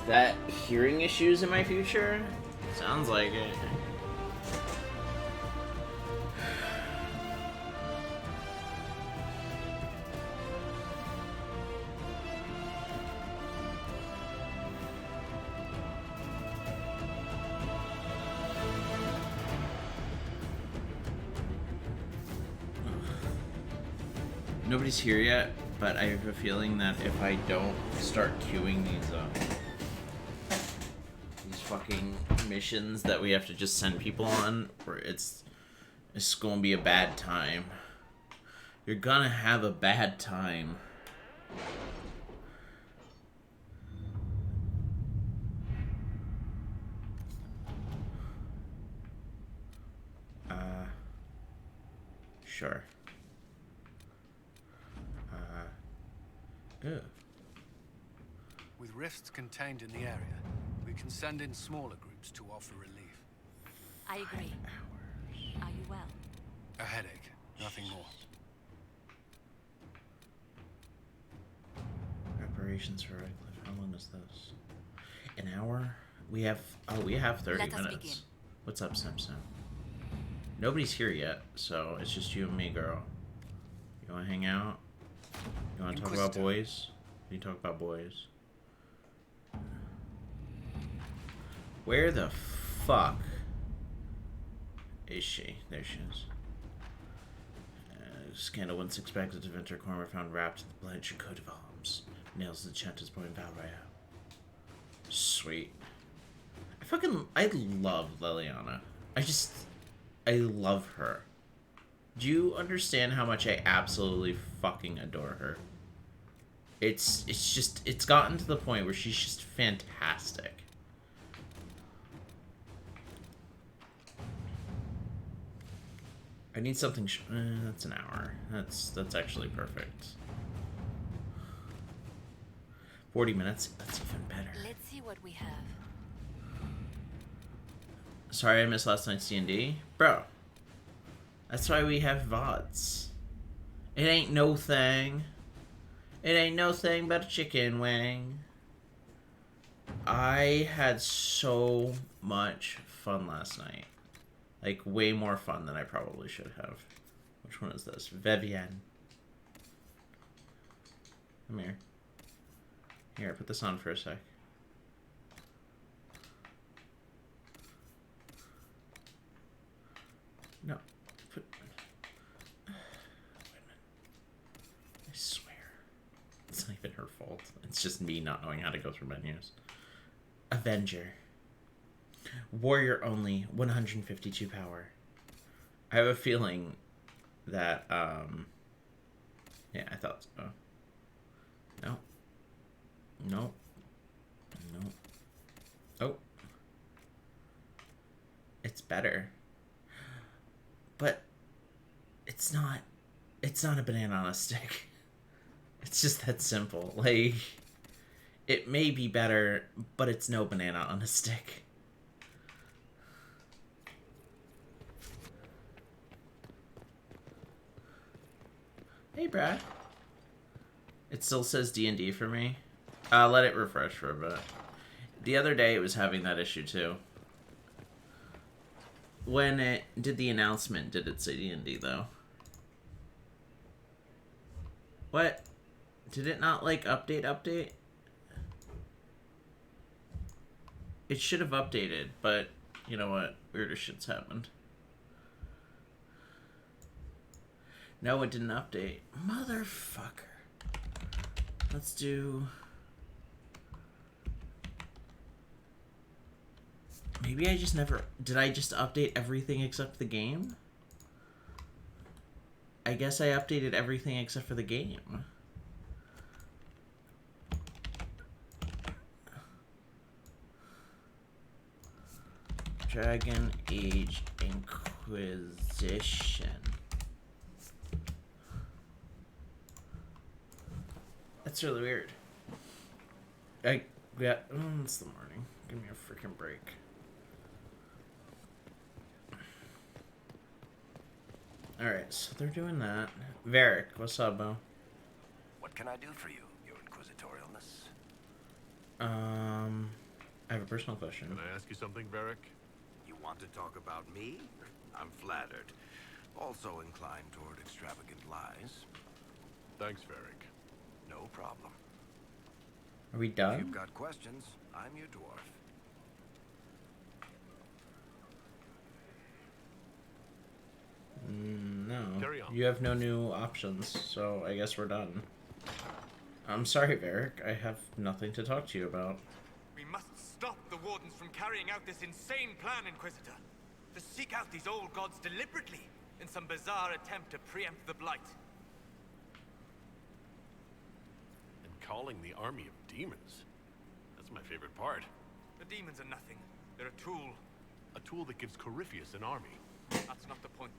That hearing issues in my future? Sounds like it. Nobody's here yet, but I have a feeling that if I don't start queuing these fucking missions that we have to just send people on, where it's gonna be a bad time. You're gonna have a bad time. Sure. Ew. With rifts contained in the area, we can send in smaller groups to offer relief. I agree. Are you well? A headache, nothing more. Preparations for Redcliffe. How long is this? An hour? We have 30 Let us minutes. begin. What's up, Simpson? Nobody's here yet, so it's just you and me, girl. You wanna hang out? You wanna talk about boys? You talk about boys. Where the fuck is she? There she is. Scandal once expected to enter corner found wrapped in the Blanchard coat of arms. Nails the Chanter's point Val Royale. Sweet. I love Liliana. I love her. Do you understand how much I absolutely fucking adore her? It's gotten to the point where she's just fantastic. I need something. That's an hour. That's actually perfect. 40 minutes. That's even better. Let's see what we have. Sorry I missed last night's D&D. Bro. That's why we have VODs. It ain't no thing. It ain't no thing but a chicken wing. I had so much fun last night. Like, way more fun than I probably should have. Which one is this? Vivienne. Come here. Here, put this on for a sec. No. Put... Wait a minute. I swear. It's not even her fault. It's just me not knowing how to go through menus. Avenger. Warrior only, 152 power. I have a feeling that, yeah, I thought so. No. No. No. Oh. It's better. But it's not a banana on a stick. It's just that simple. Like, it may be better, but it's no banana on a stick. Hey, Brad. It still says D&D for me. Let it refresh for a bit. The other day it was having that issue too. When it did the announcement, did it say D&D though? What? Did it not, like, update? It should have updated, but you know what? Weirder shit's happened. No, it didn't update. Motherfucker. Let's do... Maybe I just never... Did I just update everything except the game? I guess I updated everything except for the game. Dragon Age Inquisition. That's really weird. It's the morning. Give me a freaking break. Alright, so they're doing that. Varric, what's up, Bo? What can I do for you, your inquisitorialness? I have a personal question. Can I ask you something, Varric? You want to talk about me? I'm flattered. Also inclined toward extravagant lies. Thanks, Varric. No problem. Are we If done? you've got questions, I'm your dwarf. No. Carry on. You have no new options, so I guess we're done. I'm sorry, Varric. I have nothing to talk to you about. We must stop the Wardens from carrying out this insane plan, Inquisitor. To seek out these old gods deliberately in some bizarre attempt to preempt the Blight. And calling the army of demons. That's my favorite part. The demons are nothing. They're a tool. A tool that gives Corypheus an army. That's not the point.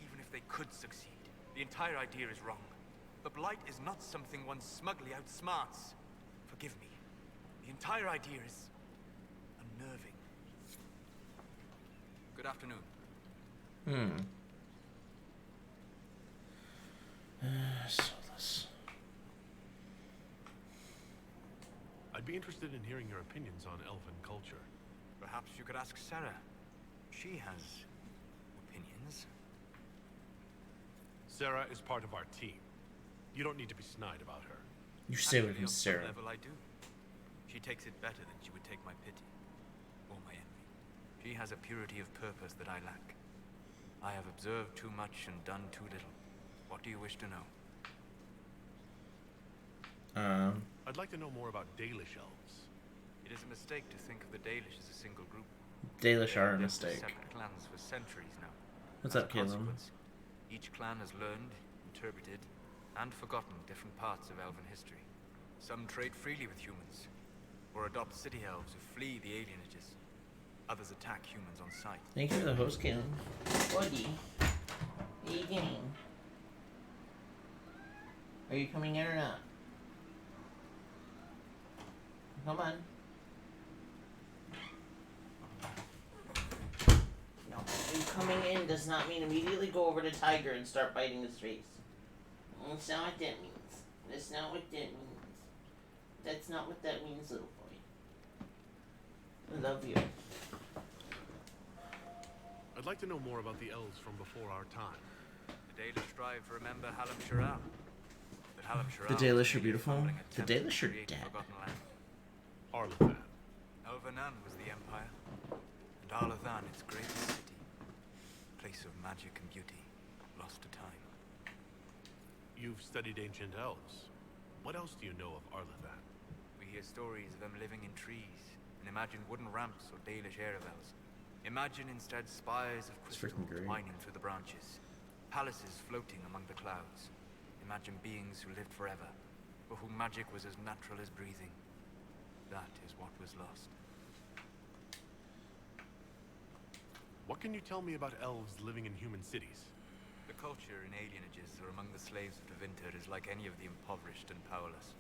Even if they could succeed, the entire idea is wrong. The Blight is not something one smugly outsmarts. Forgive me. The entire idea is unnerving. Good afternoon. Soulless. I'd be interested in hearing your opinions on elven culture. Perhaps you could ask Sarah. She has opinions. Sarah is part of our team. You don't need to be snide about her. You stay with Actually, him, on some Sarah. level, I do. She takes it better than she would take my pity or my envy. She has a purity of purpose that I lack. I have observed too much and done too little. What do you wish to know? I'd like to know more about Dalish elves. It is a mistake to think of the Dalish as a single group. Dalish They are a have lived as mistake. separate clans for centuries now. What's As up, a Caleb? consequence, each clan has learned, interpreted, and forgotten different parts of elven history. Some trade freely with humans, or adopt city elves who flee the alienages. Others attack humans on sight. Thank you for the host, Caleb. Buddy. What are you doing? Are you coming in or not? Come on. No, you coming in does not mean immediately go over to Tiger and start biting his face. That's not what that means. That's not what that means. That's not what that means, little boy. I love you. I'd like to know more about the elves from before our time. The Dalish strive to remember Hallam Shiral. But Hallam Shiral The Dalish are beautiful. fumbling The attempt to Dalish are create a dead. forgotten land. Arlathan. Elvanan was the empire, and Arlathan its great city. Place of magic and beauty, lost to time. You've studied ancient elves. What else do you know of Arlathan? We hear stories of them living in trees, and imagine wooden ramps or Dalish aerovels. Imagine instead spires of It's crystal freaking great. winding through the branches, palaces floating among the clouds. Imagine beings who lived forever, for whom magic was as natural as breathing. That is what was lost. What can you tell me about elves living in human cities? The culture in alienages or among the slaves of Tevinter is like any of the impoverished and powerless.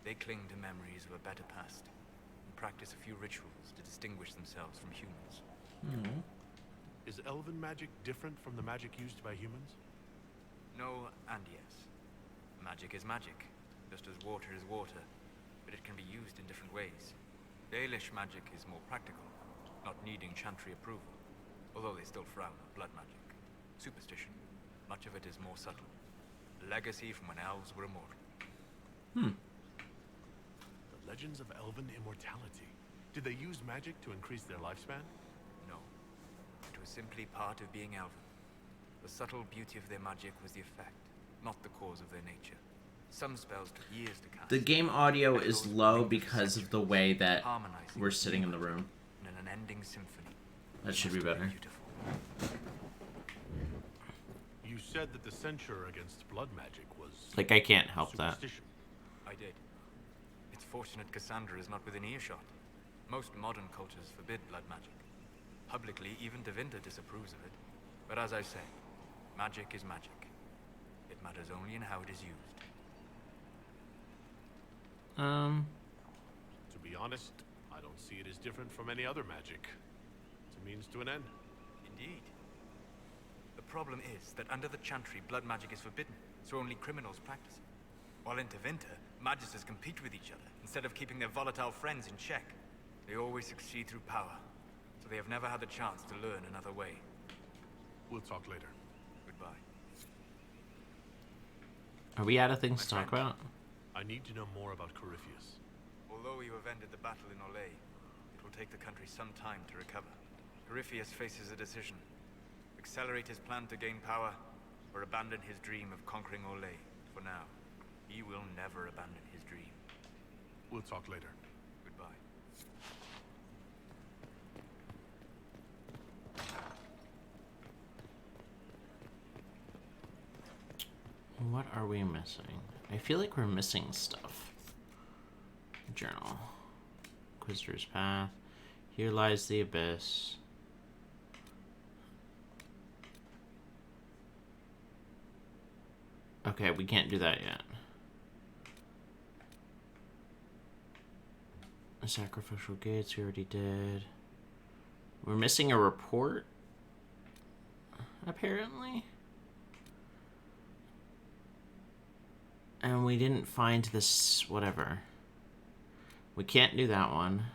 They cling to memories of a better past, and practice a few rituals to distinguish themselves from humans. Is elven magic different from the magic used by humans? No and yes. Magic is magic, just as water is water, but it can be used in different ways. Dalish magic is more practical, not needing chantry approval, although they still frown on blood magic. Superstition, much of it is more subtle. A legacy from when elves were immortal. The legends of elven immortality. Did they use magic to increase their lifespan? No. It was simply part of being elven. The subtle beauty of their magic was the effect, not the cause of their nature. Some spells took years to cast. The game audio is low because of the way that harmonizing we're sitting in the room. in an unending symphony. That should be Must have been better. Beautiful. You said that the censure against blood magic was Like, I can't help that. superstition. I did. It's fortunate Cassandra is not within earshot. Most modern cultures forbid blood magic. Publicly, even Tevinter disapproves of it. But as I say, magic is magic. It matters only in how it is used. To be honest, I don't see it as different from any other magic. It's a means to an end. Indeed. The problem is that under the Chantry, blood magic is forbidden, so only criminals practice it. While in Tevinter, Magisters compete with each other instead of keeping their volatile friends in check. They always succeed through power, so they have never had the chance to learn another way. We'll talk later. Goodbye. Are we out of things to My talk friend. about? I need to know more about Corypheus. Although you have ended the battle in Olay, it will take the country some time to recover. Corypheus faces a decision. Accelerate his plan to gain power, or abandon his dream of conquering Olay. For now, he will never abandon his dream. We'll talk later. Goodbye. What are we missing? I feel like we're missing stuff. Journal. Inquisitor's Path. Here lies the abyss. Okay, we can't do that yet. Sacrificial gates, we already did. We're missing a report, apparently. And we didn't find this, whatever. We can't do that one.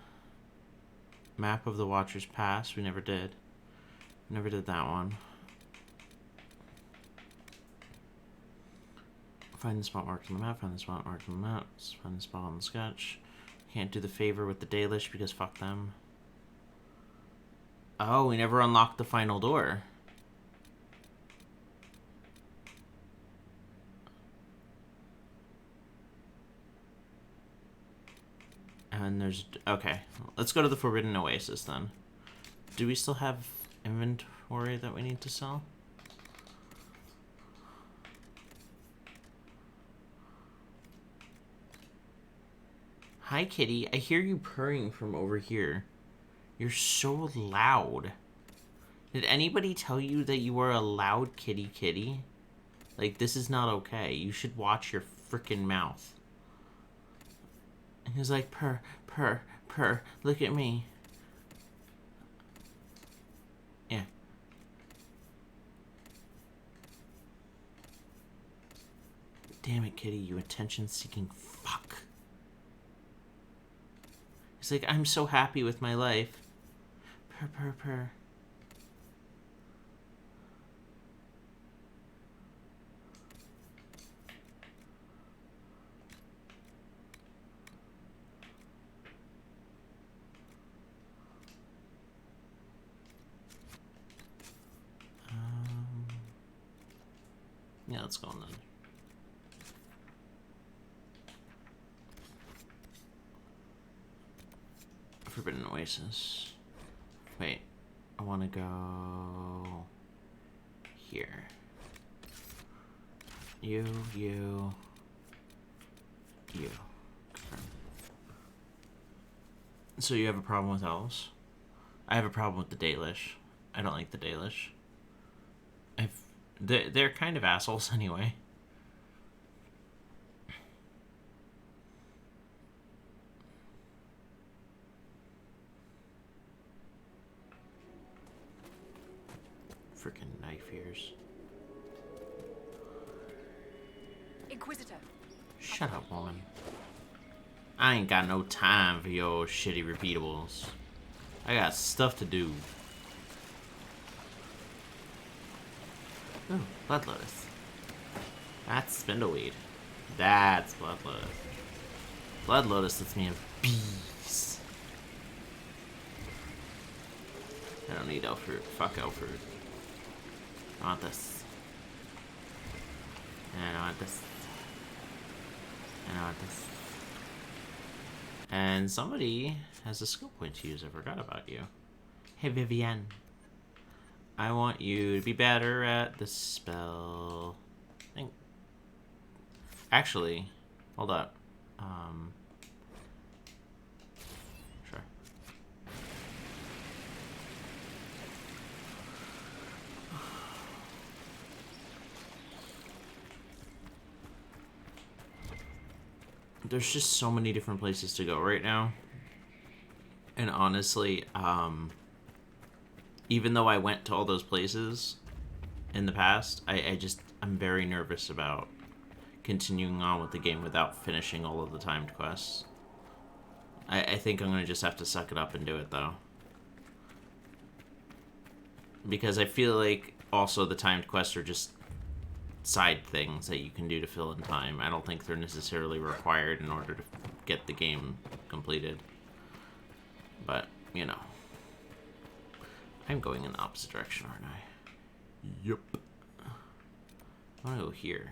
Map of the Watcher's Pass, we never did. Never did that one. Find the spot marked on the map, find the spot marked on the map, find the spot on the sketch. Can't do the favor with the Dalish because fuck them. Oh, we never unlocked the final door. And there's... Okay, let's go to the Forbidden Oasis then. Do we still have inventory that we need to sell? Hi, kitty. I hear you purring from over here. You're so loud. Did anybody tell you that you are a loud kitty? Like, this is not okay. You should watch your frickin' mouth. And he's like, purr, purr, purr. Look at me. Yeah. Damn it, kitty. You attention-seeking fuck. He's like, I'm so happy with my life. Purr, purr, purr. Yeah, let's go on then. Forbidden Oasis. Wait, I want to go here. You. Confirm. So you have a problem with elves? I have a problem with the Dalish. I don't like the Dalish. They're kind of assholes anyway. Freaking knife ears. Inquisitor. Shut up, woman. I ain't got no time for your shitty repeatables. I got stuff to do. Ooh, Blood Lotus. That's Spindleweed. That's Blood Lotus. Blood Lotus lets me have bees. I don't need elf fruit. Fuck elf fruit. I want this. And I want this. And I want this. And somebody has a skill point to use. I forgot about you. Hey, Vivienne. I want you to be better at the spell. Actually, hold up. Sure. There's just so many different places to go right now. And honestly, even though I went to all those places in the past, I'm very nervous about continuing on with the game without finishing all of the timed quests. I think I'm going to just have to suck it up and do it, though. Because I feel like also the timed quests are just side things that you can do to fill in time. I don't think they're necessarily required in order to get the game completed. But, you know. I'm going in the opposite direction, aren't I? Yep. I want to go here.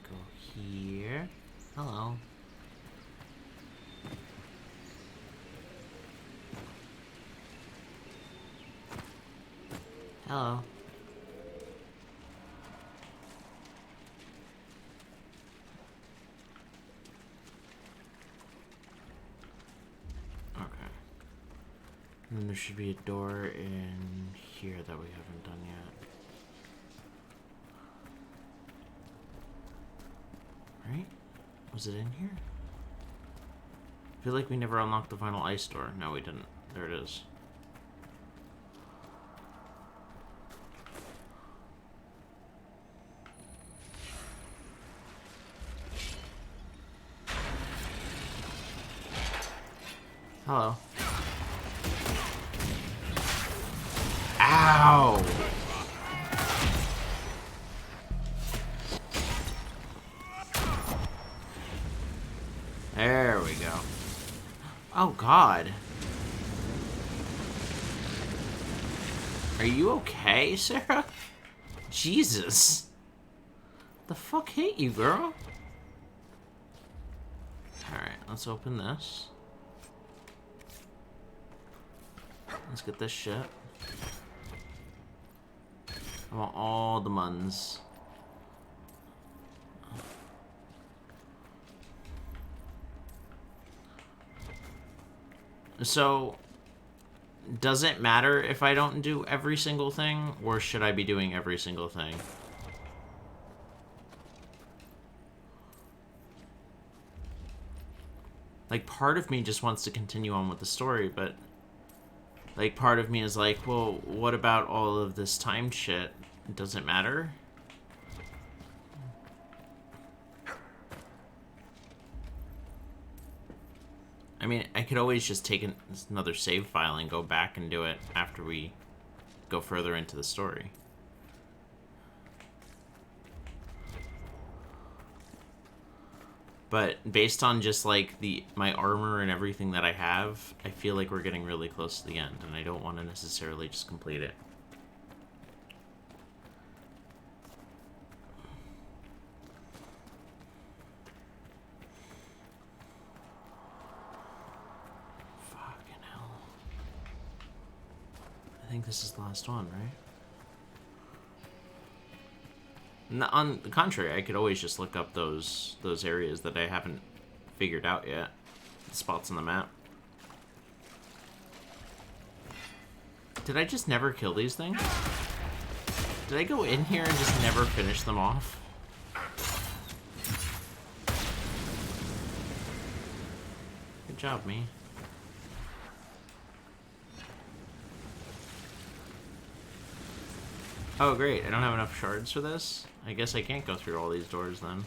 Go here. Hello. Hello. Okay. And then there should be a door in here that we haven't done yet. Right? Was it in here? I feel like we never unlocked the final ice door. No, we didn't. There it is. Hello. Ow! There we go. Oh, God. Are you okay, Sarah? Jesus. The fuck hit you, girl? Alright, let's open this. Let's get this shit. I want all the muns. So, does it matter if I don't do every single thing, or should I be doing every single thing? Like, part of me just wants to continue on with the story, but like, part of me is like, well, what about all of this timed shit? Does it matter? I mean, I could always just take another save file and go back and do it after we go further into the story. But based on just like my armor and everything that I have, I feel like we're getting really close to the end, and I don't want to necessarily just complete it. Fucking hell. I think this is the last one, right? On the contrary, I could always just look up those areas that I haven't figured out yet. The spots on the map. Did I just never kill these things? Did I go in here and just never finish them off? Good job, me. Oh, great. I don't have enough shards for this? I guess I can't go through all these doors, then.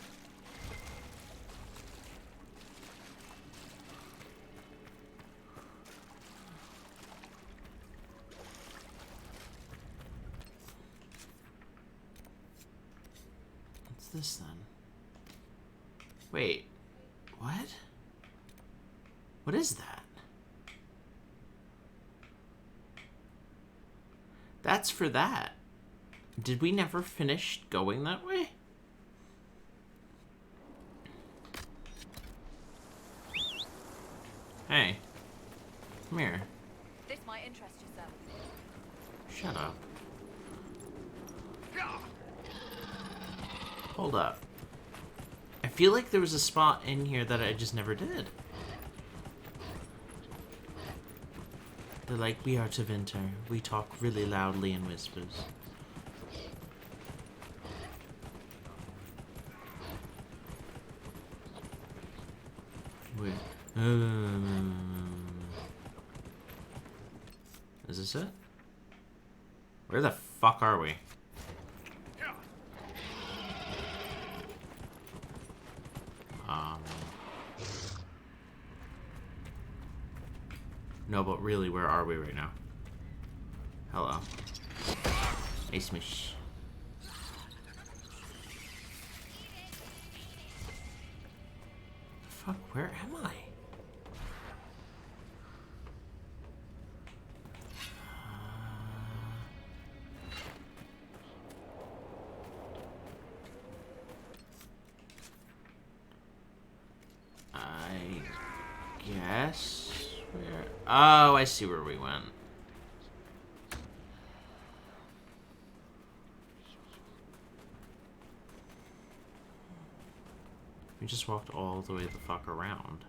What's this, then? Wait. What? What is that? That's for that. Did we never finish going that way? Hey. Come here. This might interest you, sir. Shut up. Hold up. I feel like there was a spot in here that I just never did. They're like, we are to winter. We talk really loudly in whispers. Wait. Is this it? Where the fuck are we? No, but really, where are we right now? Hello. Hey, Smish. Fuck, where am I? I guess where? Oh, I see where we went. We just walked all the way the fuck around.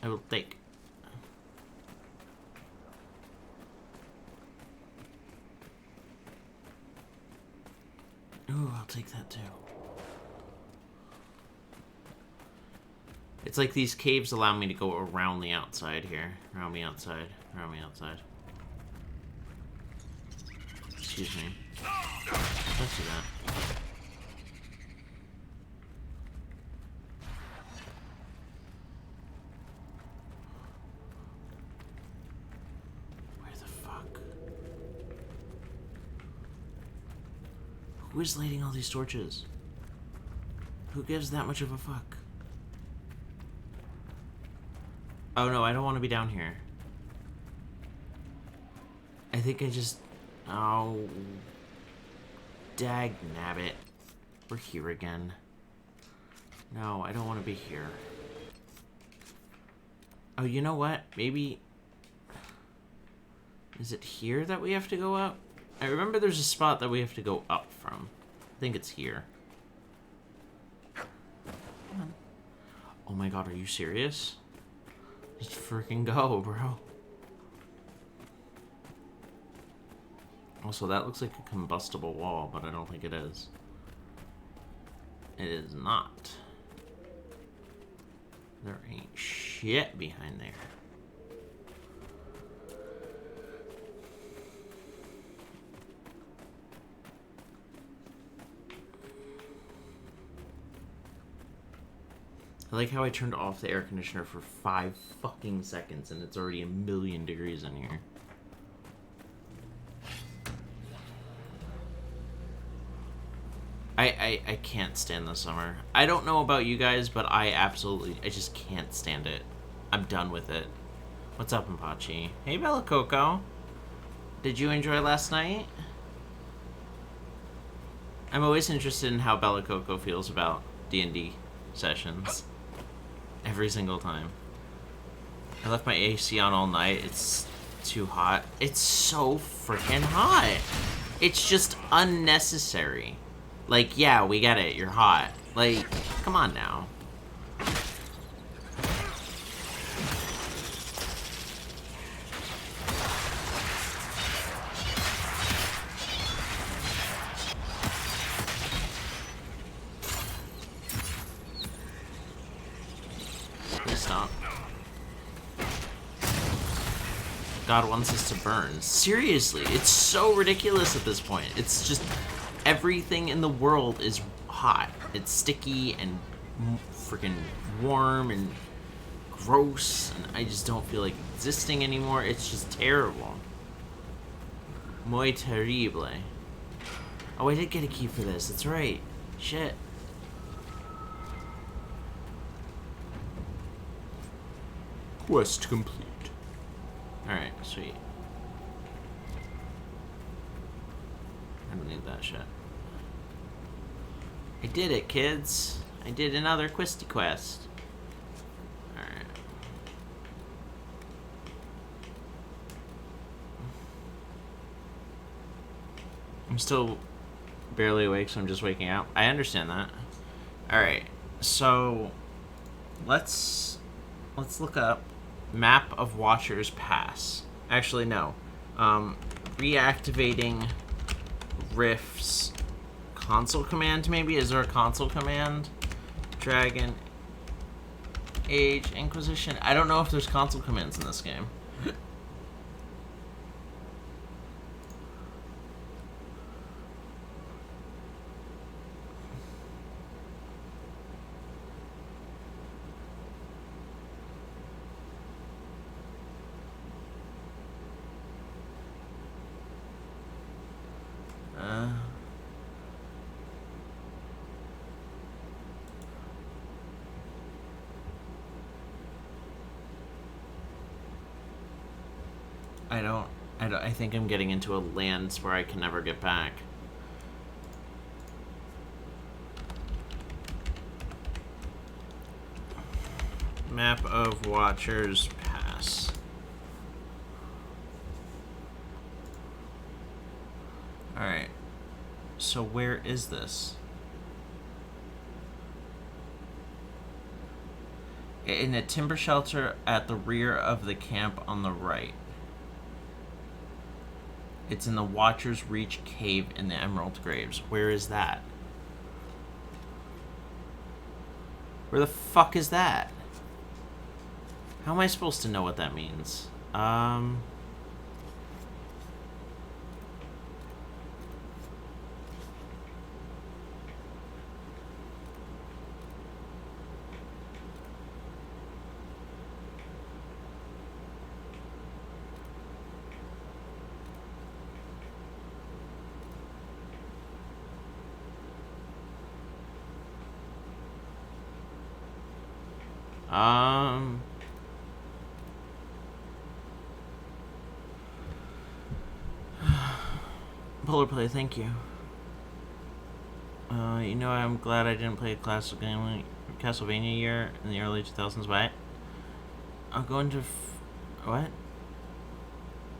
I will take. Ooh, I'll take that too. It's like these caves allow me to go around the outside here. Around the outside. Around the outside. Excuse me. Don't do that. Where the fuck? Who is lighting all these torches? Who gives that much of a fuck? Oh no, I don't want to be down here. I think I just... Oh... Dag nabbit. We're here again. No, I don't want to be here. Oh, you know what? Maybe... Is it here that we have to go up? I remember there's a spot that we have to go up from. I think it's here. Come on. Oh my god, are you serious? Just freaking go, bro. Also, that looks like a combustible wall, but I don't think it is. It is not. There ain't shit behind there. I like how I turned off the air conditioner for 5 fucking seconds and it's already 1,000,000 degrees in here. I can't stand the summer. I don't know about you guys, but I just can't stand it. I'm done with it. What's up, Mpachi? Hey, Bella Coco. Did you enjoy last night? I'm always interested in how Bella Coco feels about D&D sessions. Every single time. I left my AC on all night. It's too hot. It's so freaking hot. It's just unnecessary. Like, yeah, we get it. You're hot. Like, come on now. Stop. God wants us to burn. Seriously, it's so ridiculous at this point. It's just everything in the world is hot. It's sticky and freaking warm and gross, and I just don't feel like existing anymore. It's just terrible. Muy terrible. Oh, I did get a key for this. That's right. Shit. Quest complete. Alright, sweet. I don't need that shit. I did it, kids. I did another questy quest. Alright. I'm still barely awake, so I'm just waking up. I understand that. Alright, so let's look up Map of Watcher's Pass. Actually, no. Reactivating Rift's console command, maybe? Is there a console command? Dragon Age Inquisition. I don't know if there's console commands in this game. I think I'm getting into a land where I can never get back. Map of Watchers Pass. Alright. So where is this? In a timber shelter at the rear of the camp on the right. It's in the Watcher's Reach cave in the Emerald Graves. Where is that? Where the fuck is that? How am I supposed to know what that means? Polar play, thank you. You know, I'm glad I didn't play a classic game like Castlevania year in the early 2000s. What? I'll go into what?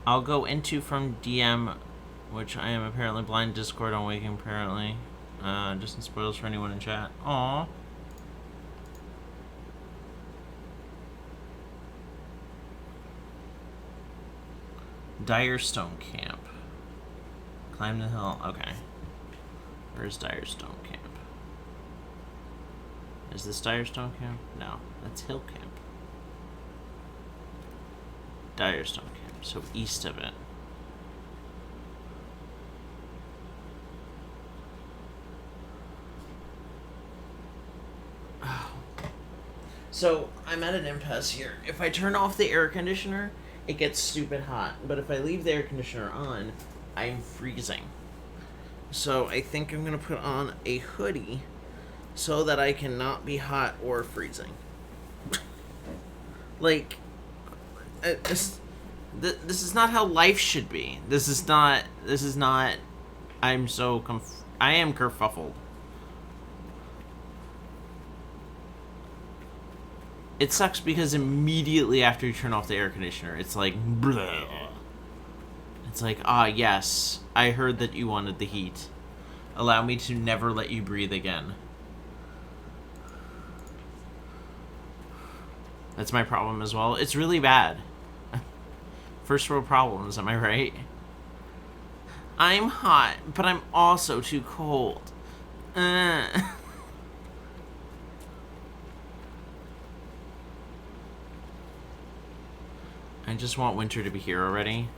I'll go into from DM, which I am apparently blind. Discord on Waking apparently. Just some spoils for anyone in chat. Aww. Direstone Camp. Climb the hill. Okay. Where's Direstone Camp? Is this Direstone Camp? No, that's Hill Camp. Direstone Camp. So east of it. So I'm at an impasse here. If I turn off the air conditioner, it gets stupid hot. But if I leave the air conditioner on, I'm freezing. So I think I'm gonna put on a hoodie so that I cannot be hot or freezing. Like, this is not how life should be. This is not, I am kerfuffled. It sucks because immediately after you turn off the air conditioner, it's like, bleh. It's like, ah, yes, I heard that you wanted the heat. Allow me to never let you breathe again. That's my problem as well. It's really bad. First world problems, am I right? I'm hot, but I'm also too cold. I just want winter to be here already.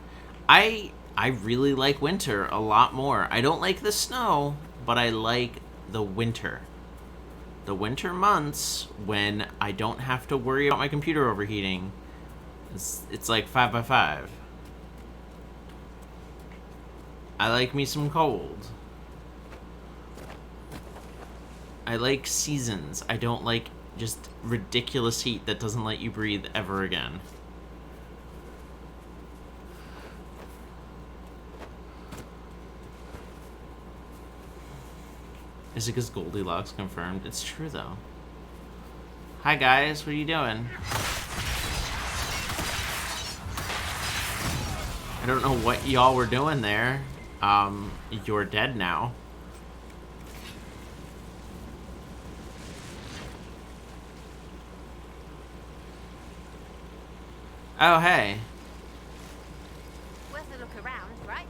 I really like winter a lot more. I don't like the snow, but I like the winter. The winter months when I don't have to worry about my computer overheating. It's like 5 by 5. I like me some cold. I like seasons. I don't like just ridiculous heat that doesn't let you breathe ever again. Is it because Goldilocks confirmed? It's true, though. Hi, guys. What are you doing? I don't know what y'all were doing there. You're dead now. Oh, hey. Worth a look around, right?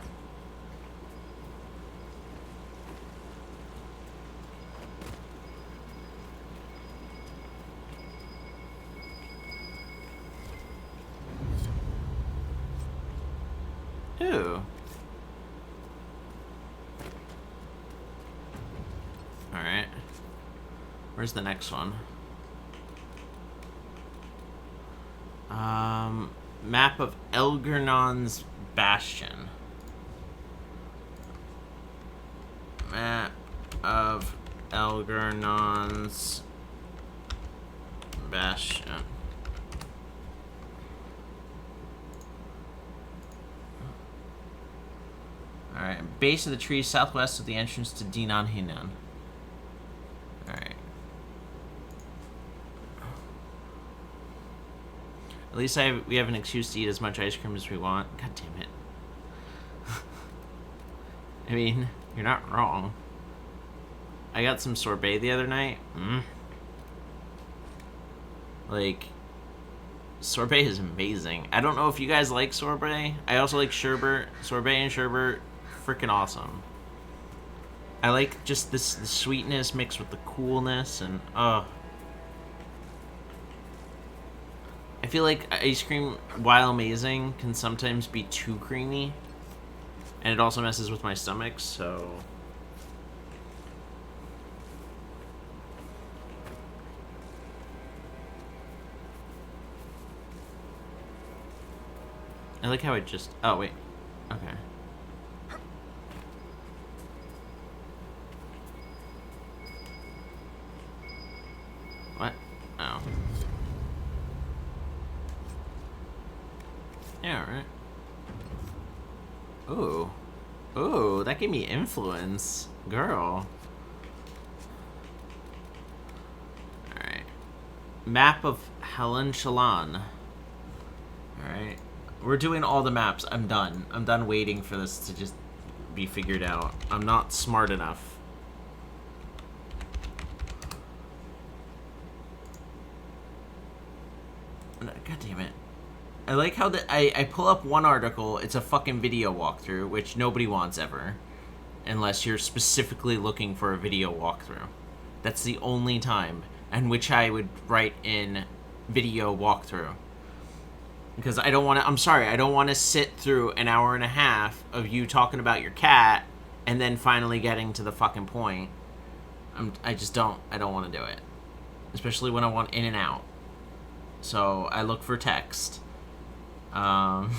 Ooh. Alright. Where's the next one? Map of Elgernon's Bastion. Map of Elgernon's Bastion. Alright, base of the tree southwest of the entrance to Dinan Hinan. Alright. At least we have an excuse to eat as much ice cream as we want. God damn it. I mean, you're not wrong. I got some sorbet the other night. Like, sorbet is amazing. I don't know if you guys like sorbet. I also like sherbet. Sorbet and sherbet, freaking awesome. I like just the sweetness mixed with the coolness, and I feel like ice cream, while amazing, can sometimes be too creamy, and it also messes with my stomach, so... I like how it just... Oh, wait. Okay. What? Oh. Yeah, right. Ooh. Ooh, that gave me influence. Girl. Alright. Map of Helen Shalon. Alright. We're doing all the maps. I'm done. I'm done waiting for this to just be figured out. I'm not smart enough. God damn it. I like how I pull up one article, it's a fucking video walkthrough, which nobody wants ever. Unless you're specifically looking for a video walkthrough. That's the only time in which I would write in video walkthrough. Because I don't want to, I'm sorry, I don't want to sit through an hour and a half of you talking about your cat and then finally getting to the fucking point. I don't want to do it. Especially when I want in and out. So I look for text. Starting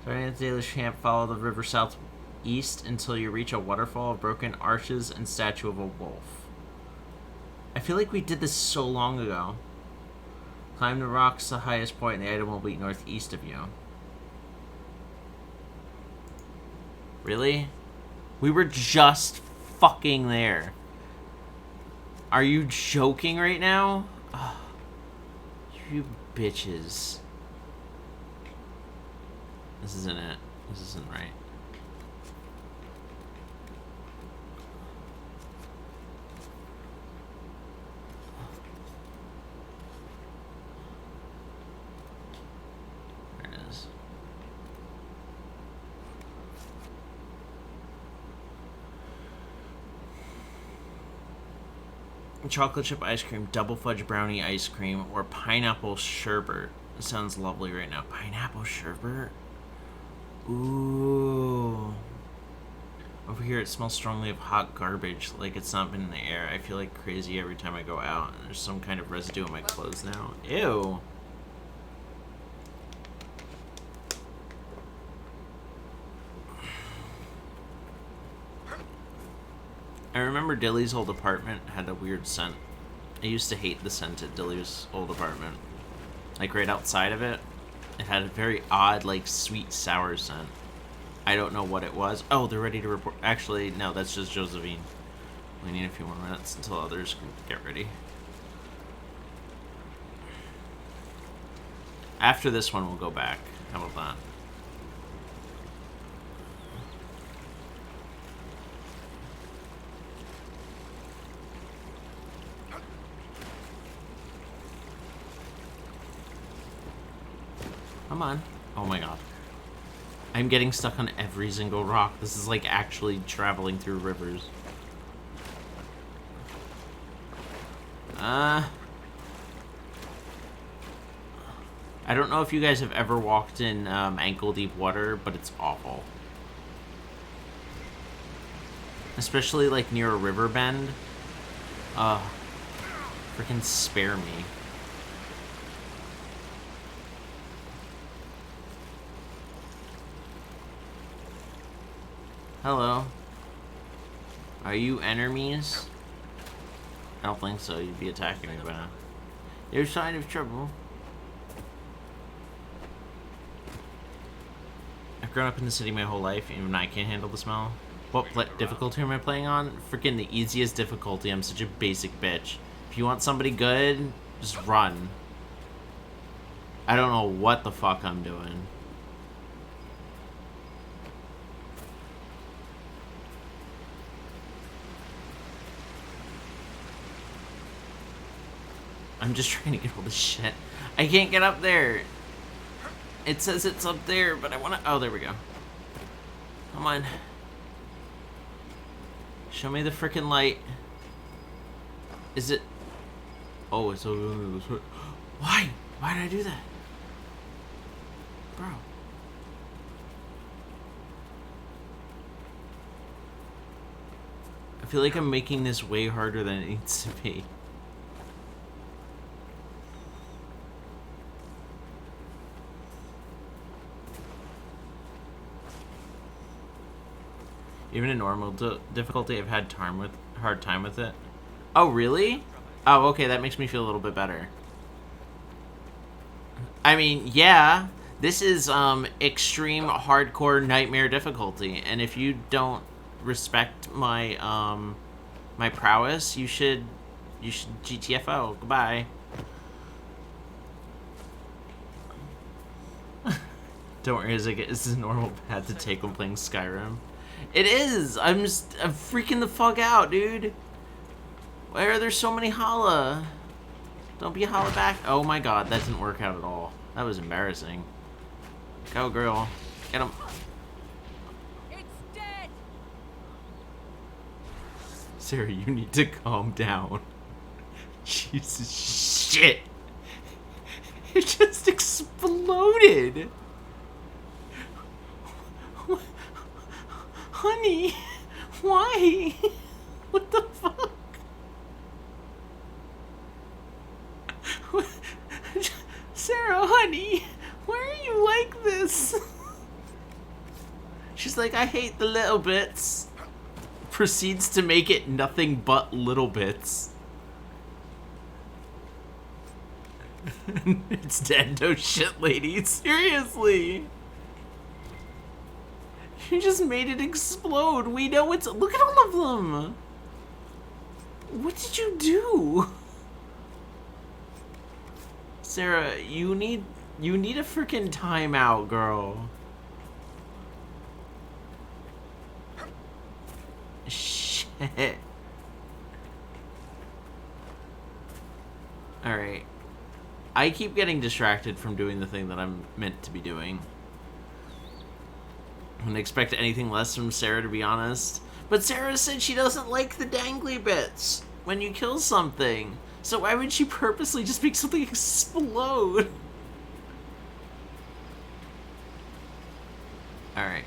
at the Dalish camp, follow the river southeast until you reach a waterfall of broken arches and statue of a wolf. I feel like we did this so long ago. Climb the rocks, the highest point, and the item will be northeast of you. Really? We were just fucking there. Are you joking right now? Oh, you bitches. This isn't it. This isn't right. There it is. Chocolate chip ice cream, double fudge brownie ice cream, or pineapple sherbet. It sounds lovely right now. Pineapple sherbet? Ooh. Over here it smells strongly of hot garbage, like it's not been in the air. I feel like crazy every time I go out, and there's some kind of residue on my clothes now. Ew. I remember Dilly's old apartment had a weird scent. I used to hate the scent at Dilly's old apartment. Like right outside of it, it had a very odd, like, sweet sour scent. I don't know what it was. Oh, they're ready to report. Actually, no, that's just Josephine. We need a few more minutes until others can get ready. After this one, we'll go back. How about that? Come on. Oh my god. I'm getting stuck on every single rock. This is like actually traveling through rivers. I I don't know if you guys have ever walked in ankle-deep water, but it's awful. Especially, like, near a river bend. Freaking spare me. Hello. Are you enemies? I don't think so. You'd be attacking me by now. You're a sign of trouble. I've grown up in the city my whole life, even I can't handle the smell. What difficulty am I playing on? Freaking the easiest difficulty. I'm such a basic bitch. If you want somebody good, just run. I don't know what the fuck I'm doing. I'm just trying to get all this shit. I can't get up there. It says it's up there, but I want to... Oh, there we go. Come on. Show me the freaking light. Is it... Oh, it's over this way. Why? Why did I do that? Bro. I feel like I'm making this way harder than it needs to be. Even in normal difficulty, I've had hard time with it. Oh, really? Oh, okay, that makes me feel a little bit better. I mean, yeah, this is extreme hardcore nightmare difficulty, and if you don't respect my my prowess, you should GTFO. Goodbye. Don't worry, Izik, this is a normal path to take when playing Skyrim. It is! I'm freaking the fuck out, dude. Why are there so many holla? Don't be a holla back. Oh my god, that didn't work out at all. That was embarrassing. Go, girl. Get him. It's dead. Sarah, you need to calm down. Jesus shit. It just exploded. Honey, why? What the fuck? Sarah, honey, why are you like this? She's like, I hate the little bits. Proceeds to make it nothing but little bits. It's dead, no shit, lady. Seriously. You just made it explode. We know it's... Look at all of them. What did you do? Sarah, you need a freaking timeout, girl. Shit. Alright. I keep getting distracted from doing the thing that I'm meant to be doing. I wouldn't expect anything less from Sarah, to be honest. But Sarah said she doesn't like the dangly bits when you kill something. So why would she purposely just make something explode? Alright.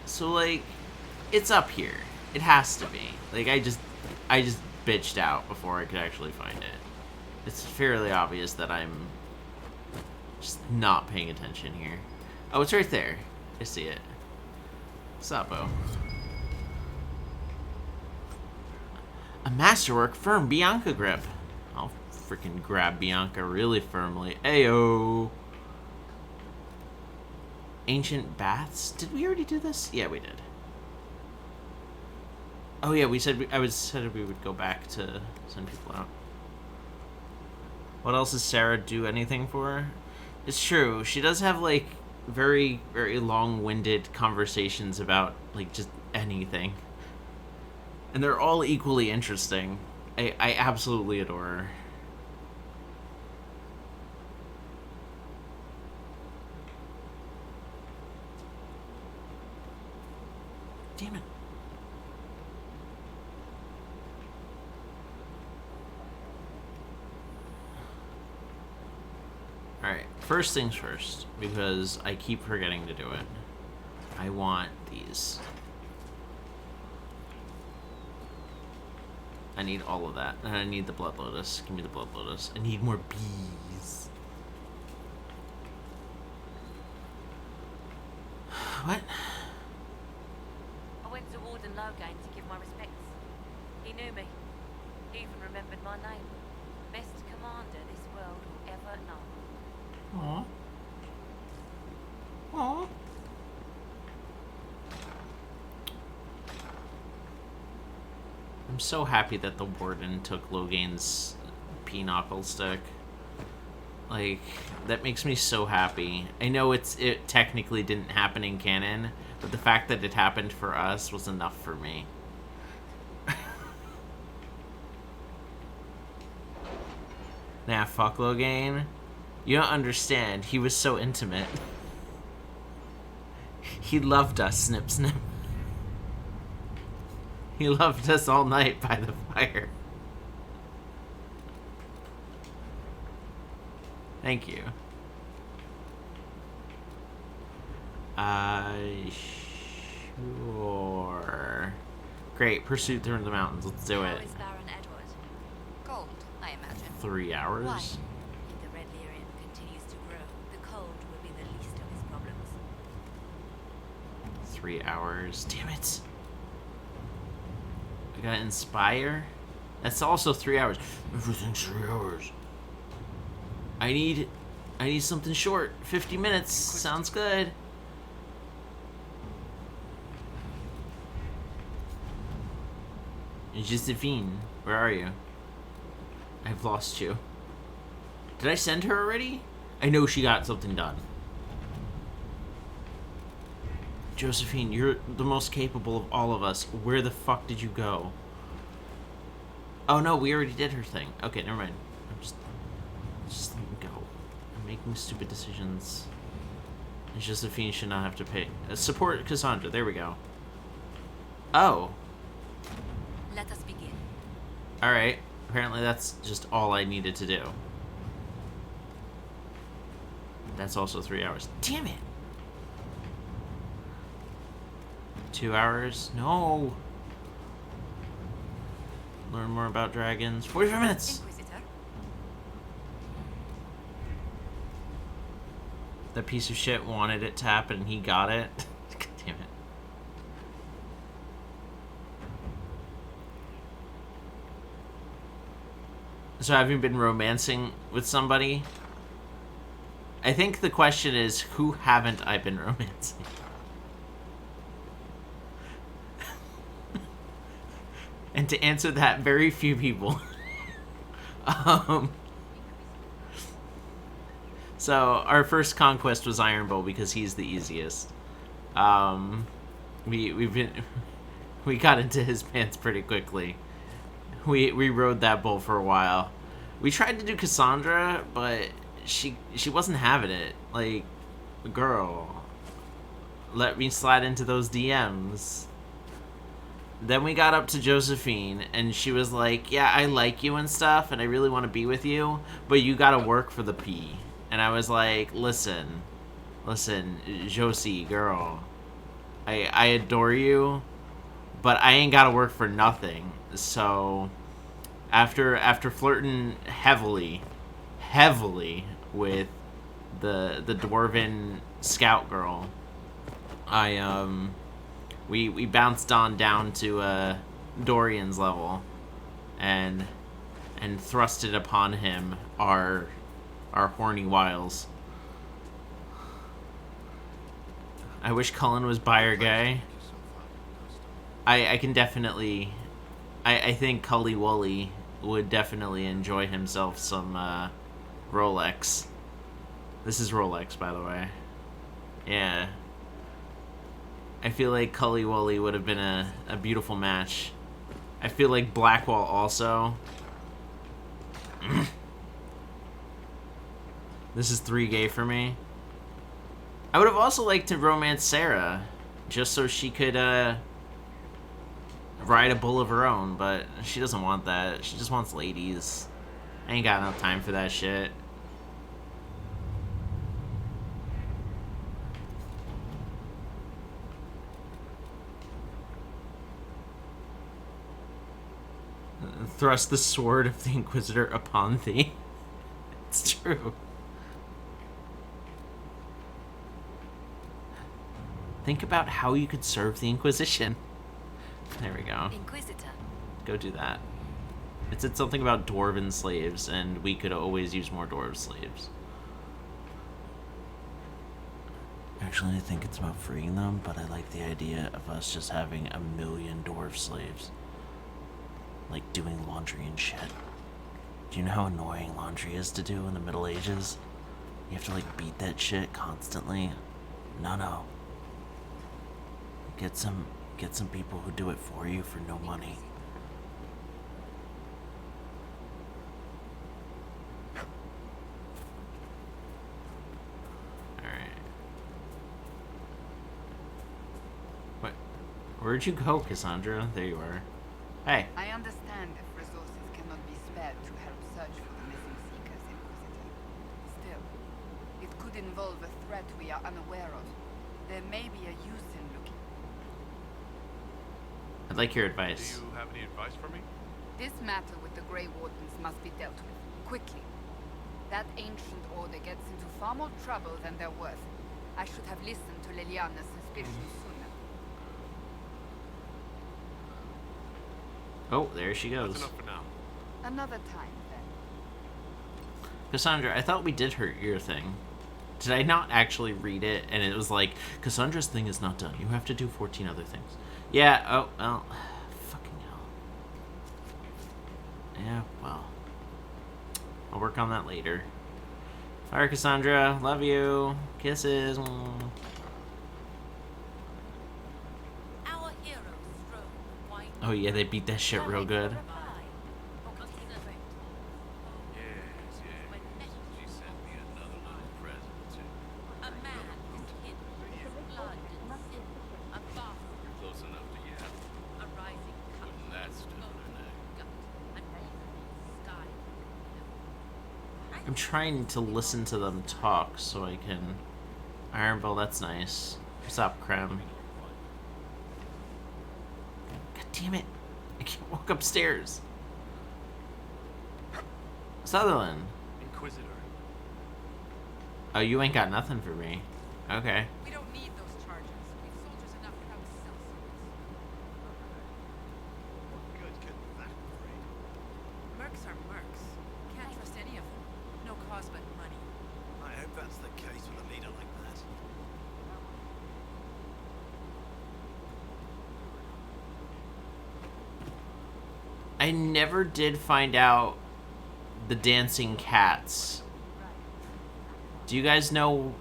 So, like, it's up here. It has to be. Like, I just bitched out before I could actually find it. It's fairly obvious that I'm just not paying attention here. Oh, it's right there. I see it. Sapo. A masterwork firm Bianca grip. I'll freaking grab Bianca really firmly. Ayo. Ancient baths. Did we already do this? Yeah, we did. Oh yeah, we said said we would go back to send people out. What else does Sarah do anything for her? It's true. She does have like very, very long-winded conversations about like just anything. And they're all equally interesting. I absolutely adore her. Damn it. Alright, first things first, because I keep forgetting to do it. I want these. I need all of that. And I need the Blood Lotus. Give me the Blood Lotus. I need more bees. What? I went to Warden Logain to give my respects. He knew me. He even remembered my name. Best commander this world will ever know. Aww. Aww. I'm so happy that the Warden took Logain's P-Knuckle stick. Like, that makes me so happy. I know it technically didn't happen in canon, but the fact that it happened for us was enough for me. Nah, fuck Logain. You don't understand. He was so intimate. He loved us, Snip Snip. He loved us all night by the fire. Thank you. Sure. Great, pursuit through the mountains. Let's do it. How is Baron Edward? Gold, I imagine. 3 hours? Why? If the Red Lyrian continues to grow, the cold will be the least of his problems. 3 hours. Damn it. I gotta inspire? That's also 3 hours. Everything's 3 hours. I need something short. 50 minutes. Sounds good. Josephine, where are you? I've lost you. Did I send her already? I know she got something done. Josephine, you're the most capable of all of us. Where the fuck did you go? Oh no, we already did her thing. Okay, never mind. Just let me go. I'm making stupid decisions. And Josephine should not have to pay. Support Cassandra. There we go. Oh. Let us begin. Alright. Apparently that's just all I needed to do. That's also 3 hours. Damn it! 2 hours? No! Learn more about dragons. 45 minutes! Inquisitor? That piece of shit wanted it to happen and he got it. God damn it. So having been romancing with somebody, I think the question is, who haven't I been romancing? And to answer that, very few people. So our first conquest was Iron Bowl because he's the easiest. We got into his pants pretty quickly. We rode that bull for a while. We tried to do Cassandra, but she wasn't having it. Like, girl, let me slide into those DMs. Then we got up to Josephine, and she was like, yeah, I like you and stuff, and I really want to be with you, but you gotta work for the P. And I was like, listen, Josie, girl, I adore you, but I ain't gotta work for nothing. So after flirting heavily with the dwarven scout girl, we bounced on down to Dorian's level and thrusted upon him our horny wiles. I wish Cullen was buyer gay. I can definitely... I think Cully Wooly would definitely enjoy himself some Rolex. This is Rolex, by the way. Yeah. I feel like Cully Wooly would have been a beautiful match. I feel like Blackwall also. This is 3 gay for me. I would have also liked to romance Sarah, just so she could ride a bull of her own, but she doesn't want that. She just wants ladies. I ain't got enough time for that shit. thrust the sword of the Inquisitor upon thee. It's true. Think about how you could serve the Inquisition. There we go. Inquisitor. Go do that. It said something about dwarven slaves, and we could always use more dwarf slaves. Actually, I think it's about freeing them, but I like the idea of us just having 1,000,000 dwarf slaves. Like, doing laundry and shit. Do you know how annoying laundry is to do in the Middle Ages? You have to, like, beat that shit constantly. No. Get some people who do it for you for no money. Where'd you go, Cassandra? There you are. Hey. I understand if resources cannot be spared to help search for the missing Seekers, Inquisitor. Still, it could involve a threat we are unaware of. There may be a use in looking. I'd like your advice. Do you have any advice for me? This matter with the Grey Wardens must be dealt with, quickly. That ancient order gets into far more trouble than they're worth. I should have listened to Liliana's suspicions sooner. Oh, there she goes. That's enough for now. Another time, then. Cassandra, I thought we did her ear thing. Did I not actually read it? And it was like, Cassandra's thing is not done. You have to do 14 other things. Yeah, oh, well. Fucking hell. Yeah, well. I'll work on that later. Alright, Cassandra. Love you. Kisses. Oh yeah, they beat that shit real good. Yes. She sent me another little present too. A man is hidden, his blood and sin, a bastard, You're close enough to yap. a rising cup, Putting that stuff in her neck. gut, and sky. I'm trying to listen to them talk so I can... Ironville, that's nice. What's up, Krem? Damn it. I can't walk upstairs. Sutherland. Inquisitor. Oh, you ain't got nothing for me. Okay. We don't need those charges. We've soldiers enough to have swords. What good could that bring? Mercs are mercs. Can't trust any of them. No cause but money. I hope that's the case with a leader like that. I never did find out the dancing cats. Do you guys know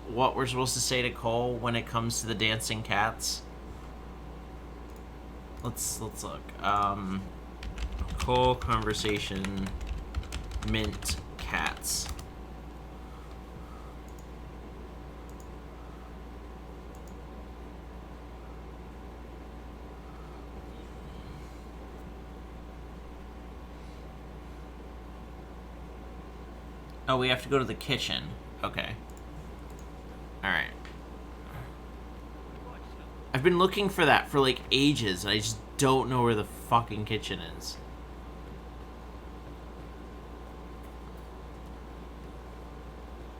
what we're supposed to say to Cole when it comes to the dancing cats? Let's look. Cole conversation mint cats. Oh, we have to go to the kitchen. Okay. Alright. I've been looking for that for like ages, and I just don't know where the fucking kitchen is.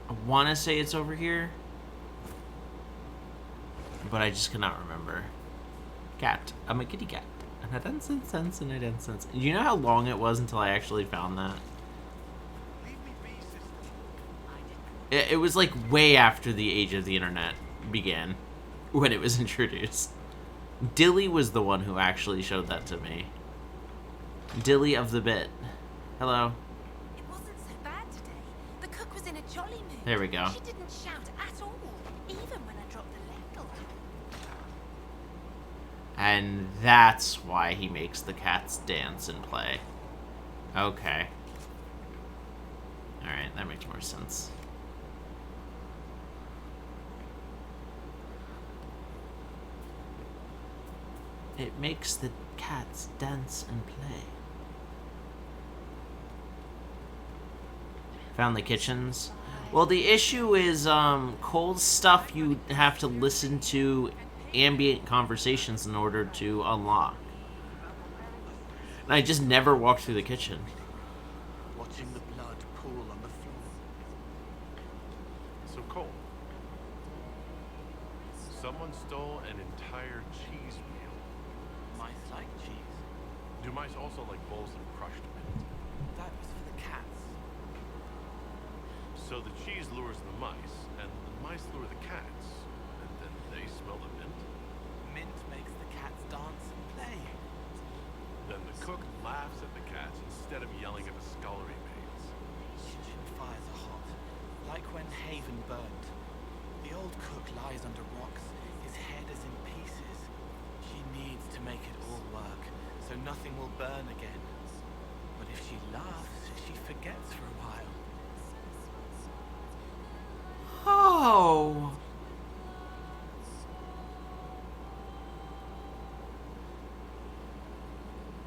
I want to say it's over here, but I just cannot remember. Cat. I'm a kitty cat. And I dance and sense and I dance sense. Do you know how long it was until I actually found that? It was like way after the age of the internet began, when it was introduced. Dilly was the one who actually showed that to me. Dilly of the bit. Hello. It wasn't so bad today. The cook was in a jolly mood. There we go. She didn't shout at all, even when I dropped the ladle. And that's why he makes the cats dance and play. Okay. Alright, that makes more sense. It makes the cats dance and play. Found the kitchens. Well, the issue is, Cole's stuff you have to listen to ambient conversations in order to unlock. And I just never walked through the kitchen. Watching the blood pool on the floor. So Cole, someone stole an entire cheese wheel. Mice like cheese. Do mice also like bowls of crushed mint? That was for the cats. So the cheese lures the mice, and the mice lure the cats, and then they smell the mint. Mint makes the cats dance and play. Then the cook laughs at the cats instead of yelling at the scullery maids. Kitchen fires are hot, like when Haven burned. The old cook lies under rocks, his head is in pieces. She needs to make it all work, so nothing will burn again. But if she laughs, she forgets for a while. Oh.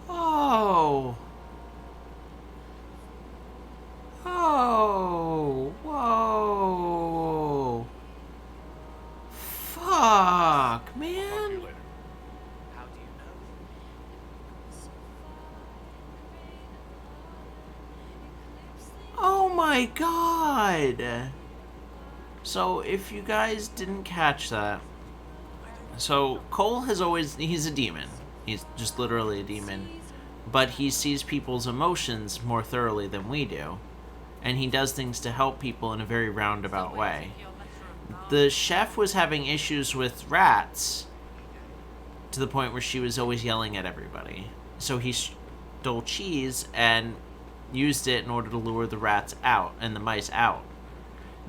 Oh. Oh. Whoa. Fuck, Talk to man. you later. How do you know? Oh my god. So, if you guys didn't catch that, so Cole has always, he's a demon. He's just literally a demon. But he sees people's emotions more thoroughly than we do. And he does things to help people in a very roundabout way. The chef was having issues with rats to the point where she was always yelling at everybody. So he stole cheese and used it in order to lure the rats out and the mice out.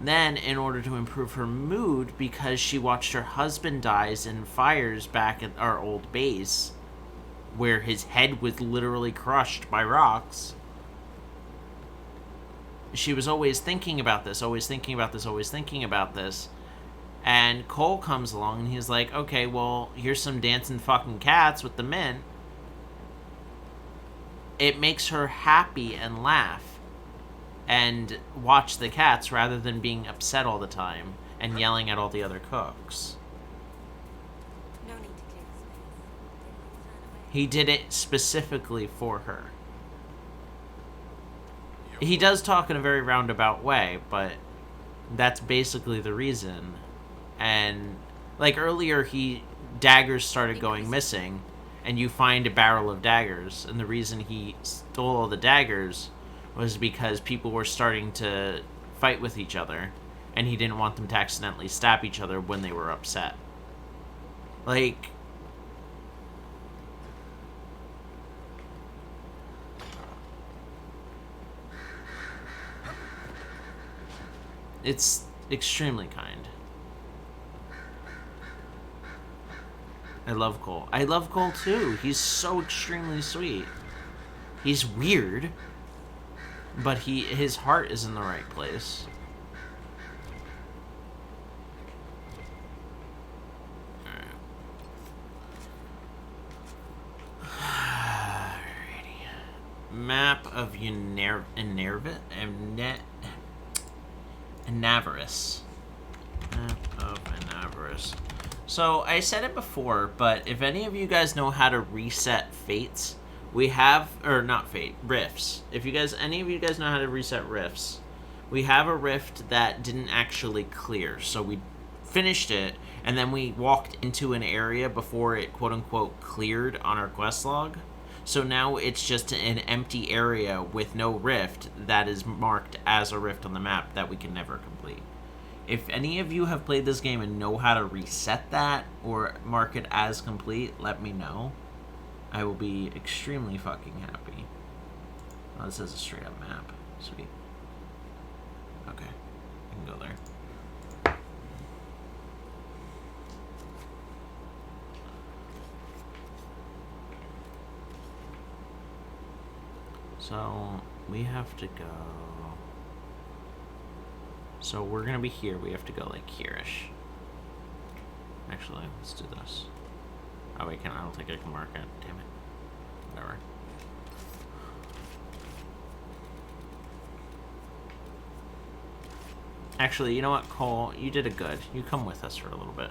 Then, in order to improve her mood, because she watched her husband dies in fires back at our old base, where his head was literally crushed by rocks, she was always thinking about this, always thinking about this, always thinking about this. And Cole comes along and he's like, okay, well, here's some dancing fucking cats with the mint. It makes her happy and laugh and watch the cats rather than being upset all the time and yelling at all the other cooks. No need to clear the space. Turn away. He did it specifically for her. He does talk in a very roundabout way, but that's basically the reason. And like earlier, daggers started going missing, and you find a barrel of daggers, and the reason he stole all the daggers was because people were starting to fight with each other, and he didn't want them to accidentally stab each other when they were upset. Like, it's extremely kind. I love Cole. I love Cole too. He's so extremely sweet. He's weird, but his heart is in the right place. Alrighty. Map of Anavaris. Map of Anavaris. So, I said it before, but if any of you guys know how to reset fates, we have, or not fate, rifts. If any of you guys know how to reset rifts, we have a rift that didn't actually clear. So we finished it, and then we walked into an area before it quote-unquote cleared on our quest log. So now it's just an empty area with no rift that is marked as a rift on the map that we can never complete. If any of you have played this game and know how to reset that or mark it as complete, let me know. I will be extremely fucking happy. Oh, this is a straight up map. Sweet. Okay. I can go there. So, we have to go... So, we're gonna be here. We have to go, like, here-ish. Actually, let's do this. Oh, wait, I don't think I can mark it. Damn it. Whatever. Actually, you know what, Cole? You did it good. You come with us for a little bit.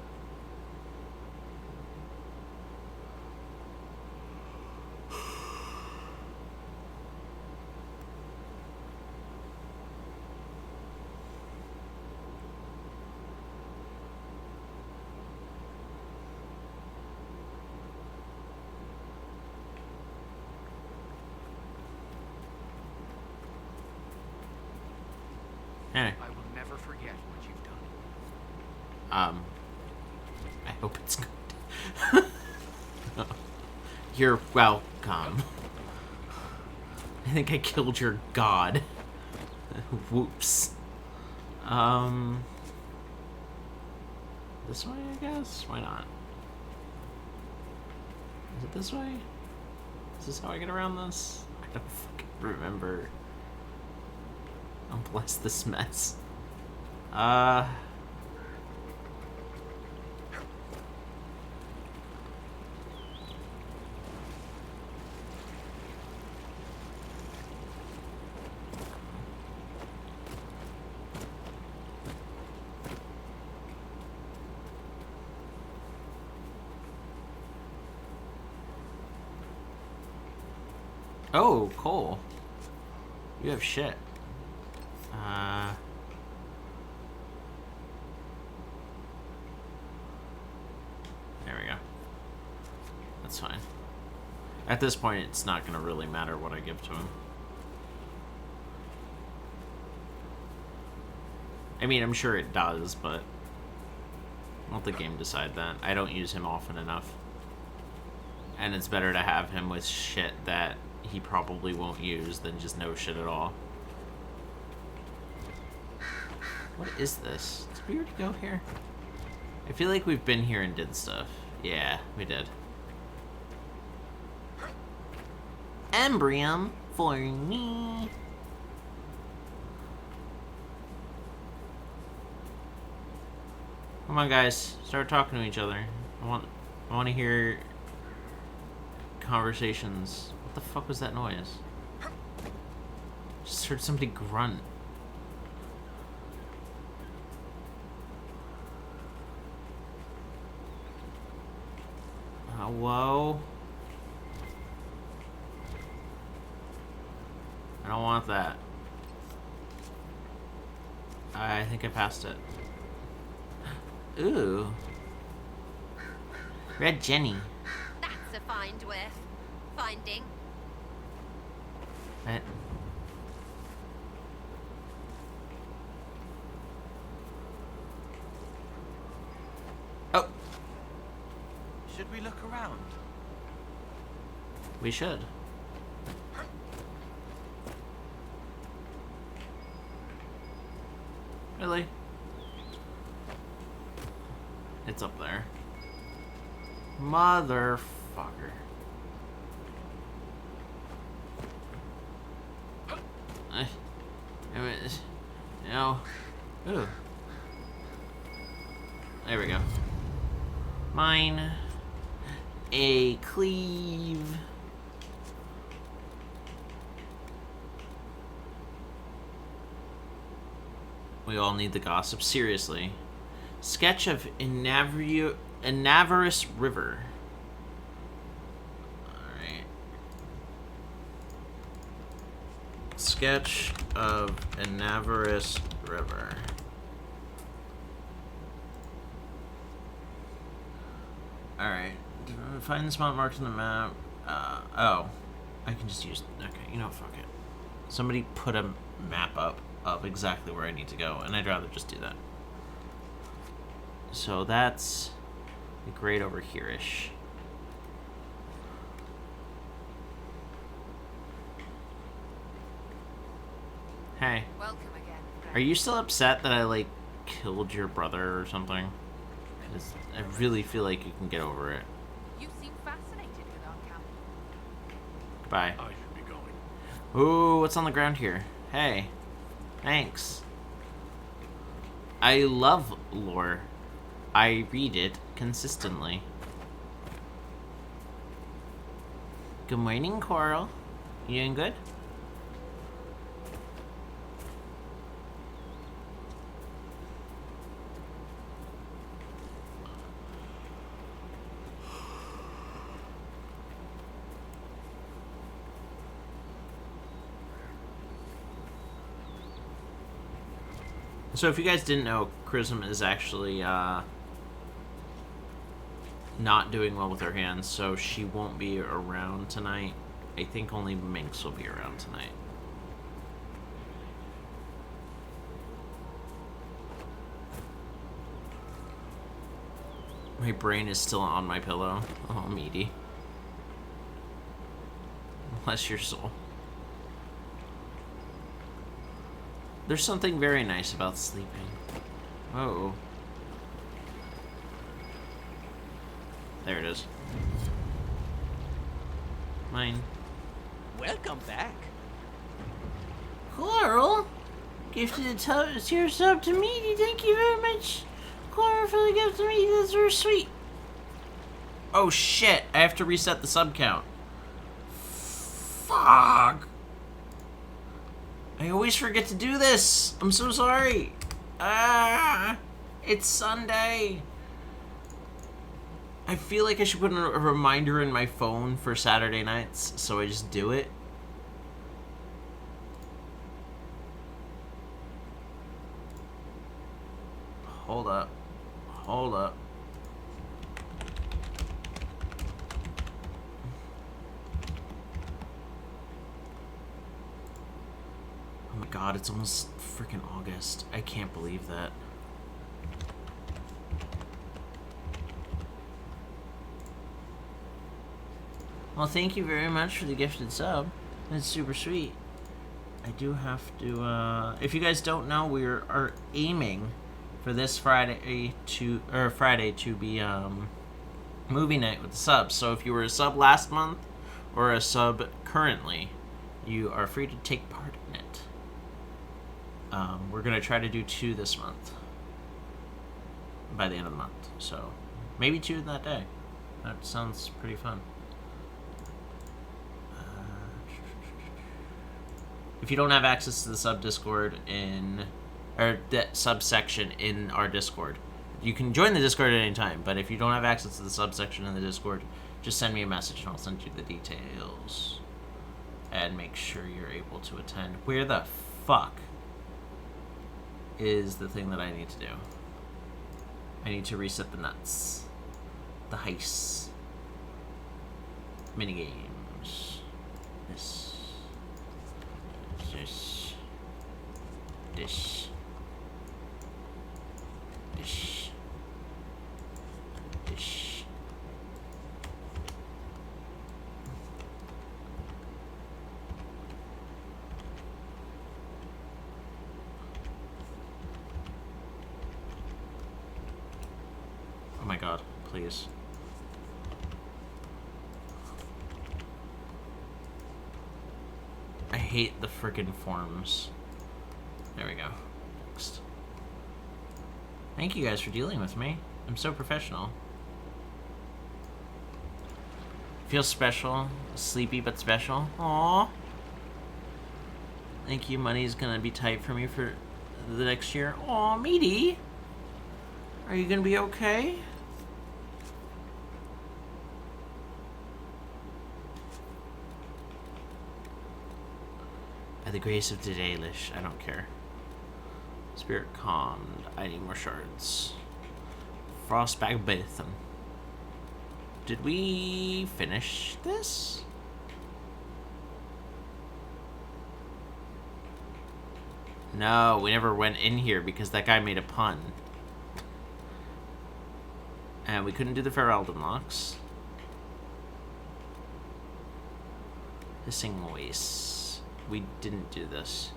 Hey. I will never forget what you've done. I hope it's good. You're welcome. I think I killed your god. Whoops. This way, I guess? Why not? Is it this way? Is this how I get around this? I don't fucking remember. Oh, bless this mess. Oh, coal. You have shit. There we go. That's fine. At this point, it's not going to really matter what I give to him. I mean, I'm sure it does, but let the game decide that. I don't use him often enough. And it's better to have him with shit that he probably won't use than just no shit at all. What is this? Did we already go here? I feel like we've been here and did stuff. Yeah, we did. Embrium for me. Come on, guys. Start talking to each other. I want to hear conversations. What the fuck was that noise? Just heard somebody grunt. Hello? I don't want that. I think I passed it. Ooh. Red Jenny. That's a find worth finding. What? Oh. Should we look around? We should. Really? It's up there. Motherfucker. No. Ooh. There we go. Mine. A cleave. We all need the gossip, seriously. Sketch of Inavarus River. Alright. Sketch of Inavarus River. Alright. Find the spot marked on the map. Oh. I can just use... Okay, you know, fuck it. Somebody put a map up of exactly where I need to go, and I'd rather just do that. So that's great over here-ish. Hey. Welcome again, friend. Are you still upset that I, like, killed your brother or something? 'Cause I really feel like you can get over it. You seem fascinated with our camp. Goodbye. I should be going. Ooh, what's on the ground here? Hey. Thanks. I love lore. I read it consistently. Good morning, Coral. You doing good? So if you guys didn't know, Chrism is actually not doing well with her hands, so she won't be around tonight. I think only Minx will be around tonight. My brain is still on my pillow. Oh, meaty. Bless your soul. There's something very nice about sleeping. Oh. There it is. Mine. Welcome back. Coral? Gifted a tier sub to Meaty. Thank you very much. Coral for the gift to Meaty. That's very sweet. Oh shit. I have to reset the sub count. Fuck. I always forget to do this. I'm so sorry. It's Sunday. I feel like I should put a reminder in my phone for Saturday nights, so I just do it. Hold up. Hold up. Oh my god, it's almost freaking August. I can't believe that. Well, thank you very much for the gifted sub. That's super sweet. I do have to, if you guys don't know, we are aiming for this Friday to be, movie night with the subs. So if you were a sub last month or a sub currently, you are free to take part in it. We're going to try to do 2 this month. By the end of the month. So, maybe 2 that day. That sounds pretty fun. If you don't have access to the sub Discord or the subsection in our Discord, you can join the Discord at any time, but if you don't have access to the subsection in the Discord, just send me a message and I'll send you the details. And make sure you're able to attend. Where the fuck is the thing that I need to do? I need to reset the nuts. The heist. Minigames. This. This. This. This. This. Oh my god, please. I hate the frickin' forms. There we go. Next. Thank you guys for dealing with me. I'm so professional. Feels special. Sleepy but special. Aww. Thank you. Money's gonna be tight for me for the next year. Aw, Meaty. Are you gonna be okay? By the grace of the Dalish, I don't care. Spirit calmed. I need more shards. Frostback Batham. Did we finish this? No, we never went in here because that guy made a pun. And we couldn't do the Ferelden locks. Hissing Wastes. We didn't do this.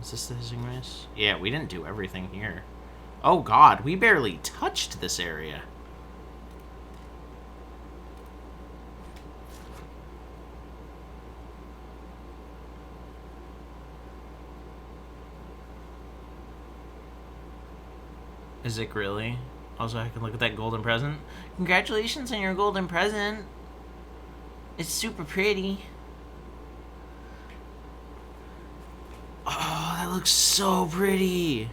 Is this the Hissing Race? Yeah, we didn't do everything here. Oh god, we barely touched this area. Izik, really? Also, I can look at that golden present. Congratulations on your golden present. It's super pretty. Oh, that looks so pretty.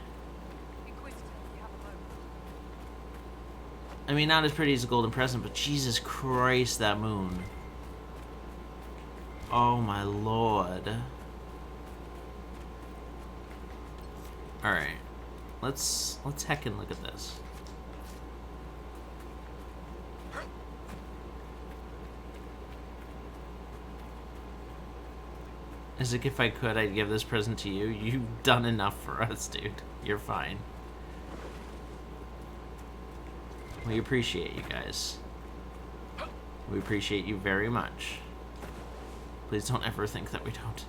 I mean, not as pretty as a golden present, but Jesus Christ, that moon. Oh my lord. All right. Let's heckin' look at this. Izik, if I could, I'd give this present to you. You've done enough for us, dude. You're fine. We appreciate you guys. We appreciate you very much. Please don't ever think that we don't.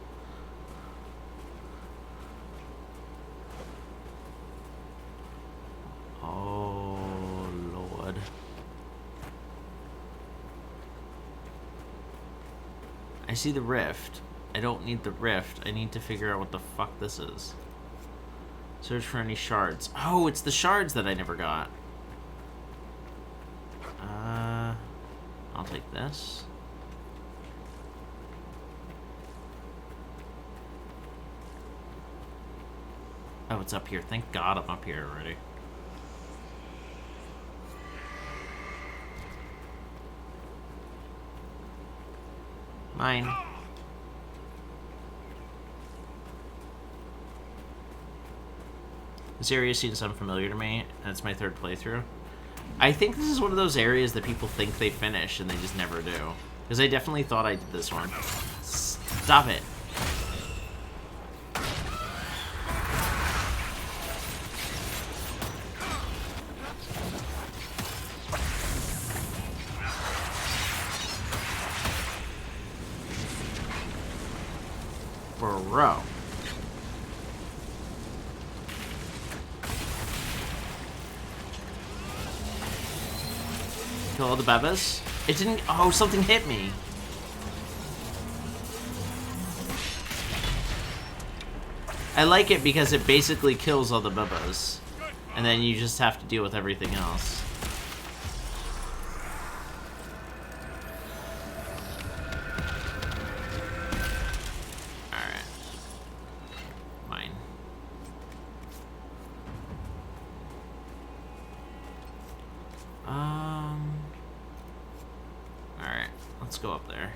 Oh, Lord. I see the rift. I don't need the rift. I need to figure out what the fuck this is. Search for any shards. Oh, it's the shards that I never got. I'll take this. Oh, it's up here. Thank God I'm up here already. Mine. This area seems unfamiliar to me, and it's my third playthrough. I think this is one of those areas that people think they finish, and they just never do. Because I definitely thought I did this one. Stop it. Bro. Kill all the bebas? It didn't. Oh, something hit me. I like it because it basically kills all the bebas. And then you just have to deal with everything else. Alright, let's go up there.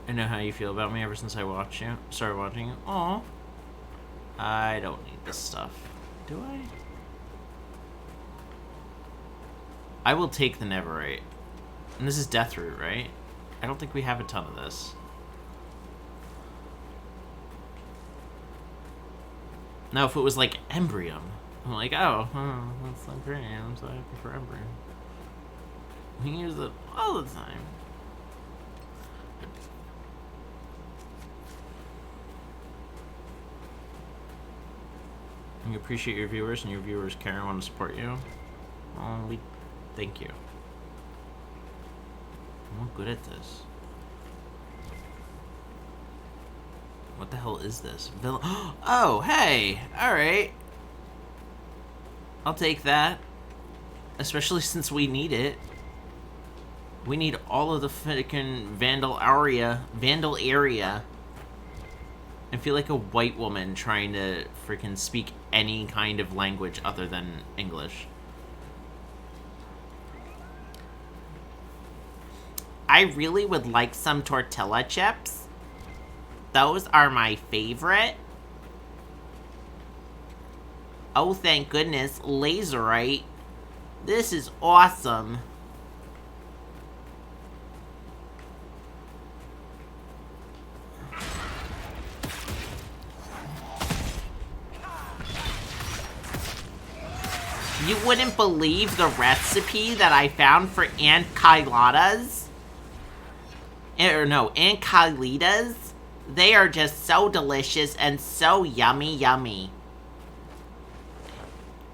I know how you feel about me ever since I started watching you. Aw. I don't need this stuff. Do I? I will take the Neverite. And this is Deathroot, right? I don't think we have a ton of this. Now, if it was like Embrium, I'm like, oh, that's so great. I'm so happy for Embrium. We use it all the time. We appreciate your viewers, and your viewers care and want to support you. Oh, we thank you. I'm not good at this. What the hell is this? Oh, hey! Alright. I'll take that. Especially since we need it. We need all of the freaking Vandal area. I feel like a white woman trying to freaking speak any kind of language other than English. I really would like some tortilla chips. Those are my favorite. Oh, thank goodness. Laserite. This is awesome. You wouldn't believe the recipe that I found for enchiladas. Enchiladas. They are just so delicious and so yummy.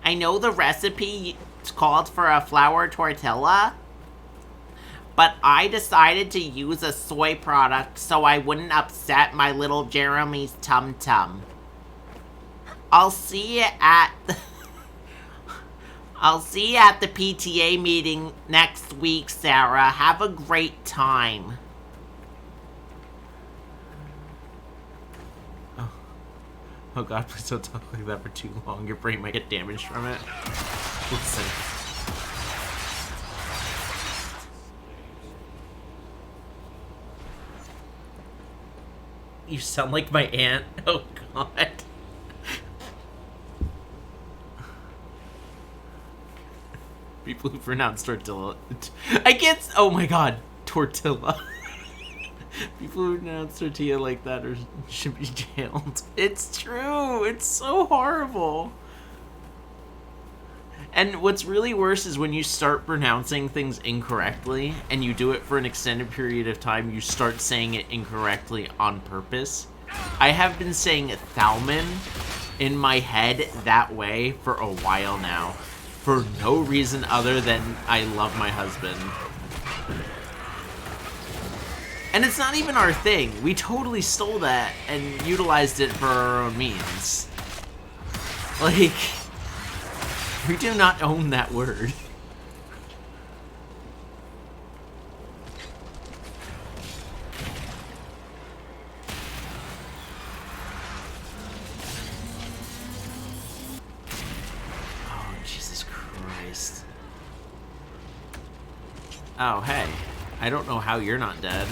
I know the recipe called for a flour tortilla, but I decided to use a soy product so I wouldn't upset my little Jeremy's tum-tum. I'll see you at the PTA meeting next week, Sarah. Have a great time. Oh god, please don't talk like that for too long. Your brain might get damaged from it. Listen. You sound like my aunt. Oh, God. People who pronounce tortilla. I can't. Oh my God. Tortilla. People who pronounce tortilla like that should be jailed. It's true. It's so horrible. And what's really worse is when you start pronouncing things incorrectly and you do it for an extended period of time, you start saying it incorrectly on purpose. I have been saying Thalman in my head that way for a while now, for no reason other than I love my husband. And it's not even our thing. We totally stole that and utilized it for our own means. Like, we do not own that word. Oh, Jesus Christ. Oh, hey. I don't know how you're not dead.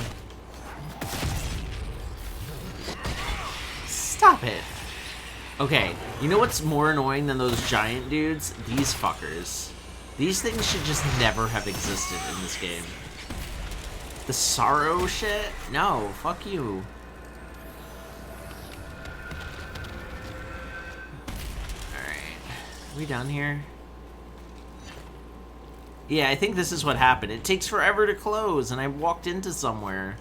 Stop it. Okay, you know what's more annoying than those giant dudes? These fuckers. These things should just never have existed in this game. The sorrow shit? No, fuck you. Alright. Are we done here? Yeah, I think this is what happened. It takes forever to close, and I walked into somewhere.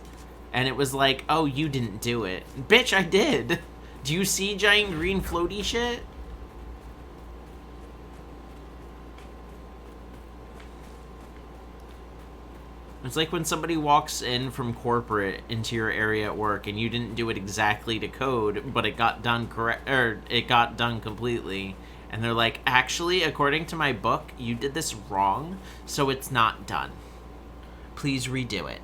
And it was like, oh, you didn't do it. Bitch, I did! Do you see giant green floaty shit? It's like when somebody walks in from corporate into your area at work and you didn't do it exactly to code, but it got done correct, or it got done completely. And they're like, actually, according to my book, you did this wrong, so it's not done. Please redo it.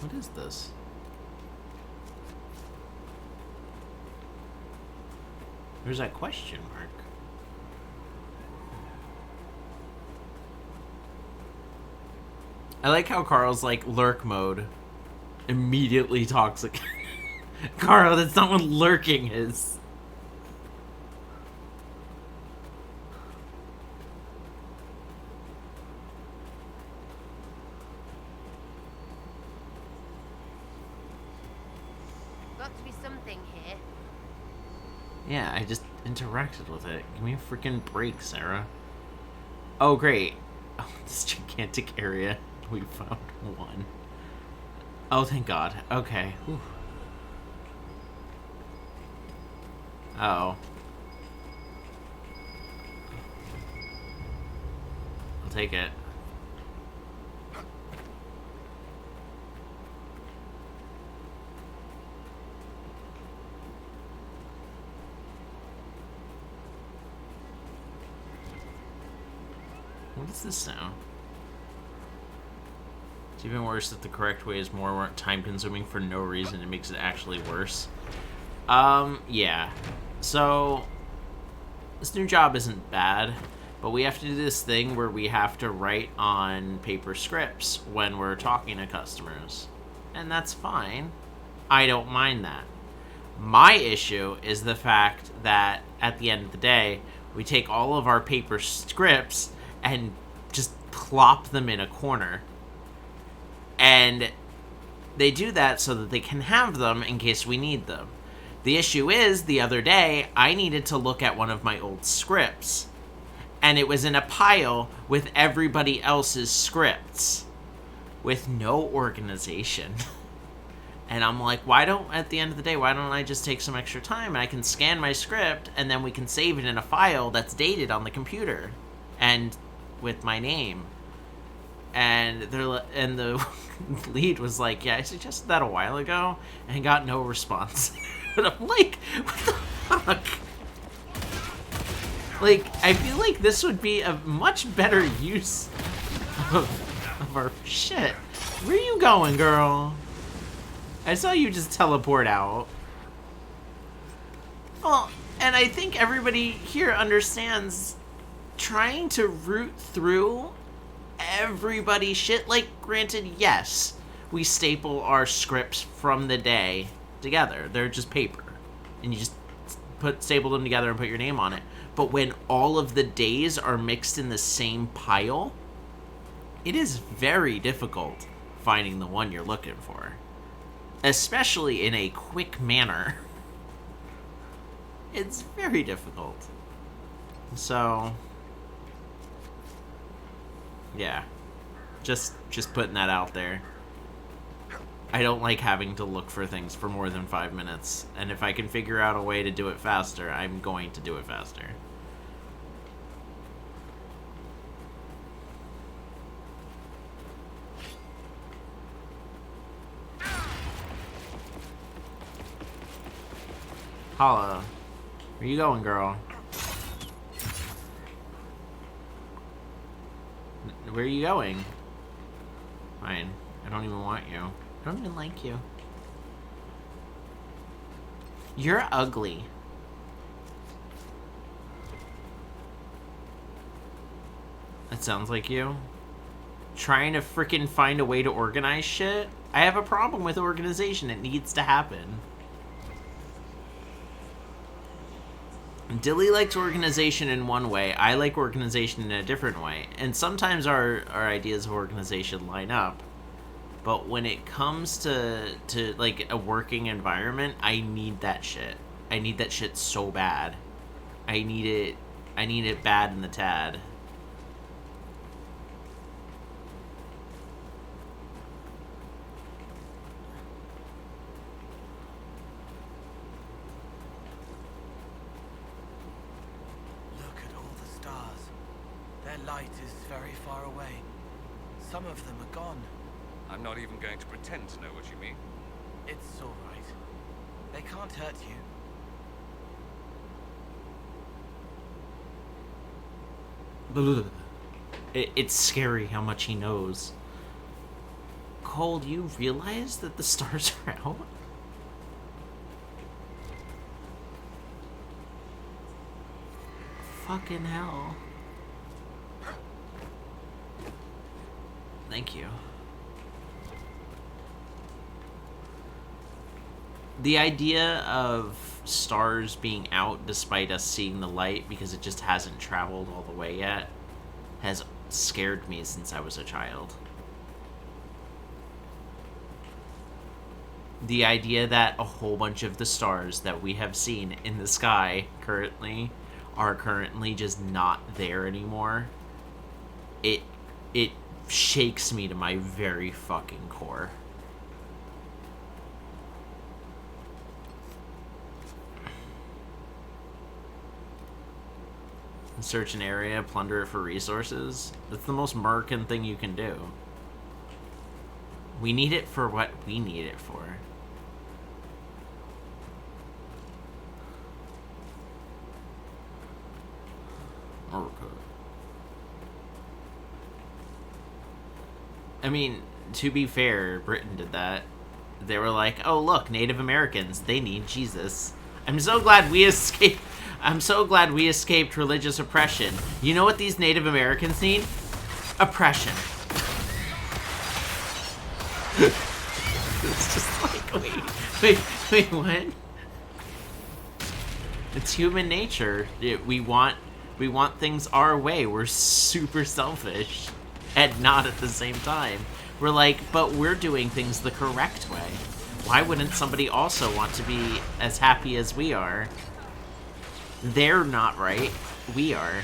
What is this? There's that question mark. I like how Carl's like lurk mode. Immediately toxic. Carl, that's not what lurking is. Got to be something here. Yeah, I just interacted with it. Give me a freaking break, Sarah. Oh, great. Oh, this gigantic area. We found one. Oh, thank God. Okay. Whew. Oh. I'll take it. What is this now? It's even worse that the correct way is more time-consuming for no reason. It makes it actually worse. Yeah. So, this new job isn't bad, but we have to do this thing where we have to write on paper scripts when we're talking to customers. And that's fine. I don't mind that. My issue is the fact that, at the end of the day, we take all of our paper scripts and just plop them in a corner. And they do that so that they can have them in case we need them. The issue is, the other day, I needed to look at one of my old scripts. And it was in a pile with everybody else's scripts. With no organization. And I'm like, at the end of the day, why don't I just take some extra time and I can scan my script and then we can save it in a file that's dated on the computer. And with my name. And the lead was like, yeah, I suggested that a while ago and got no response. But I'm like, what the fuck? Like, I feel like this would be a much better use of our shit. Where are you going, girl? I saw you just teleport out. Well, and I think everybody here understands trying to root through everybody's shit. Like, granted, yes, we staple our scripts from the day together. They're just paper. And you just staple them together and put your name on it. But when all of the days are mixed in the same pile, it is very difficult finding the one you're looking for. Especially in a quick manner. It's very difficult. So, yeah. Just putting that out there. I don't like having to look for things for more than 5 minutes. And if I can figure out a way to do it faster, I'm going to do it faster. Holla. Where you going, girl? Where are you going? Fine. I don't even want you. I don't even like you. You're ugly. That sounds like you. Trying to freaking find a way to organize shit? I have a problem with organization. It needs to happen. Dilly likes organization in one way. I like organization in a different way. And sometimes our ideas of organization line up. But when it comes to like a working environment, I need that shit. I need that shit so bad. I need it bad in the tad. Light is very far away. Some of them are gone. I'm not even going to pretend to know what you mean. It's all right. They can't hurt you. It's scary how much he knows. Cole, do you realize that the stars are out? Fucking hell. Thank you. The idea of stars being out despite us seeing the light because it just hasn't traveled all the way yet has scared me since I was a child. The idea that a whole bunch of the stars that we have seen in the sky currently are currently just not there anymore. It shakes me to my very fucking core. Search an area, plunder it for resources. That's the most Merkin thing you can do. We need it for what we need it for. I mean, to be fair, Britain did that. They were like, oh look, Native Americans, they need Jesus. I'm so glad we escaped. I'm so glad we escaped religious oppression. You know what these Native Americans need? Oppression. It's just like, wait, what? It's human nature. We want things our way. We're super selfish. And not at the same time. We're like, but we're doing things the correct way. Why wouldn't somebody also want to be as happy as we are? They're not right. We are.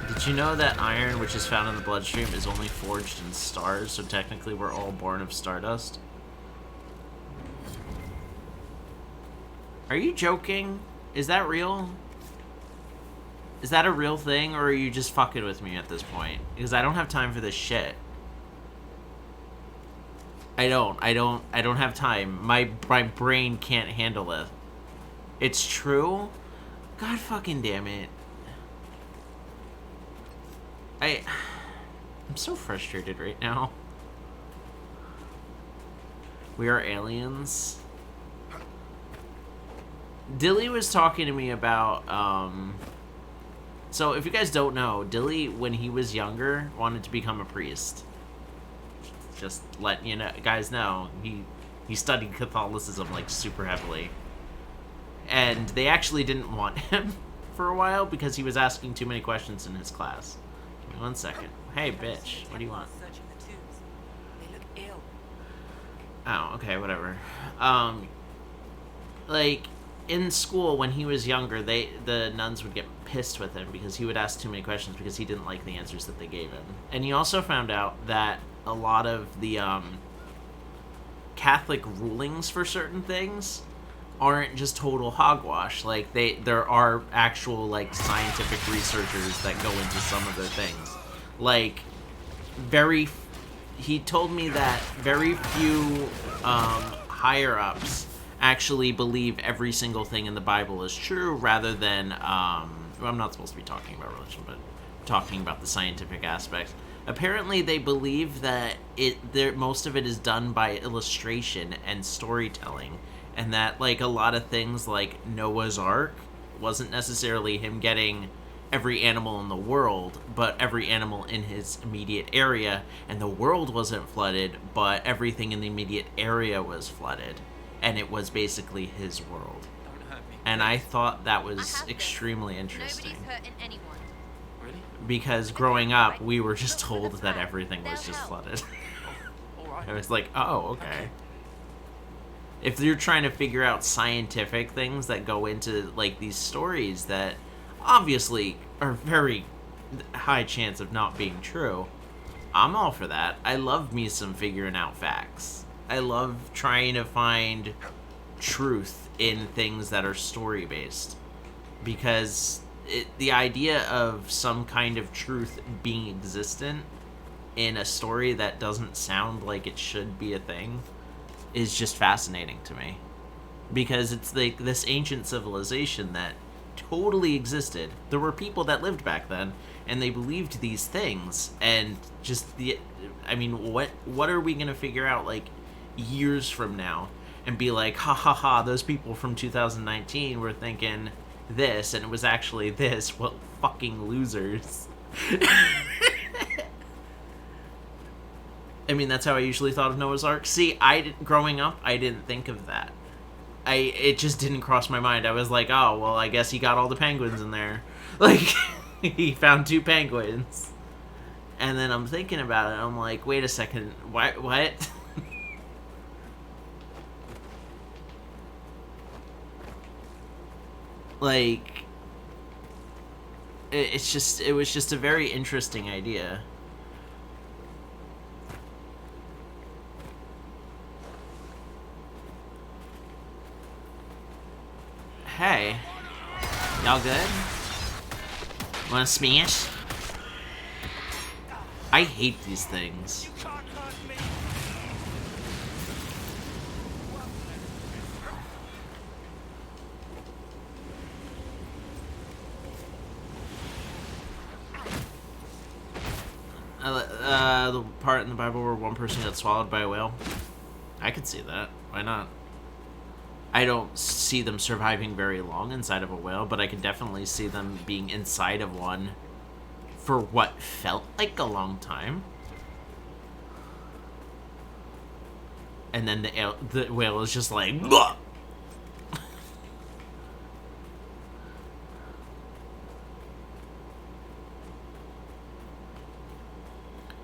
Did you know that iron, which is found in the bloodstream, is only forged in stars, so technically we're all born of stardust? Are you joking? Is that real? Is that a real thing, or are you just fucking with me at this point? Because I don't have time for this shit. I don't have time. My brain can't handle it. It's true? God fucking damn it. I'm so frustrated right now. We are aliens. Dilly was talking to me about, so if you guys don't know, Dilly, when he was younger, wanted to become a priest. Just letting you know, guys know, he studied Catholicism, like, super heavily. And they actually didn't want him for a while because he was asking too many questions in his class. Give me 1 second. Hey, bitch, what do you want? Searching the tombs. They look ill. Oh, okay, whatever. Like, in school, when he was younger, the nuns would get pissed with him because he would ask too many questions because he didn't like the answers that they gave him. And he also found out that a lot of the, Catholic rulings for certain things aren't just total hogwash. Like, there are actual, like, scientific researchers that go into some of their things. Like, he told me that very few, higher-ups actually believe every single thing in the Bible is true, rather than, well, I'm not supposed to be talking about religion, but talking about the scientific aspects. Apparently, they believe that most of it is done by illustration and storytelling, and that, like, a lot of things like Noah's Ark wasn't necessarily him getting every animal in the world, but every animal in his immediate area, and the world wasn't flooded, but everything in the immediate area was flooded, and it was basically his world. And I thought that was extremely interesting. Nobody's hurting anyone. Really? Because growing up, we were just told that everything was just flooded. Alright. I was like, oh, okay. If you're trying to figure out scientific things that go into, like, these stories that obviously are very high chance of not being true, I'm all for that. I love me some figuring out facts. I love trying to find truth in things that are story-based. Because the idea of some kind of truth being existent in a story that doesn't sound like it should be a thing is just fascinating to me. Because it's like this ancient civilization that totally existed. There were people that lived back then, and they believed these things, and just I mean, what are we gonna figure out, like, years from now and be like, ha ha ha, those people from 2019 were thinking this, and it was actually this? What fucking losers. I mean, that's how I usually thought of Noah's Ark. See, growing up, I didn't think of that. It just didn't cross my mind. I was like, oh, well, I guess he got all the penguins in there. Like, he found 2 penguins. And then I'm thinking about it, and I'm like, wait a second, what? Like, it was just a very interesting idea. Hey, y'all good? Wanna smash? I hate these things. The part in the Bible where one person got swallowed by a whale. I could see that. Why not? I don't see them surviving very long inside of a whale, but I could definitely see them being inside of one for what felt like a long time. And then the whale is just like, "Bleh!"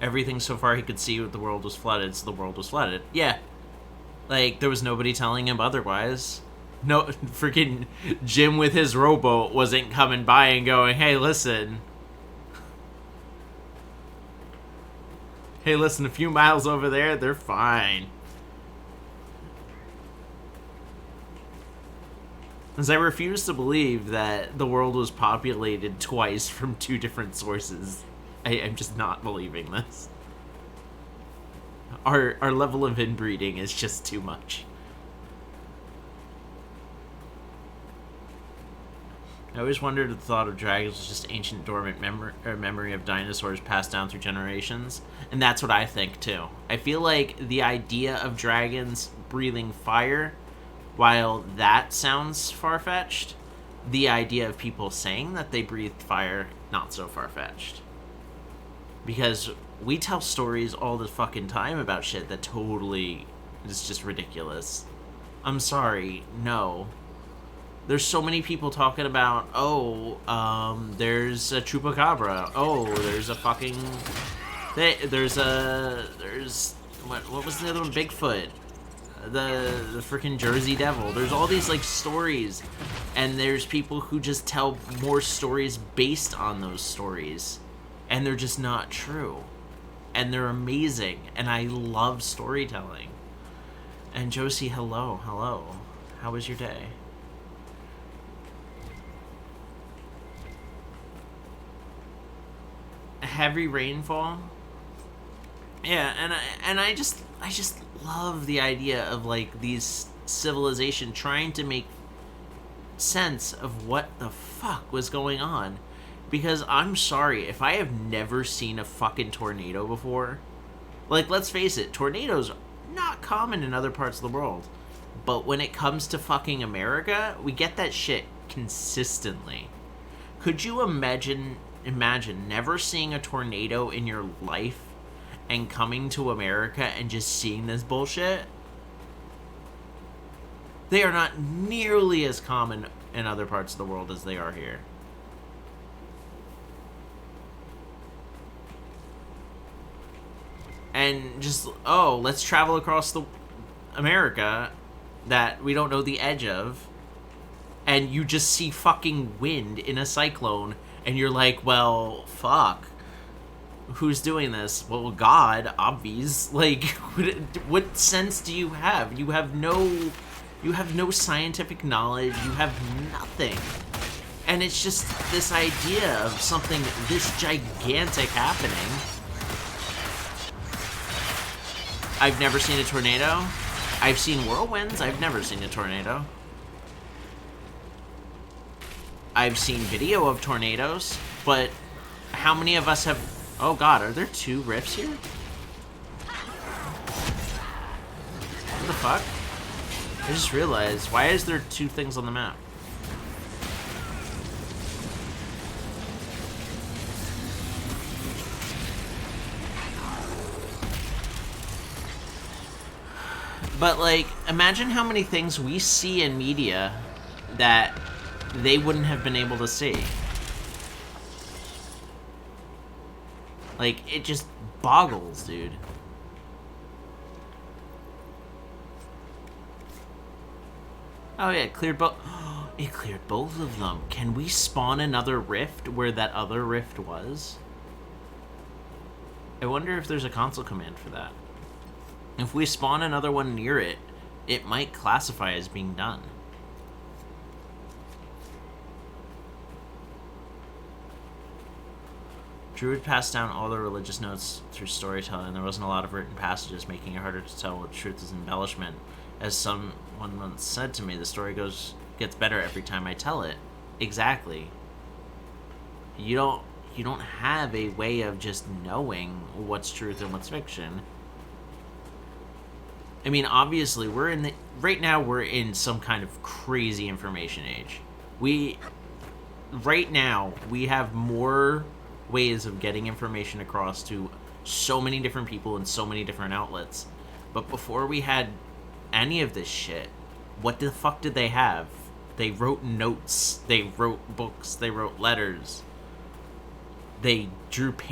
Everything so far he could see, the world was flooded, so the world was flooded. Yeah. Like, there was nobody telling him otherwise. No, freaking Jim with his rowboat wasn't coming by and going, hey, listen. Hey, listen, a few miles over there, they're fine. As I refuse to believe that the world was populated twice from 2 different sources. I'm just not believing this. Our level of inbreeding is just too much. I always wondered if the thought of dragons was just ancient dormant memory of dinosaurs passed down through generations. And that's what I think, too. I feel like the idea of dragons breathing fire, while that sounds far-fetched, the idea of people saying that they breathed fire, not so far-fetched. Because we tell stories all the fucking time about shit that totally is just ridiculous. I'm sorry, no. There's so many people talking about, there's a chupacabra. Oh, there's a fucking... There's what was the other one? Bigfoot. The freaking Jersey Devil. There's all these, like, stories. And there's people who just tell more stories based on those stories. And they're just not true. And they're amazing. And I love storytelling. And Josie, hello. How was your day? Heavy rainfall. Yeah, and I just love the idea of, like, these civilization trying to make sense of what the fuck was going on. Because I'm sorry, if I have never seen a fucking tornado before, like, let's face it, tornadoes are not common in other parts of the world. But when it comes to fucking America, we get that shit consistently. Could you imagine never seeing a tornado in your life and coming to America and just seeing this bullshit? They are not nearly as common in other parts of the world as they are here. And just, let's travel across the America that we don't know the edge of, and you just see fucking wind in a cyclone, and you're like, well, fuck. Who's doing this? Well, God, obvious. Like, what sense do you have? You have no scientific knowledge. You have nothing. And it's just this idea of something this gigantic happening. I've never seen a tornado. I've seen whirlwinds. I've never seen a tornado. I've seen video of tornadoes, but how many of us have... Oh god, are there 2 rifts here? What the fuck? I just realized, why is there 2 things on the map? But, like, imagine how many things we see in media that they wouldn't have been able to see. Like, it just boggles, dude. Oh, yeah, it cleared both. It cleared both of them. Can we spawn another rift where that other rift was? I wonder if there's a console command for that. If we spawn another one near it, it might classify as being done. Druid passed down all the religious notes through storytelling. There wasn't a lot of written passages, making it harder to tell what truth is embellishment. As someone once said to me, the story gets better every time I tell it. Exactly. You don't have a way of just knowing what's truth and what's fiction. I mean, obviously, right now we're in some kind of crazy information age. Right now, we have more ways of getting information across to so many different people and so many different outlets. But before we had any of this shit, what the fuck did they have? They wrote notes, they wrote books, they wrote letters. They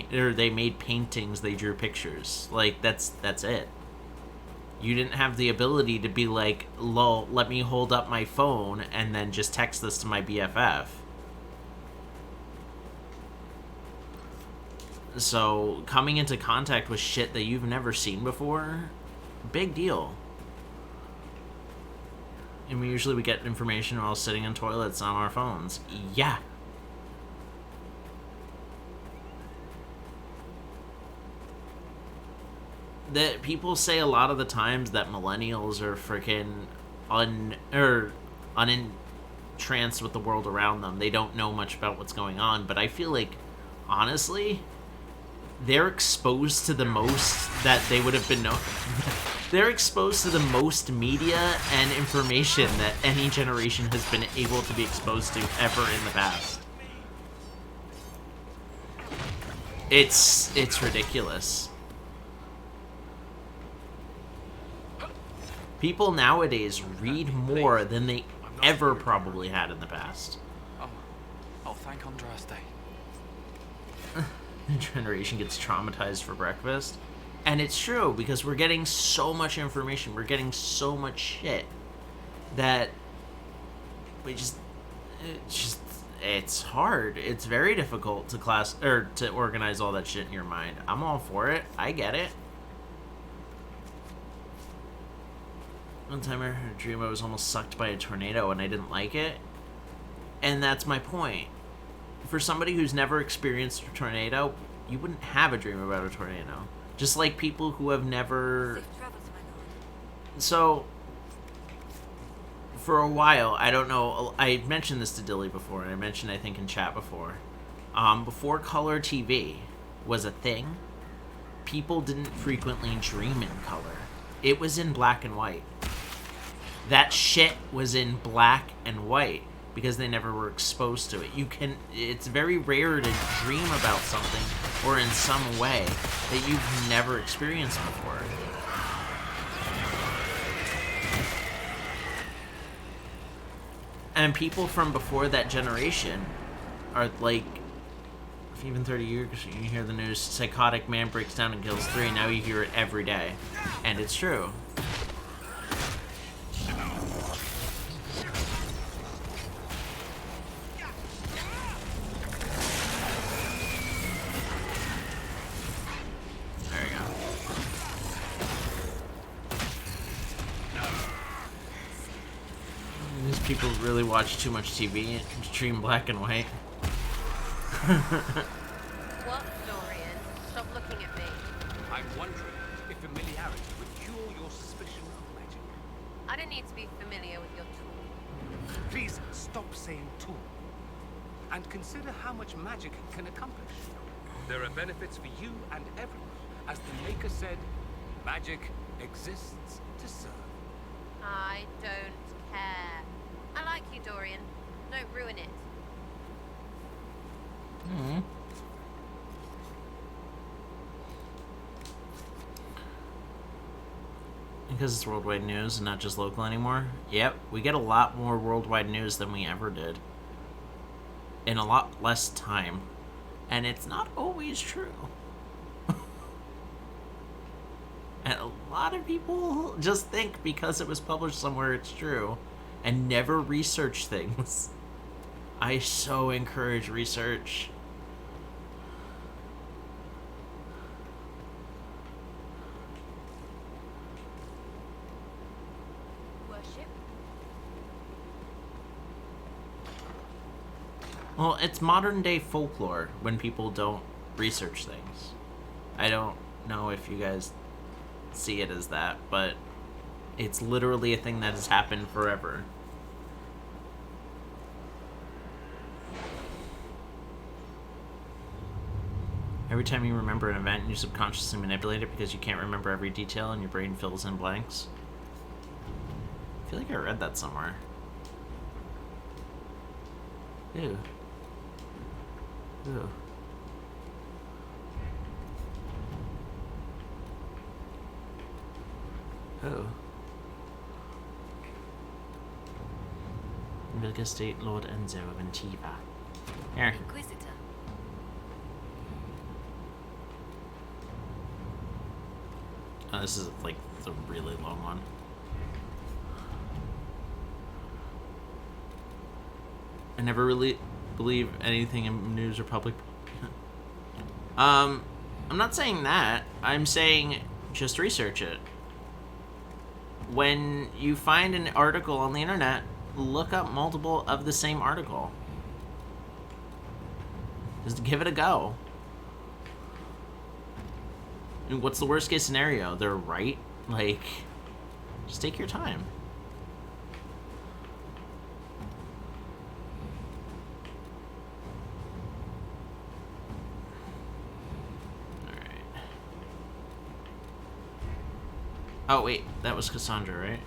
they made paintings, they drew pictures. Like, that's it. You didn't have the ability to be like, lol, let me hold up my phone and then just text this to my BFF. So, coming into contact with shit that you've never seen before, big deal. And usually we get information while sitting in toilets on our phones. Yeah. That people say a lot tranced with the world around them. They don't know much about what's going on. But I feel like, honestly, they're exposed to the most that they would have been known. They're exposed to the most media and information that any generation has been able to be exposed to ever in the past. It's ridiculous. People nowadays read more than they ever probably had in the past. Oh, thank Andraste. The generation gets traumatized for breakfast. And it's true, because we're getting so much information, we're getting so much shit that it's hard. It's very difficult to organize all that shit in your mind. I'm all for it. I get it. One time I had a dream I was almost sucked by a tornado and I didn't like it. And that's my point. For somebody who's never experienced a tornado, you wouldn't have a dream about a tornado. Just like people who have never... So, for a while, I don't know, I mentioned this to Dilly before, and I mentioned, I think, in chat before. Before color TV was a thing, people didn't frequently dream in color. It was in black and white. That shit was in black and white because they never were exposed to it. It's very rare to dream about something or in some way that you've never experienced before. And people from before that generation are like, even 30 years, you hear the news, psychotic man breaks down and kills 3, now you hear it every day. And it's true. There you go. These people really watch too much TV and stream black and white. What, Dorian? Stop looking at me. I'm wondering if familiarity would cure your suspicion of magic. I don't need to be familiar with your tool. Please stop saying tool. And consider how much magic can accomplish. There are benefits for you and everyone. As the Maker said, magic exists to serve. I don't care. I like you, Dorian. Don't ruin it. Mm-hmm. Because it's worldwide news and not just local anymore. Yep, we get a lot more worldwide news than we ever did. In a lot less time. And it's not always true. And a lot of people just think because it was published somewhere it's true. And never research things. I so encourage research. Well, it's modern day folklore when people don't research things. I don't know if you guys see it as that, but it's literally a thing that has happened forever. Every time you remember an event, you subconsciously manipulate it because you can't remember every detail and your brain fills in blanks. I feel like I read that somewhere. Ew. Ew. Oh. Vilga State Lord Enzo of Antiva. Here. Inquisitor. Oh, this is like the really long one. I never really believe anything in news or public. I'm not saying that. I'm saying just research it. When you find an article on the internet, look up multiple of the same article. Just give it a go. And what's the worst case scenario? They're right? Like, just take your time. Oh, wait. That was Cassandra, right?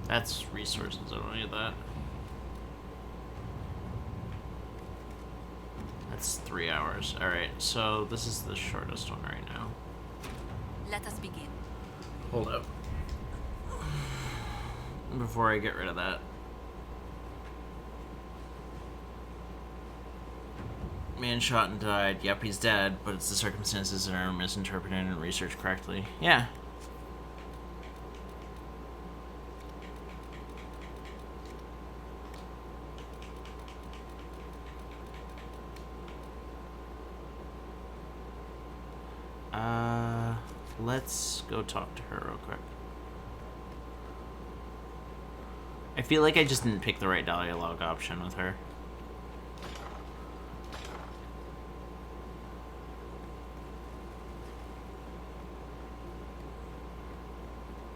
That's resources. I don't need that. That's 3 hours. Alright, so this is the shortest one right now. Let us begin. Hold up. Before I get rid of that. Man shot and died. Yep, he's dead, but it's the circumstances that are misinterpreted and researched correctly. Yeah. Let's go talk to her real quick. I feel like I just didn't pick the right dialogue option with her.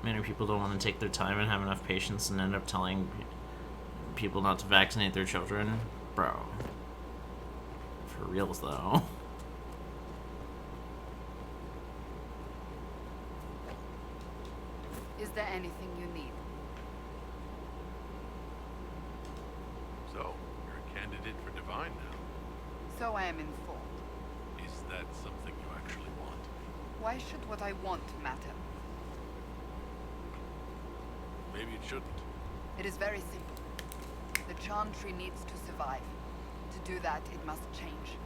Many people don't want to take their time and have enough patience and end up telling people not to vaccinate their children. Bro. For reals, though. Is there anything you need? So, you're a candidate for Divine now. So I am informed. Is that something you actually want? Why should what I want matter? Maybe it shouldn't. It is very simple. The Chantry needs to survive. To do that, it must change.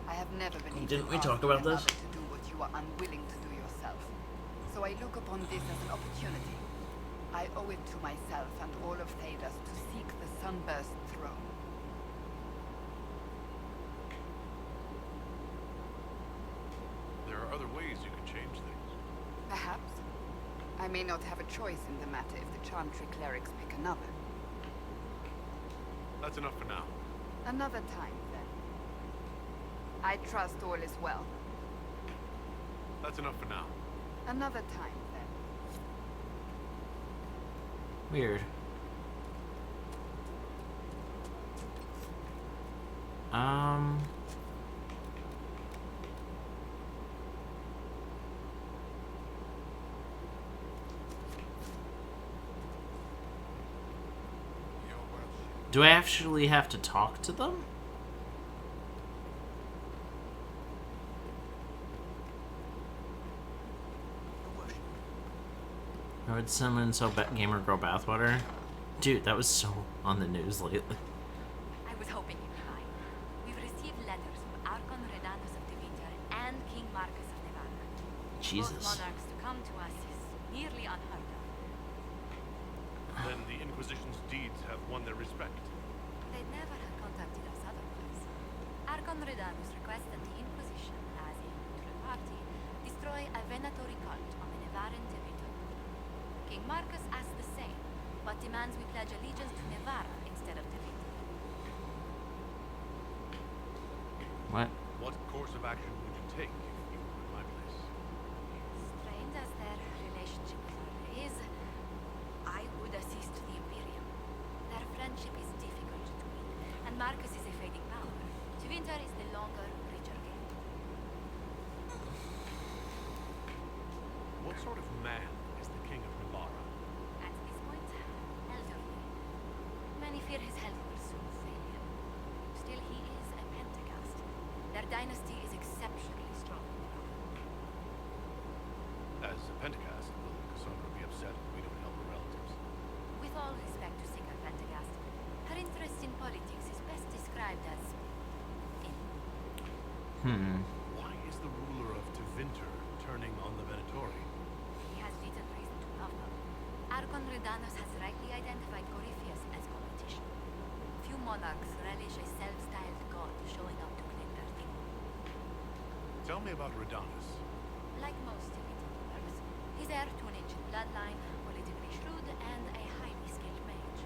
I have never believed Didn't we in talk asking about this? another to do what you are unwilling to do yourself. So I look upon this as an opportunity. I owe it to myself and all of Thedas to seek the Sunburst throne. There are other ways you can change things. Perhaps. I may not have a choice in the matter if the Chantry clerics pick another. That's enough for now. Another time, then. I trust all is well. That's enough for now. Another time, then. Weird. Do I actually have to talk to them? I would summon gamer girl bathwater. Dude, that was so on the news lately. I was hoping you'd be mine. We've received letters from Archon Redanus of Demeter and King Marcus of Nevada. Jesus. Both monarchs to come to us is nearly unheard of. Then the Inquisition's deeds have won their respect. They'd never have contacted us otherwise. Archon Redanus requests that the Inquisition, as a neutral party, destroy a venatory cult on the Nevaran territory. King Marcus asks the same, but demands we pledge allegiance to Nevara instead of Tevita. What? What course of action would you take if you were in my place? Strained as their relationship with her is, I would assist the Imperium. Their friendship is difficult to win, and Marcus is a fading power. Tevinter is the longer, richer game. What sort of man is the King of Nevara? At this point, elderly. Many fear his health will soon fail him. Still, he is a Pentagast. Their dynasty is exceptionally strong. As a Pentagast, will Cassandra be upset if we don't help her relatives? With all respect to Singer Pentagast, her interest in politics is best described as Why is the ruler of Tevinter turning on the Venatori? he has little reason to love them. Archon Redanus has rightly identified Corypheus as competition. Few monarchs relish a self-styled god showing up to claim their throne. Tell me about Redanus. Like most Tevinter rulers, he's heir to an ancient bloodline, politically shrewd, and a highly skilled mage.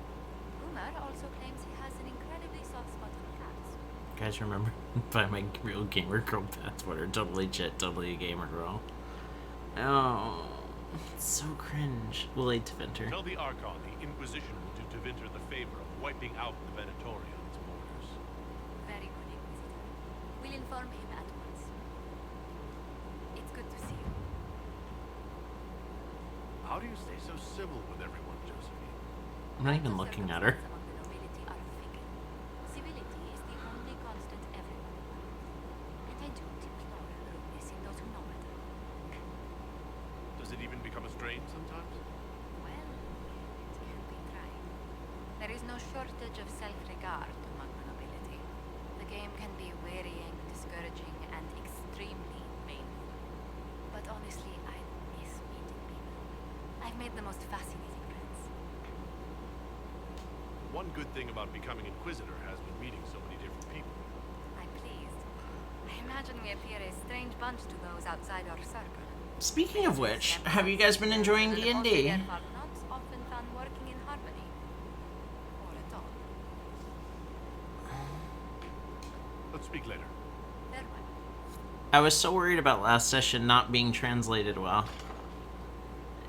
Rumor also claims he has an incredibly soft spot for cats. Guys, remember by my real gamer girl password. Totally chit, totally a gamer girl. Oh, it's so cringe. We'll aid Tevinter. Tell the Archon the Inquisition will do Tevinter the favor of wiping out the Venatori on its borders. Very good, Inquisitor. We'll inform him at once. It's good to see you. How do you stay so civil with everyone, Josephine? I'm not even looking at her. Among the nobility are fickle. Civility is the only constant everywhere. And I don't deplore rudeness in those who know better. Does it even become a strain sometimes? Well, it can be tried. There is no shortage of self-regard among the nobility. The game can be wearying, discouraging, and extremely painful. But honestly, I miss meeting people. I've made the most fascinating friends. One good thing about becoming Inquisitor has been meeting so many different people. I'm pleased. I imagine we appear a strange bunch to those outside our circle. Speaking of which, have you guys been enjoying D&D? Not often found working in harmony. Or at all. Let's speak later. Farewell. I was so worried about last session not being translated well.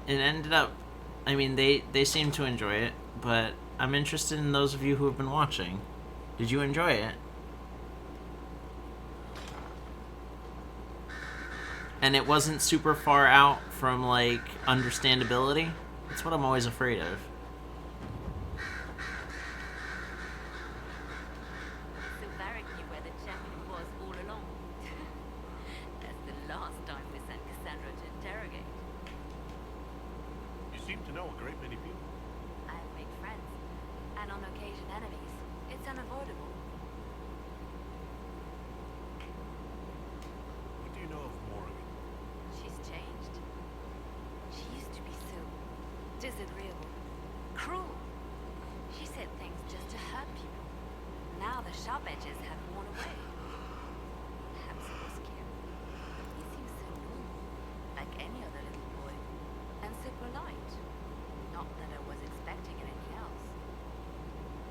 It ended up, I mean, they seem to enjoy it, but I'm interested in those of you who have been watching. Did you enjoy it? And it wasn't super far out from, like, understandability? That's what I'm always afraid of. So Varric knew where the champion was all along. That's the last time we sent Cassandra to interrogate. You seem to know a great many people. I've made friends, and on occasion enemies. It's unavoidable. What do you know of Morgan? She's changed. She used to be so disagreeable, cruel. She said things just to hurt people. Now the sharp edges have worn away. Perhaps it was scared. He seems so normal, like any other little boy, and so polite. Not that I was expecting anything else.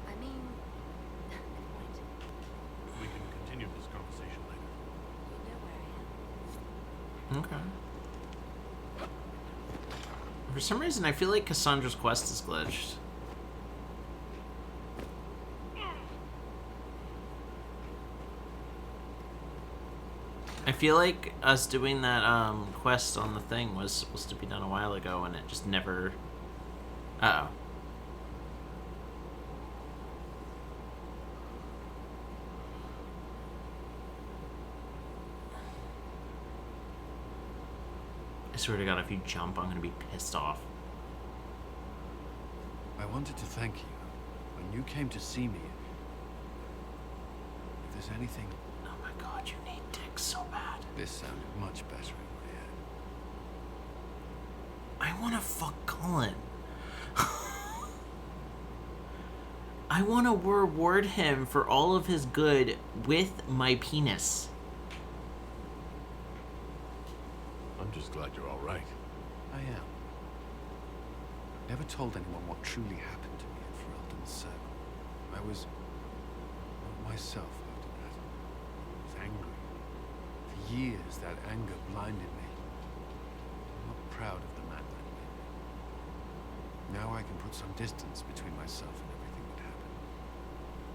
I mean, never mind. We can continue this conversation later. You know where I am. Okay. For some reason, I feel like Cassandra's quest is glitched. I feel like us doing that quest on the thing was supposed to be done a while ago, and it just never... Uh-oh. I swear to God, if you jump, I'm gonna be pissed off. I wanted to thank you. When you came to see me, if there's anything... Oh my God, you need dick so bad. This sounded much better in my head. I wanna fuck Cullen. I wanna reward him for all of his good with my penis. I'm just glad you're all right. I am. Never told anyone what truly happened to me at Ferelden's Circle. I was not myself after that. I was angry. For years, that anger blinded me. I'm not proud of the man that made me. Now I can put some distance between myself and everything that happened.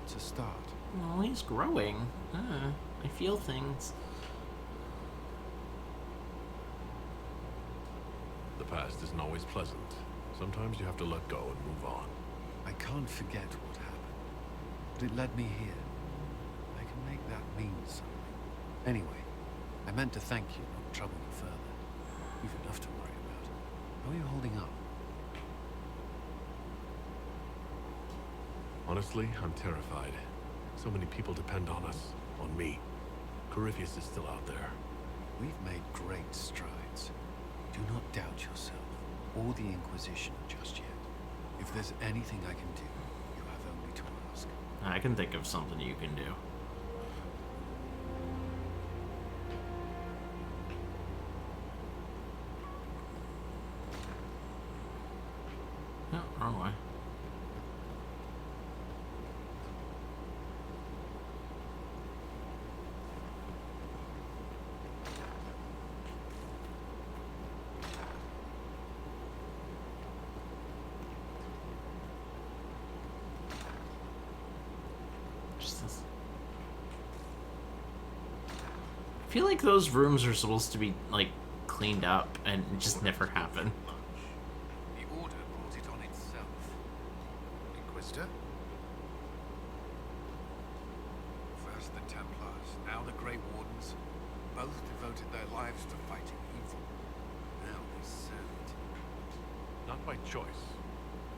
It's a start. Well, he's growing. I feel things. The past isn't always pleasant. Sometimes you have to let go and move on. I can't forget what happened, but it led me here. I can make that mean something. Anyway, I meant to thank you, not trouble you further. You've enough to worry about. How are you holding up? Honestly, I'm terrified. So many people depend on us, on me. Corypheus is still out there. We've made great strides. Do not doubt yourself, or the Inquisition just yet. If there's anything I can do, you have only to ask. I can think of something you can do. No, wrong way. I feel like those rooms are supposed to be, like, cleaned up, and it just never happened. The Order brought it on itself. Inquisitor? First the Templars, now the Grey Wardens. Both devoted their lives to fighting evil. Now they serve it. Not by choice.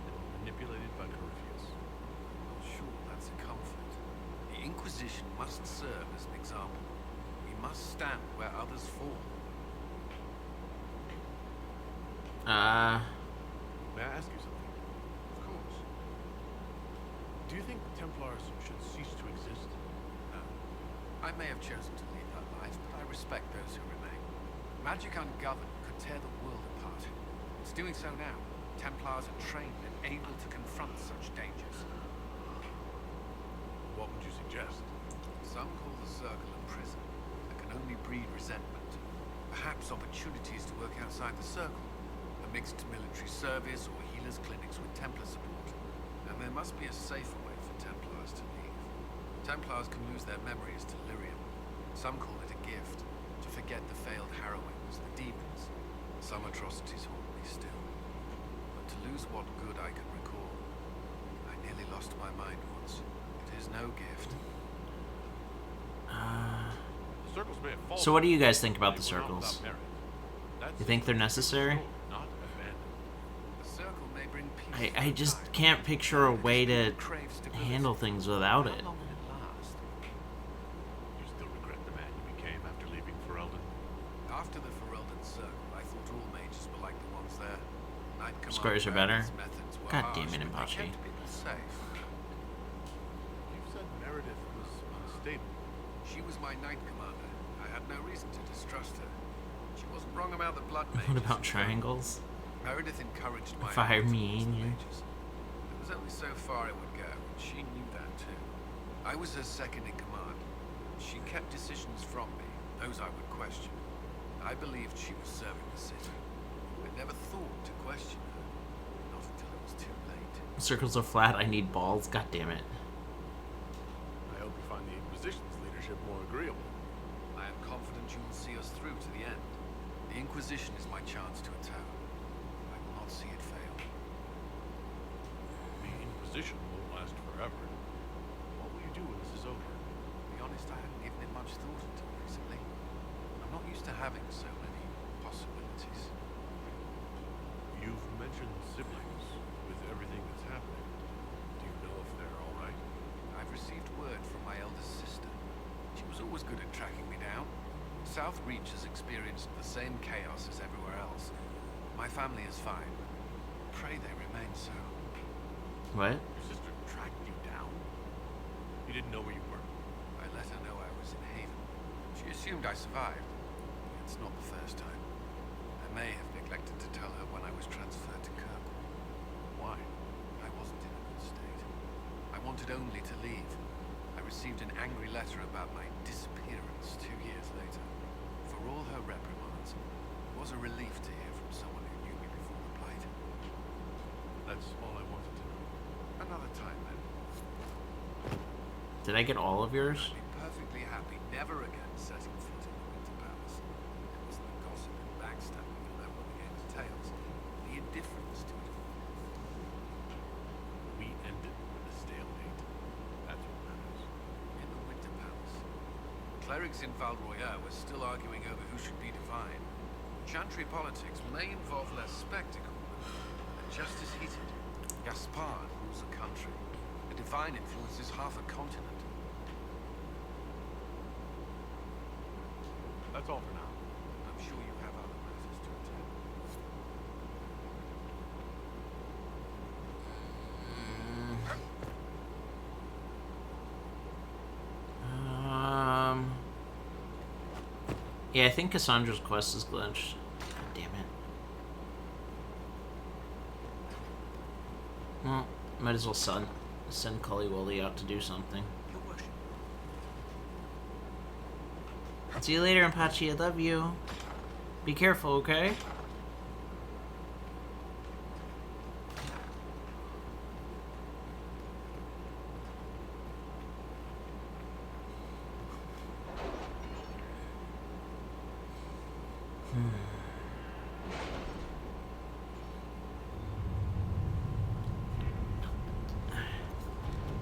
They were manipulated by Corypheus. Well, sure, that's a comfort. The Inquisition must serve as an example. We must stand where others fall. May I ask you something? Of course. Do you think Templars should cease to exist? No. I may have chosen to lead that life, but I respect those who remain. Magic ungoverned could tear the world apart. It's doing so now. Templars are trained and able to confront such dangers. What would you suggest? Some call the Circle a prison that can only breed resentment. Perhaps opportunities to work outside the Circle. A mixed military service or healers' clinics with Templar support. And there must be a safer way for Templars to leave. Templars can lose their memories to Lyrium. Some call it a gift, to forget the failed Harrowings, the demons. Some atrocities haunt me still. But to lose what good I can recall, I nearly lost my mind once. It is no gift. The circles may have fallen. So what do you guys think about the They were not circles? without merit. That's You think they're necessary? not abandoned. The Circle may bring peace. I just can't picture a way to Crave stability. handle things without it. How long will it last? You still regret the man you became after leaving Ferelden? After the Ferelden Circle, I thought all mages were like the ones there. Knight Squares are Commander better? Baron's methods were God damn harsh, it, but they Impachi. kept people safe. You said Meredith was unstable. She was my Knight Commander. I had no reason to distrust her. She wasn't wrong about the blood mages. What about triangles? Meredith encouraged my Fire efforts me towards the in you. mages. There was only so far it would go, and she knew that too. I was her second in command. She kept decisions from me, those I would question. I believed she was serving the city. I never thought to question her, not until it was too late. Circles are flat, I need balls. God damn it. I hope you find the Inquisition's leadership more agreeable. I am confident you will see us through to the end. The Inquisition is my chance to atone. I will not see it fail. The Inquisition won't last forever. What will you do when this is over? To be honest, I haven't given it much thought until recently. I'm not used to having so many possibilities. You've mentioned siblings. With everything that's happening, do you know if they're all right? I've received word from my eldest sister. She was always good at tracking me down. South Reach has experienced the same chaos as everywhere else. My family is fine. Pray they remain so. What? Your sister tracked you down? You didn't know where you were? I let her know I was in Haven. She assumed I survived. It's not the first time. I may have neglected to tell her when I was transferred to Kirkwall. Why? I wasn't in a good state. I wanted only to leave. I received an angry letter about my disappearance 2 years later. For all her reprimands, it was a relief to hear from someone who knew me before the plight. That's all I wanted to know. Another time then. Did I get all of yours? I'd be perfectly happy never again setting foot in the Winter Palace. It wasn't the gossip and backstabbing you'll know what the game entails. The indifference to it. We ended with a stalemate. That's what matters. In the Winter Palace. Clerics in Val Royeaux were still arguing over who should be divine. Chantry politics may involve less spectacle, but just as heated. Gaspard rules a country. A divine influences half a continent. That's all for now. I'm sure you have other matters to attend. Yeah, I think Cassandra's quest is glitched. God damn it. Well, might as well send Cully Wooly out to do something. Your worship. See you later, Impachi. I love you. Be careful, okay?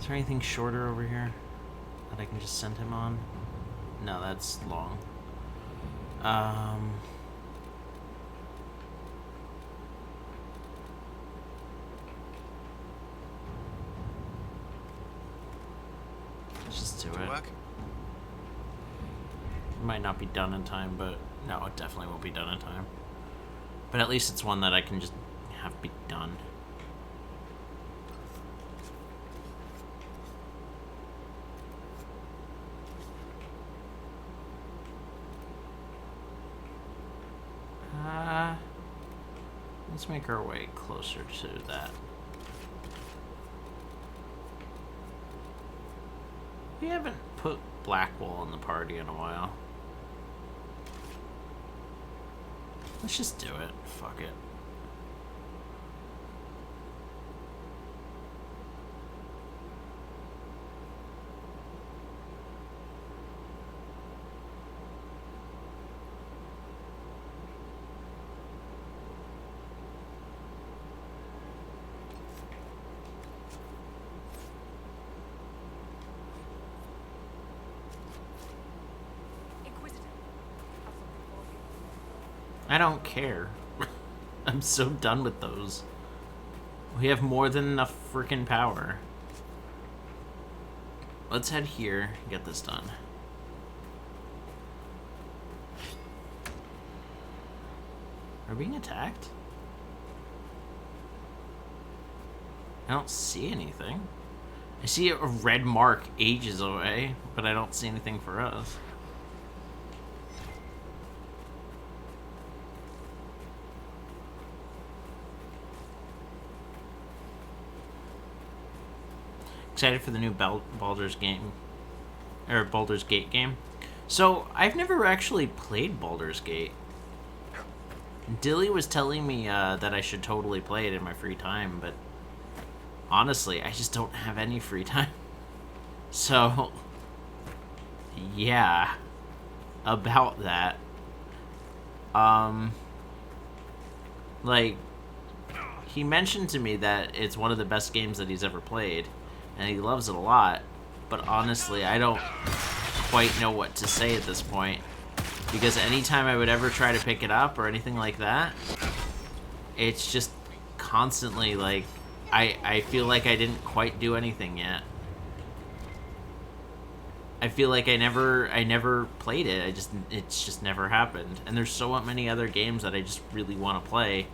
there anything shorter over here that I can just send him on? No, that's long. Let's just do it. It might not be done in time, but no, it definitely won't be done in time. But at least it's one that I can just have be done. Let's make our way closer to that. We haven't put Blackwall in the party in a while. Let's just do it. Fuck it. I don't care. I'm so done with those. We have more than enough freaking power. Let's head here and get this done. Are we being attacked? I don't see anything. I see a red mark ages away, but I don't see anything for us. Excited for the new Baldur's game, or Baldur's Gate game. So I've never actually played Baldur's Gate. Dilly was telling me that I should totally play it in my free time, but honestly, I just don't have any free time. So yeah, about that. Like, he mentioned to me that it's one of the best games that he's ever played. And he loves it a lot, but honestly, I don't quite know what to say at this point. Because anytime I would ever try to pick it up or anything like that, it's just constantly like, I feel like I didn't quite do anything yet. I feel like I never played it. It's just never happened. And there's so many other games that I just really want to play,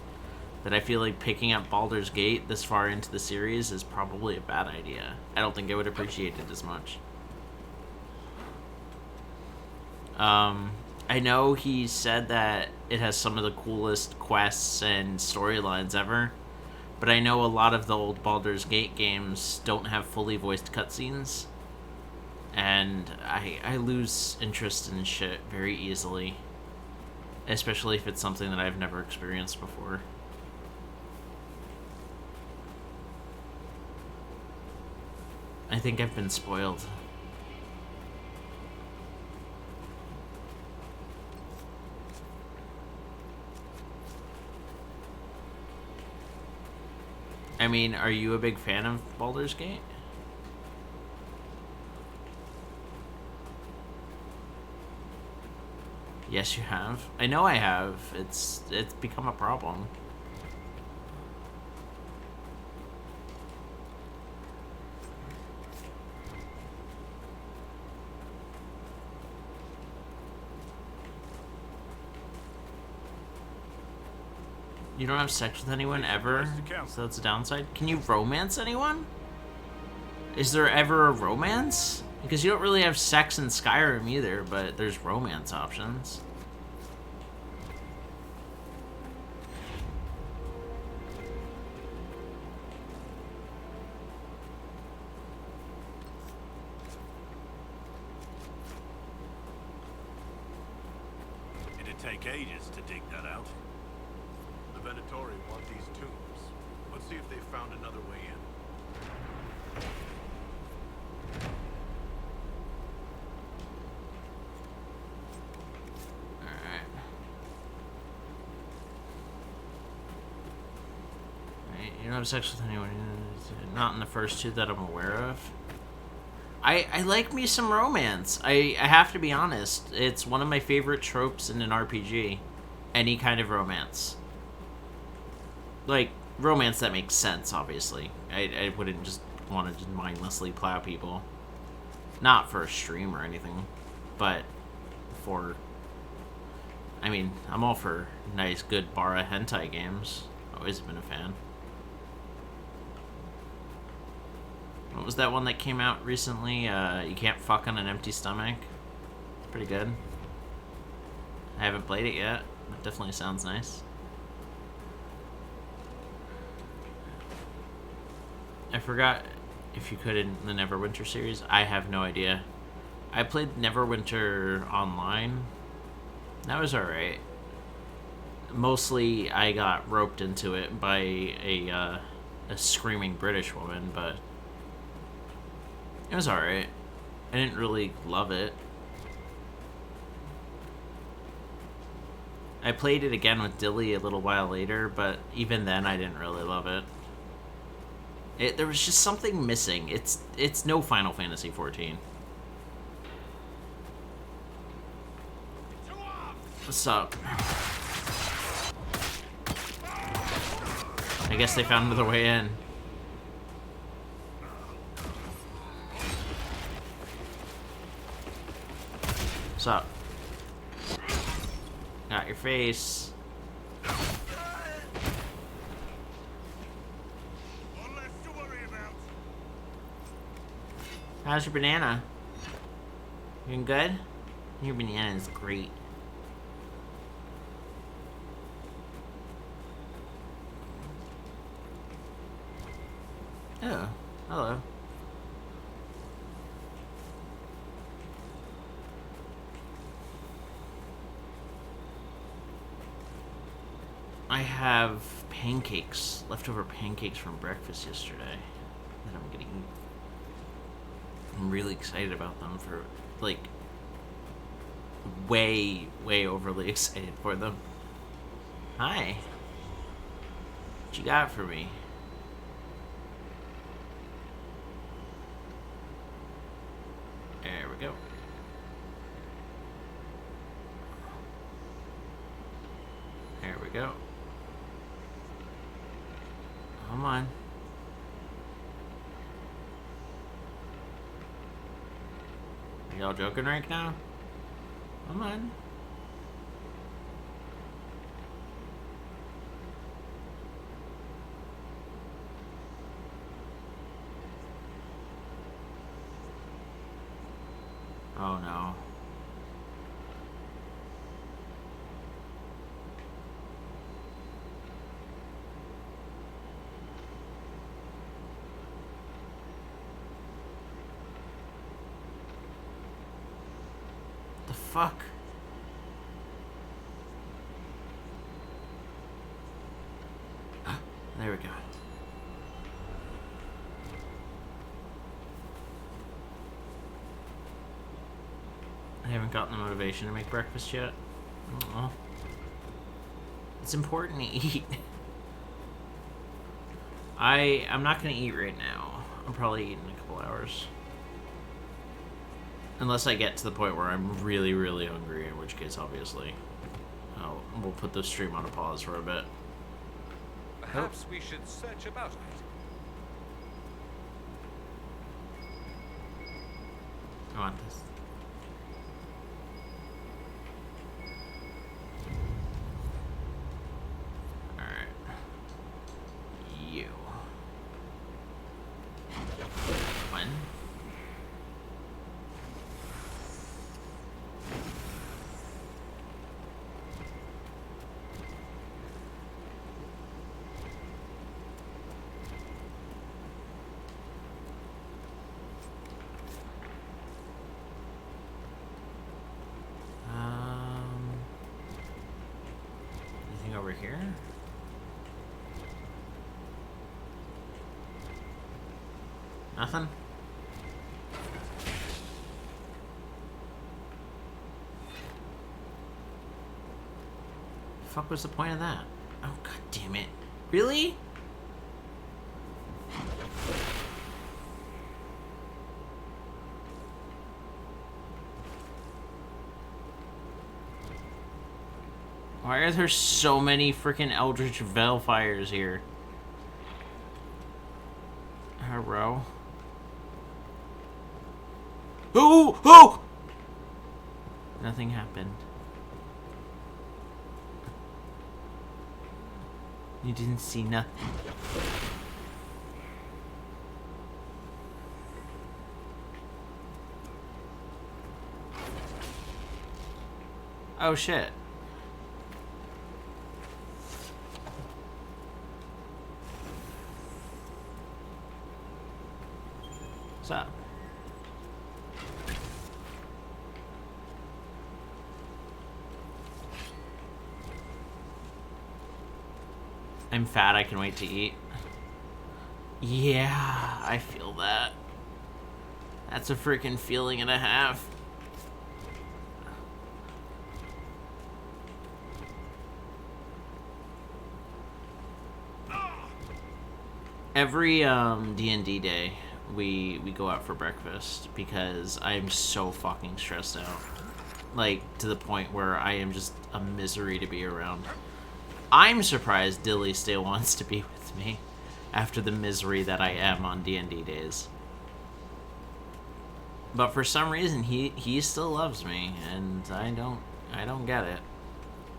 that I feel like picking up Baldur's Gate this far into the series is probably a bad idea. I don't think I would appreciate it as much. I know he said that it has some of the coolest quests and storylines ever, but I know a lot of the old Baldur's Gate games don't have fully voiced cutscenes, and I lose interest in shit very easily, especially if it's something that I've never experienced before. I think I've been spoiled. I mean, are you a big fan of Baldur's Gate? Yes, you have. I know I have. It's become a problem. You don't have sex with anyone ever, so that's a downside. Can you romance anyone? Is there ever a romance? Because you don't really have sex in Skyrim either, but there's romance options. It'd take ages to dig that out. The Venatori want these tombs. Let's see if they found another way in. Alright. You don't have sex with anyone. Not in the first two that I'm aware of. I like me some romance. I have to be honest. It's one of my favorite tropes in an RPG. Any kind of romance. Like, romance that makes sense, obviously. I wouldn't just want to just mindlessly plow people. Not for a stream or anything. But for... I mean, I'm all for nice, good Bara hentai games. Always been a fan. What was that one that came out recently? You can't fuck on an empty stomach. Pretty good. I haven't played it yet. It definitely sounds nice. I forgot if you could in the Neverwinter series. I have no idea. I played Neverwinter online. That was alright. Mostly I got roped into it by a screaming British woman, but it was alright. I didn't really love it. I played it again with Dilly a little while later, but even then I didn't really love it. There was just something missing. It's no Final Fantasy XIV. What's up? I guess they found another way in. What's up? Got your face. How's your banana? You doing good? Your banana is great. Oh, hello. I have pancakes, leftover pancakes from breakfast yesterday that I'm gonna eat. I'm really excited about them for, like, way overly excited for them. Hi. What you got for me? There we go. There we go. Come on. Are y'all joking right now? Come on. Oh no. The fuck? There we go. I haven't gotten the motivation to make breakfast yet. Aw. It's important to eat. I'm not gonna eat right now. I'll probably eat in a couple hours. Unless I get to the point where I'm really hungry, in which case, obviously, we'll put the stream on a pause for a bit. Perhaps we should search about it. I want this. Alright. You. One. Anything over here? Nothing? Fuck was the point of that? Oh god damn it. Really? Why are there so many freaking Eldritch Veilfires here? Hello? Oh! Oh! Nothing happened. You didn't see nothing. Oh shit. What's up? I'm fat, I can wait to eat. Yeah, I feel that. That's a freaking feeling and a half. Every D&D day, we go out for breakfast because I'm so fucking stressed out. Like, to the point where I am just a misery to be around. I'm surprised Dilly still wants to be with me after the misery that I am on D&D days. But for some reason, he still loves me, and I don't get it.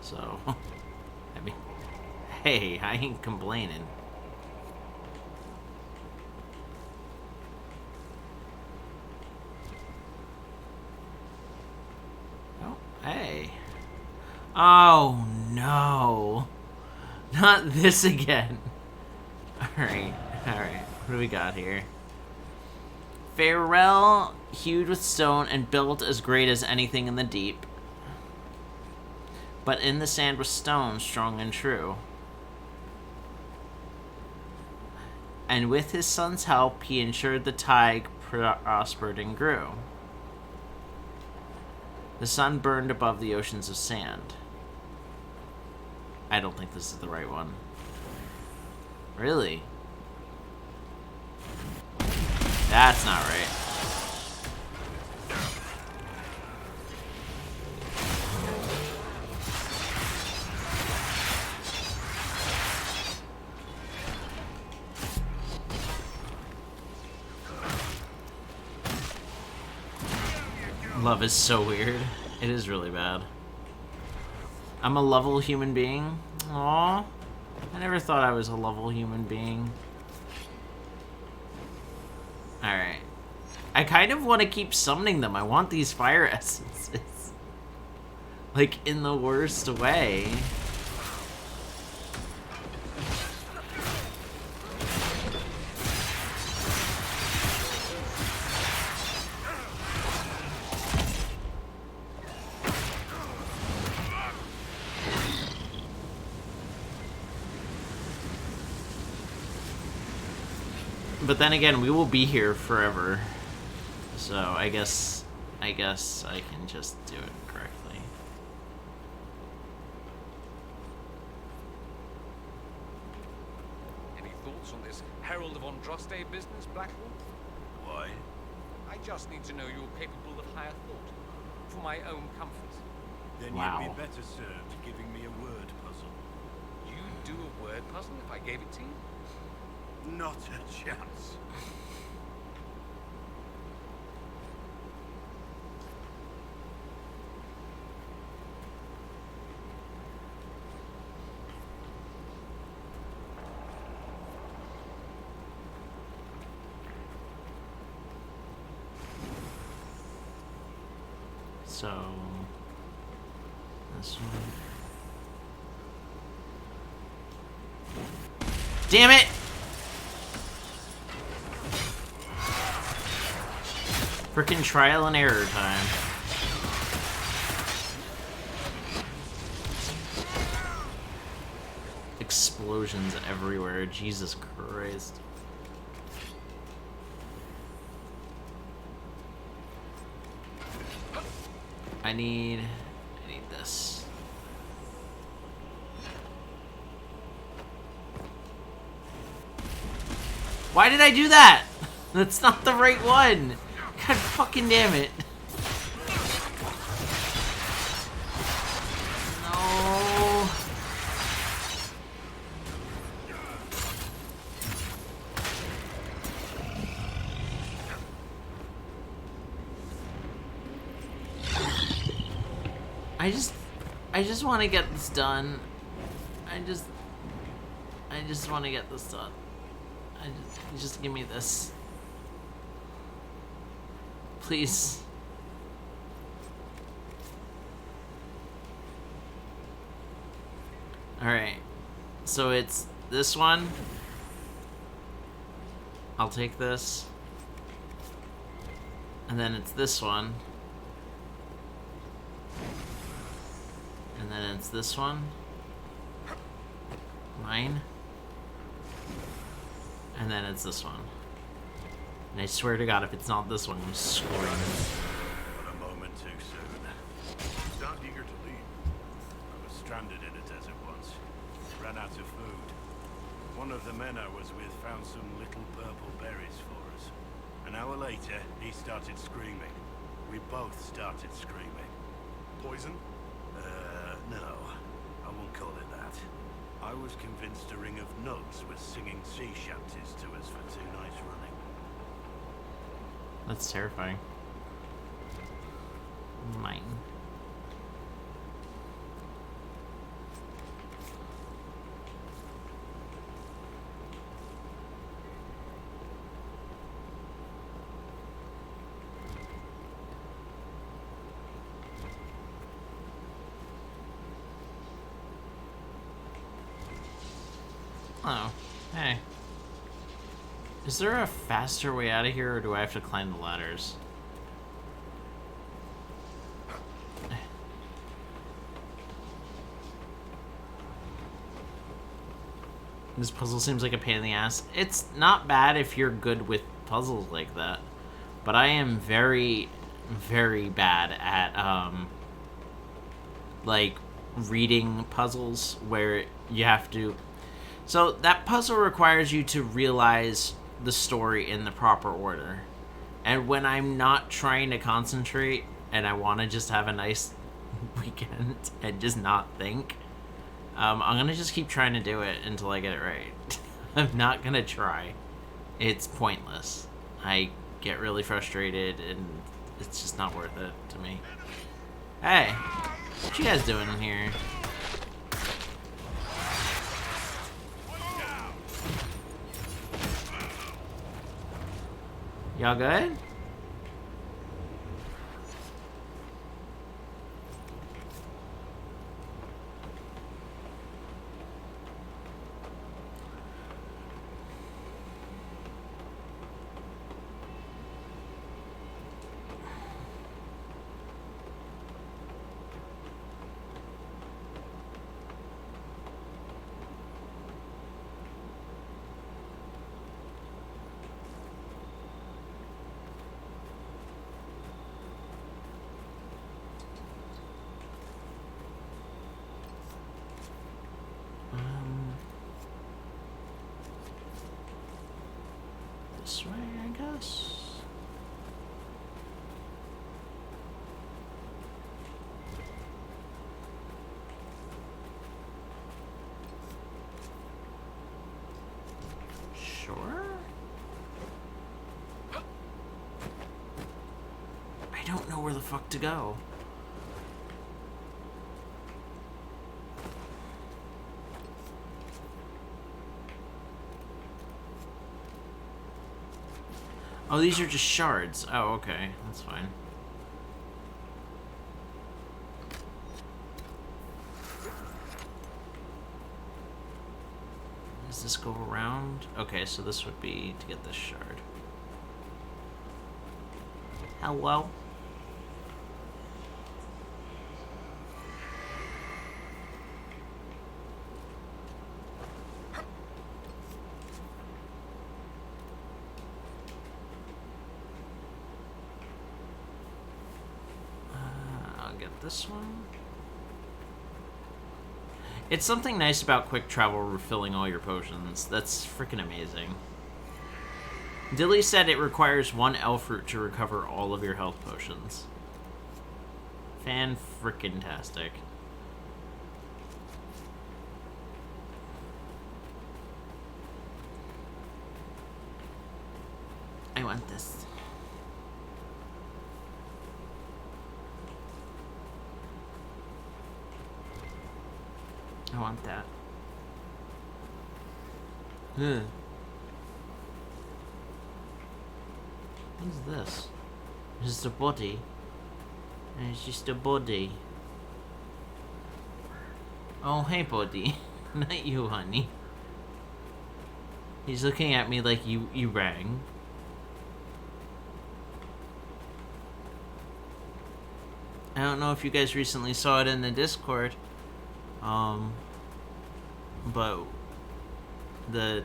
So, I mean, hey, I ain't complaining. Oh, hey. Oh, no. Not this again. Alright. What do we got here? Farewell, hewed with stone and built as great as anything in the deep. But in the sand was stone, strong and true. And with his son's help, he ensured the tide prospered and grew. The sun burned above the oceans of sand. I don't think this is the right one. Really? That's not right. Love is so weird. It is really bad. I'm a lovable human being. Aww. I never thought I was a lovable human being. Alright. I kind of want to keep summoning them. I want these fire essences. Like, in the worst way. But then again, we will be here forever. So I guess I can just do it correctly. Any thoughts on this Herald of Andraste business, Blackwall? Why? I just need to know you're capable of higher thought. For my own comfort. Then Wow. you'd be better served giving me a word puzzle. You'd do a word puzzle if I gave it to you? Not a chance. So this one. Damn it! Frickin' trial and error time. Explosions everywhere, Jesus Christ. I need this. Why did I do that? That's not the right one. God fucking damn it. No. I just want to get this done. I just want to get this done. Just give me this. Please. Alright. So it's this one. I'll take this. And then it's this one. And then it's this one. Mine. And then it's this one. And I swear to God, if it's not this one, I'm screaming. But a moment too soon. I was eager to leave. I was stranded in a desert once. Ran out of food. One of the men I was with found some little purple berries for us. An hour later, he started screaming. We both started screaming. Poison? No. I won't call it that. I was convinced a ring of nuns was singing sea shanties to us for 2 nights running. That's terrifying. Mine. Oh, hey. Is there a faster way out of here, or do I have to climb the ladders? This puzzle seems like a pain in the ass. It's not bad if you're good with puzzles like that. But I am very, very bad at, like, reading puzzles where you have to... So, that puzzle requires you to realize the story in the proper order. And when I'm not trying to concentrate and I want to just have a nice weekend and just not think, I'm going to just keep trying to do it until I get it right. I'm not going to try. It's pointless. I get really frustrated and it's just not worth it to me. Hey, what you guys doing in here? Y'all good? This way, I guess. Sure. I don't know where the fuck to go. Oh, these are just shards. Oh, okay. That's fine. Does this go around? Okay, so this would be to get this shard. Hello? This one. It's something nice about quick travel refilling all your potions. That's freaking amazing. Dilly said it requires 1 elf root to recover all of your health potions. Fan-frickin-tastic. I want this. want that. Ugh. What is this? It's just a body. And it's just a body. Oh, hey, buddy. Not you, honey. He's looking at me like you rang. I don't know if you guys recently saw it in the Discord. But the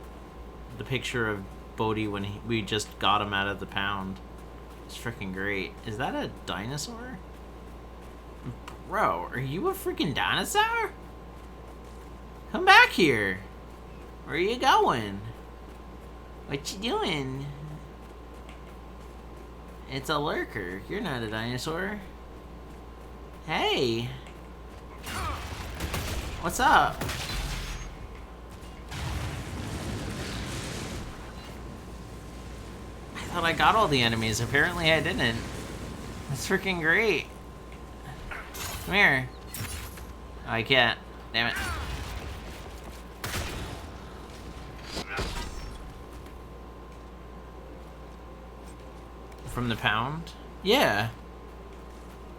picture of Bodhi when we just got him out of the pound. It's freaking great. Is that a dinosaur? Bro, are you a freaking dinosaur? Come back here. Where are you going? What you doing? It's a lurker. You're not a dinosaur. Hey. What's up? I thought I got all the enemies. Apparently I didn't. That's freaking great. Come here. Oh, I can't. Damn it. From the pound? Yeah.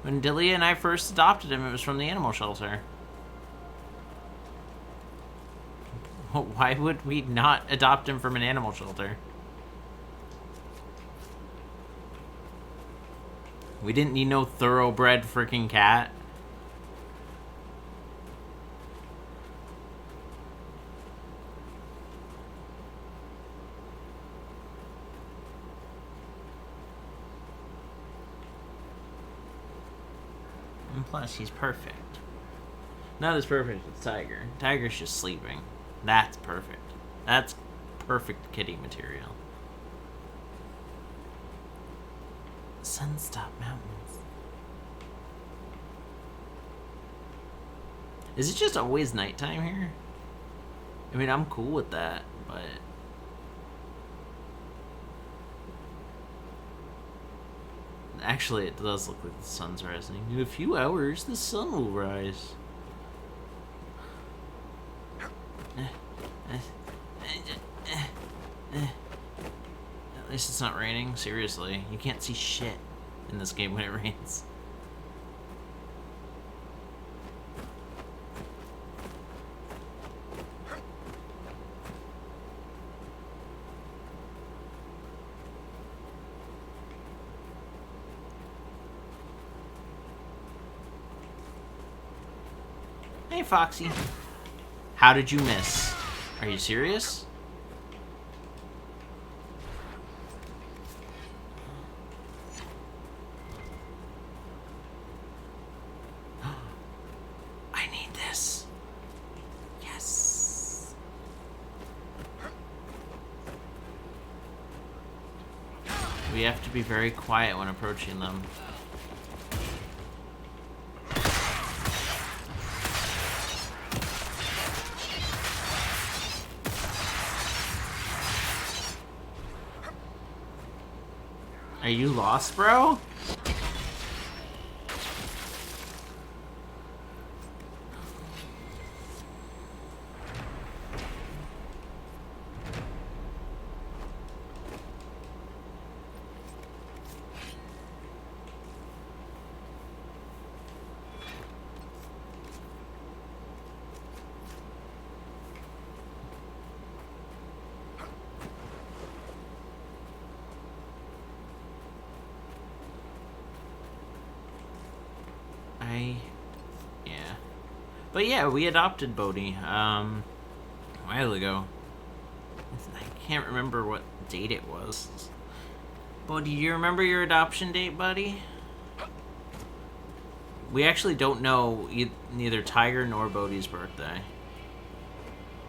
When Dilly and I first adopted him, it was from the animal shelter. Why would we not adopt him from an animal shelter? We didn't need no thoroughbred freaking cat. And plus, he's perfect. Not as perfect as Tiger. Tiger's just sleeping. That's perfect. That's perfect kitty material. Sunstop Mountains. Is it just always nighttime here? I mean, I'm cool with that, but... Actually, it does look like the sun's rising. In a few hours, the sun will rise. At least it's not raining. Seriously, you can't see shit in this game when it rains. Hey, Foxy. How did you miss? Are you serious? I need this. Yes. We have to be very quiet when approaching them. Are you lost, bro? Yeah. But yeah, we adopted Bodhi, a while ago. I can't remember what date it was. Bodhi, do you remember your adoption date, buddy? We actually don't know neither Tiger nor Bodhi's birthday.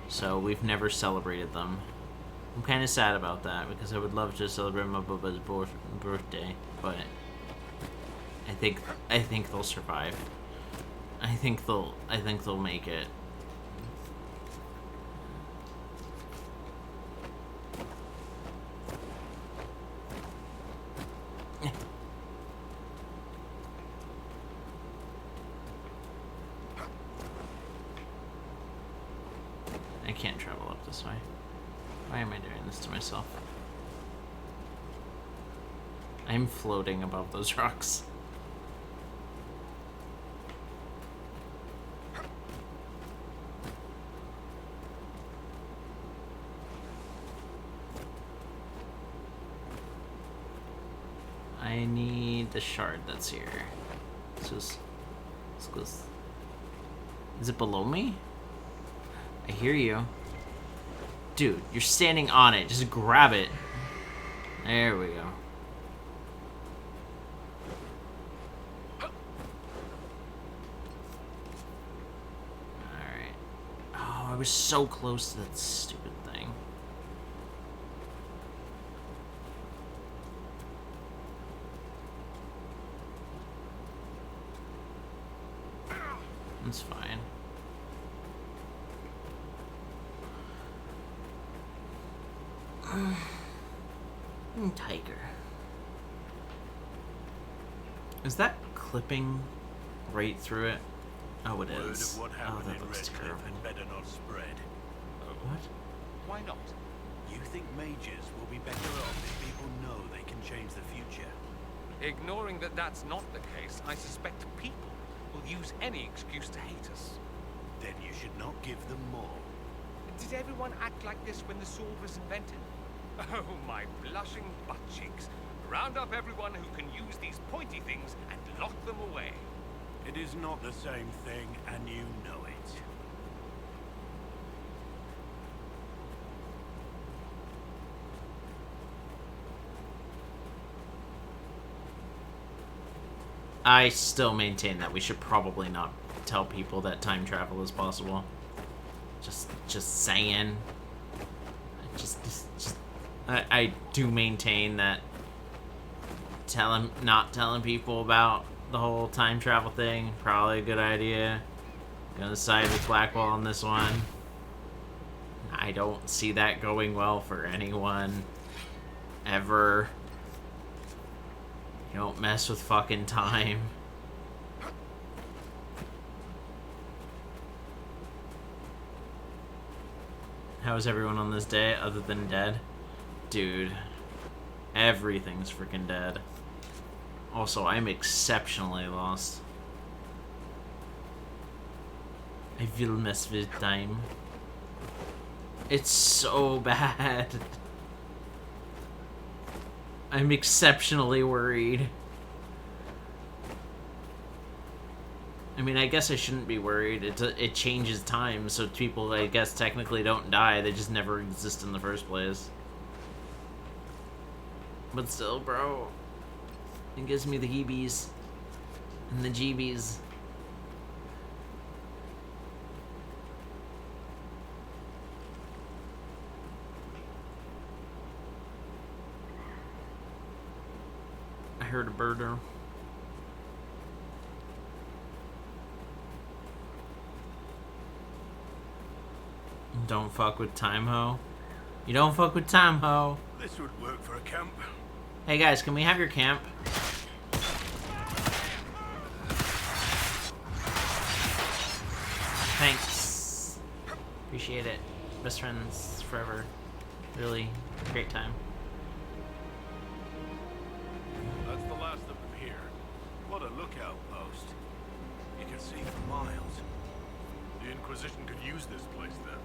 So we've never celebrated them. I'm kind of sad about that, because I would love to celebrate my Bubba's birthday, but... I think they'll survive. I think they'll make it. this way. Why am I doing this to myself? I'm floating above those rocks. I need the shard that's here. Let's go. Is it below me? I hear you. Dude, you're standing on it. Just grab it. There we go. Alright. Oh, I was so close to that stupid thing. That's fine. Tiger. Is that clipping right through it? Oh, it Word is. of what Oh, happened that in looks Redcliffe terrible. had better not spread. What? Why not? You think mages will be better off if people know they can change the future? Ignoring that that's not the case, I suspect people will use any excuse to hate us. Then you should not give them more. Did everyone act like this when the sword was invented? Oh, my blushing butt cheeks. Round up everyone who can use these pointy things and lock them away. It is not the same thing, and you know it. I still maintain that we should probably not tell people that time travel is possible. Just saying. I do maintain that not telling people about the whole time travel thing, probably a good idea. Gonna side with Blackwell on this one. I don't see that going well for anyone. Ever. You don't mess with fucking time. How is everyone on this day other than dead? Dude, everything's freaking dead. Also, I'm exceptionally lost. I will mess with time. It's so bad. I'm exceptionally worried. I mean, I guess I shouldn't be worried. It changes time, so people, I guess, technically don't die. They just never exist in the first place. But still, bro. It gives me the heebies. And the jeebies. I heard a birder. Don't fuck with time, ho. You don't fuck with time, ho. This would work for a camp. Hey guys, can we have your camp? Thanks. Appreciate it. Best friends forever. Really great time. That's the last of them here. What a lookout post. You can see for miles. The Inquisition could use this place then.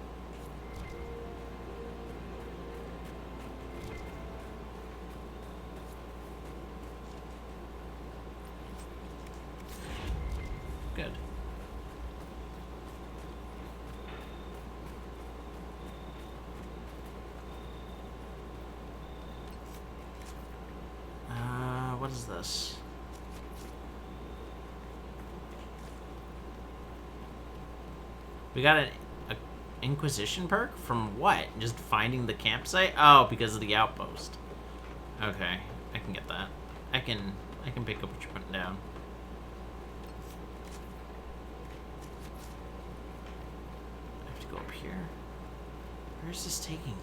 Good. What is this? We got an Inquisition perk? From what? Just finding the campsite? Oh, because of the outpost. Okay, I can get that. I can pick up what you're putting down. I have to go up here. Where's this taking me?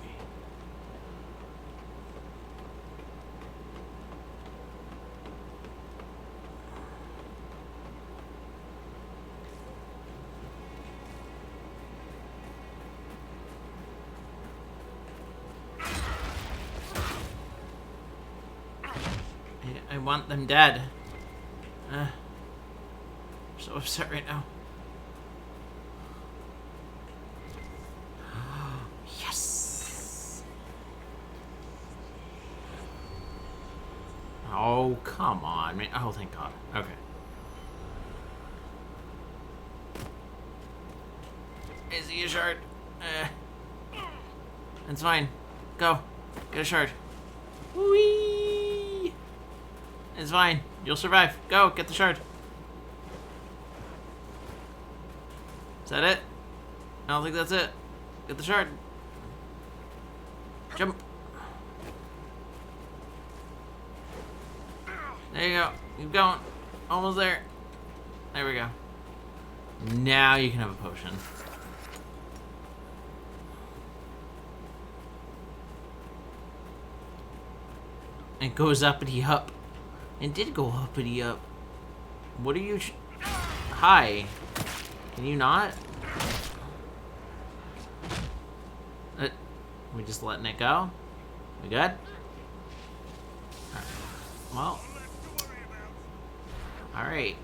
want them dead. I'm so upset right now. Yes! Oh, come on, man. Oh, thank God. Okay. Is he a shard? It's fine. Go. Get a shard. Whee! It's fine. You'll survive. Go. Get the shard. Is that it? I don't think that's it. Get the shard. Jump. There you go. Keep going. Almost there. There we go. Now you can have a potion. It goes uppity up. It did go uppity up. What are you... Hi. Can you not? We just letting it go? We good? Well. Alright.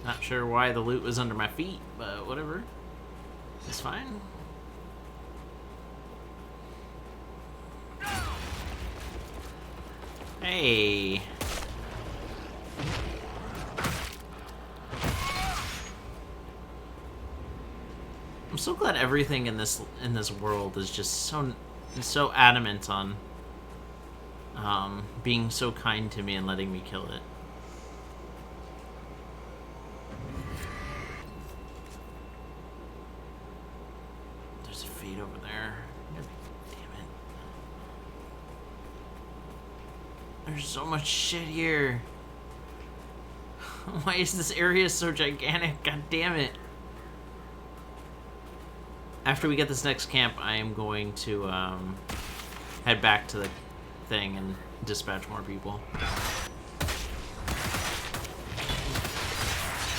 Not sure why the loot was under my feet, but whatever. It's fine. Hey. I'm so glad everything in this world is just so adamant on being so kind to me and letting me kill it. There's a fate over there. Damn it. There's so much shit here. Why is this area so gigantic? God damn it. After we get this next camp, I am going to head back to the thing and dispatch more people.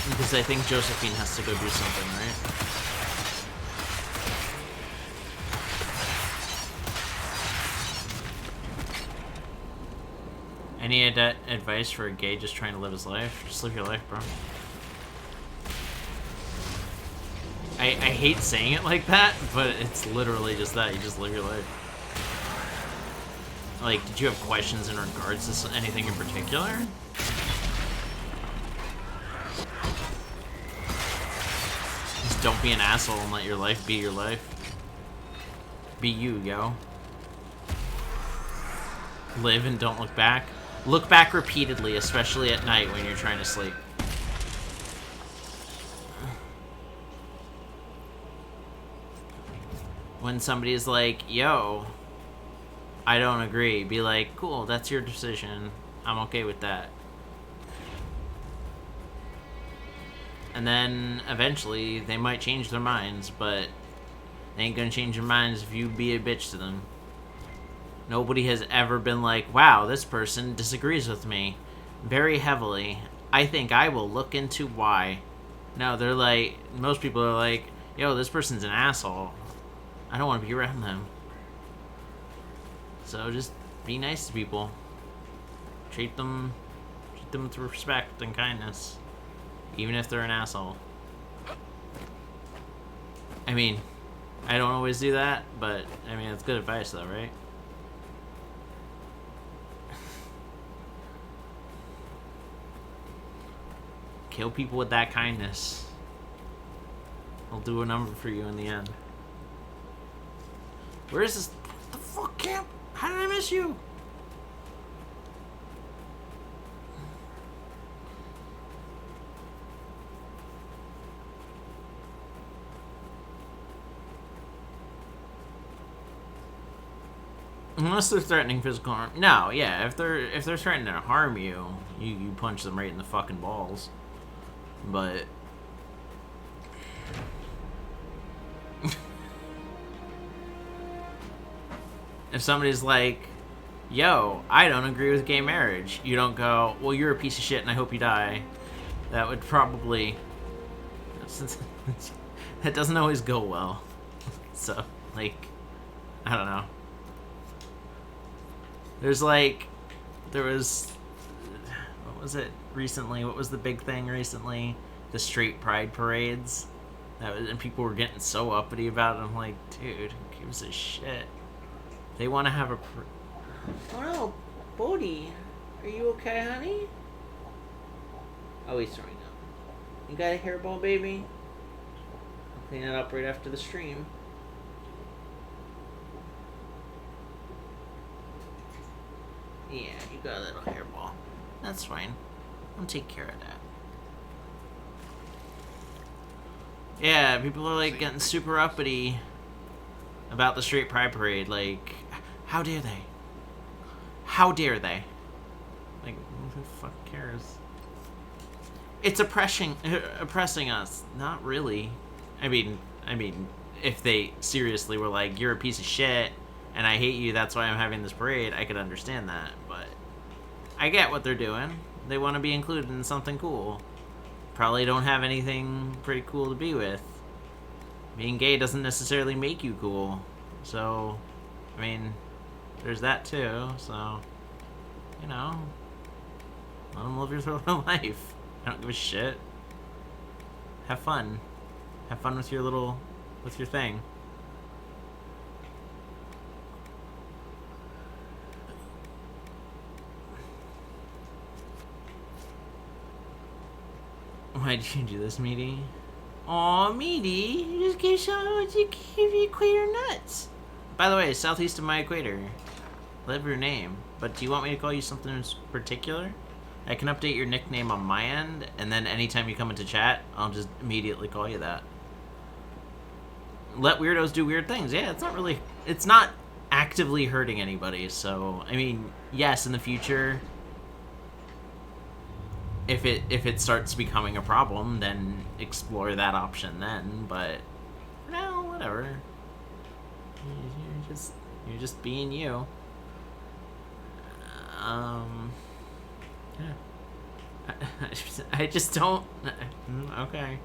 Because I think Josephine has to go do something, right? Any advice for a gay just trying to live his life? Just live your life, bro. I hate saying it like that, but it's literally just that. You just live your life. Like, did you have questions in regards to anything in particular? Just don't be an asshole and let your life be your life. Be you, yo. Live and don't look back. Look back repeatedly, especially at night when you're trying to sleep. When somebody's like, yo, I don't agree, be like, cool, that's your decision. I'm okay with that. And then eventually they might change their minds, but they ain't gonna change their minds if you be a bitch to them. Nobody has ever been like, wow, this person disagrees with me very heavily. I think I will look into why. No, they're like, most people are like, yo, this person's an asshole. I don't want to be around them. So just be nice to people. Treat them with respect and kindness. Even if they're an asshole. I mean, I don't always do that, but I mean, it's good advice though, right? Kill people with that kindness. I'll do a number for you in the end. Where is this? What the fuck, camp? How did I miss you? Unless they're threatening physical harm. No, yeah, if they're threatening to harm you, you punch them right in the fucking balls. But if somebody's like, yo, I don't agree with gay marriage, you don't go, well, you're a piece of shit and I hope you die. That would probably... that doesn't always go well. So, like, I don't know. There was was it recently? What was the big thing recently? The straight pride parades. And people were getting so uppity about it. I'm like, dude, who gives a shit? They want to have a... Oh no, Bodhi. Are you okay, honey? Oh, he's throwing up. You got a hairball, baby? I'll clean it up right after the stream. Yeah, you got a little hairball. That's fine. I'll take care of that. Yeah, people are like getting super uppity about the straight pride parade. Like, how dare they? How dare they? Like, who the fuck cares? It's oppressing us. Not really. I mean, if they seriously were like, you're a piece of shit and I hate you, that's why I'm having this parade, I could understand that. But I get what they're doing. They want to be included in something cool. Probably don't have anything pretty cool to be with. Being gay doesn't necessarily make you cool. So, I mean, there's that too. So, you know, let them live your life. I don't give a shit. Have fun. Have fun with your thing. Why did you do this, Meaty? Aw, Meaty, you just gave you equator nuts. By the way, southeast of my equator. Love your name, but do you want me to call you something in particular? I can update your nickname on my end, and then anytime you come into chat, I'll just immediately call you that. Let weirdos do weird things. Yeah, it's not actively hurting anybody, so, I mean, yes, in the future... If it starts becoming a problem, then explore that option then, but for now, whatever. You're just being you. Yeah. I just don't... Okay.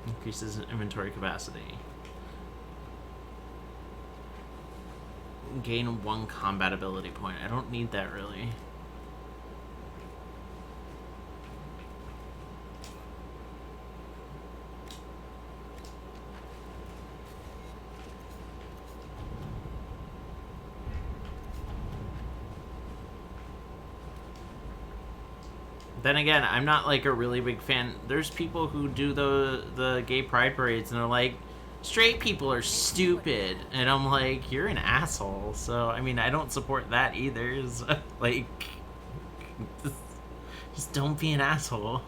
Increases inventory capacity. Gain 1 combat ability point. I don't need that really. Then again, I'm not like a really big fan. There's people who do the gay pride parades and they're like, straight people are stupid. And I'm like, you're an asshole. So, I mean, I don't support that either. So, like, just don't be an asshole.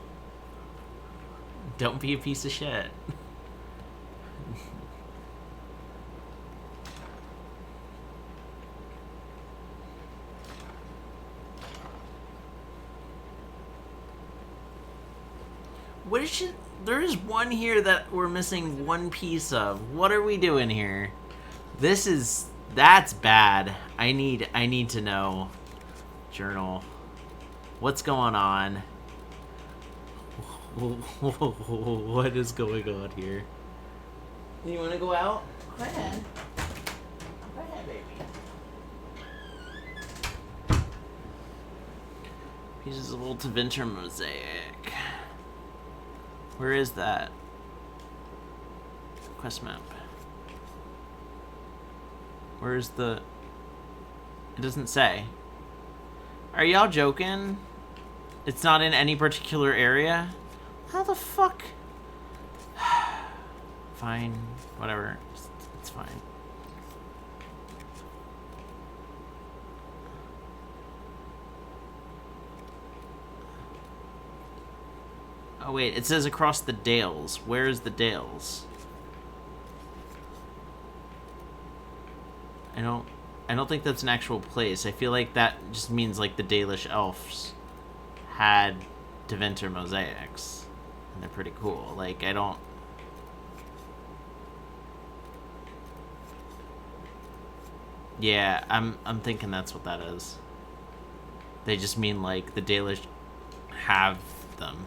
Don't be a piece of shit. What is she? There is one here that we're missing one piece of. What are we doing here? That's bad. I need to know. Journal. What's going on? What is going on here? You want to go out? Go ahead. Go ahead, baby. Pieces of old Tevinter mosaic. Where is that? Quest map. Where's the... It doesn't say. Are y'all joking? It's not in any particular area? How the fuck? Fine. Whatever. It's fine. Oh wait, it says across the Dales. Where is the Dales? I don't think that's an actual place. I feel like that just means like the Dalish elves had Tevinter mosaics. And they're pretty cool. Like, I don't... Yeah, I'm thinking that's what that is. They just mean like the Dalish have them.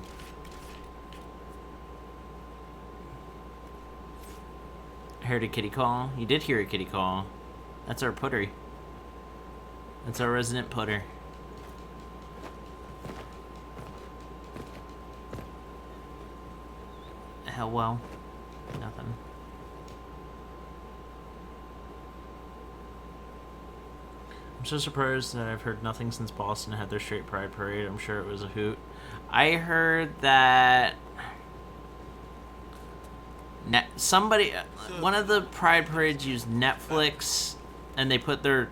I heard a kitty call. You did hear a kitty call. That's our putter. That's our resident putter. Hello. Nothing. I'm so surprised that I've heard nothing since Boston had their straight pride parade. I'm sure it was a hoot. I heard that somebody, one of the pride parades used Netflix, and they put their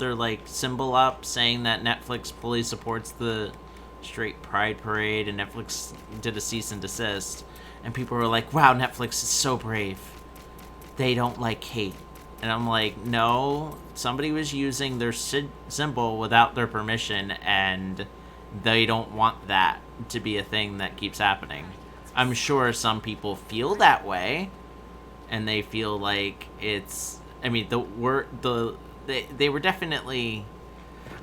like symbol up saying that Netflix fully supports the straight pride parade, and Netflix did a cease and desist, and people were like, "Wow, Netflix is so brave. They don't like hate." And I'm like, no, somebody was using their symbol without their permission, and they don't want that to be a thing that keeps happening. I'm sure some people feel that way, and they feel like it's, I mean, they were definitely,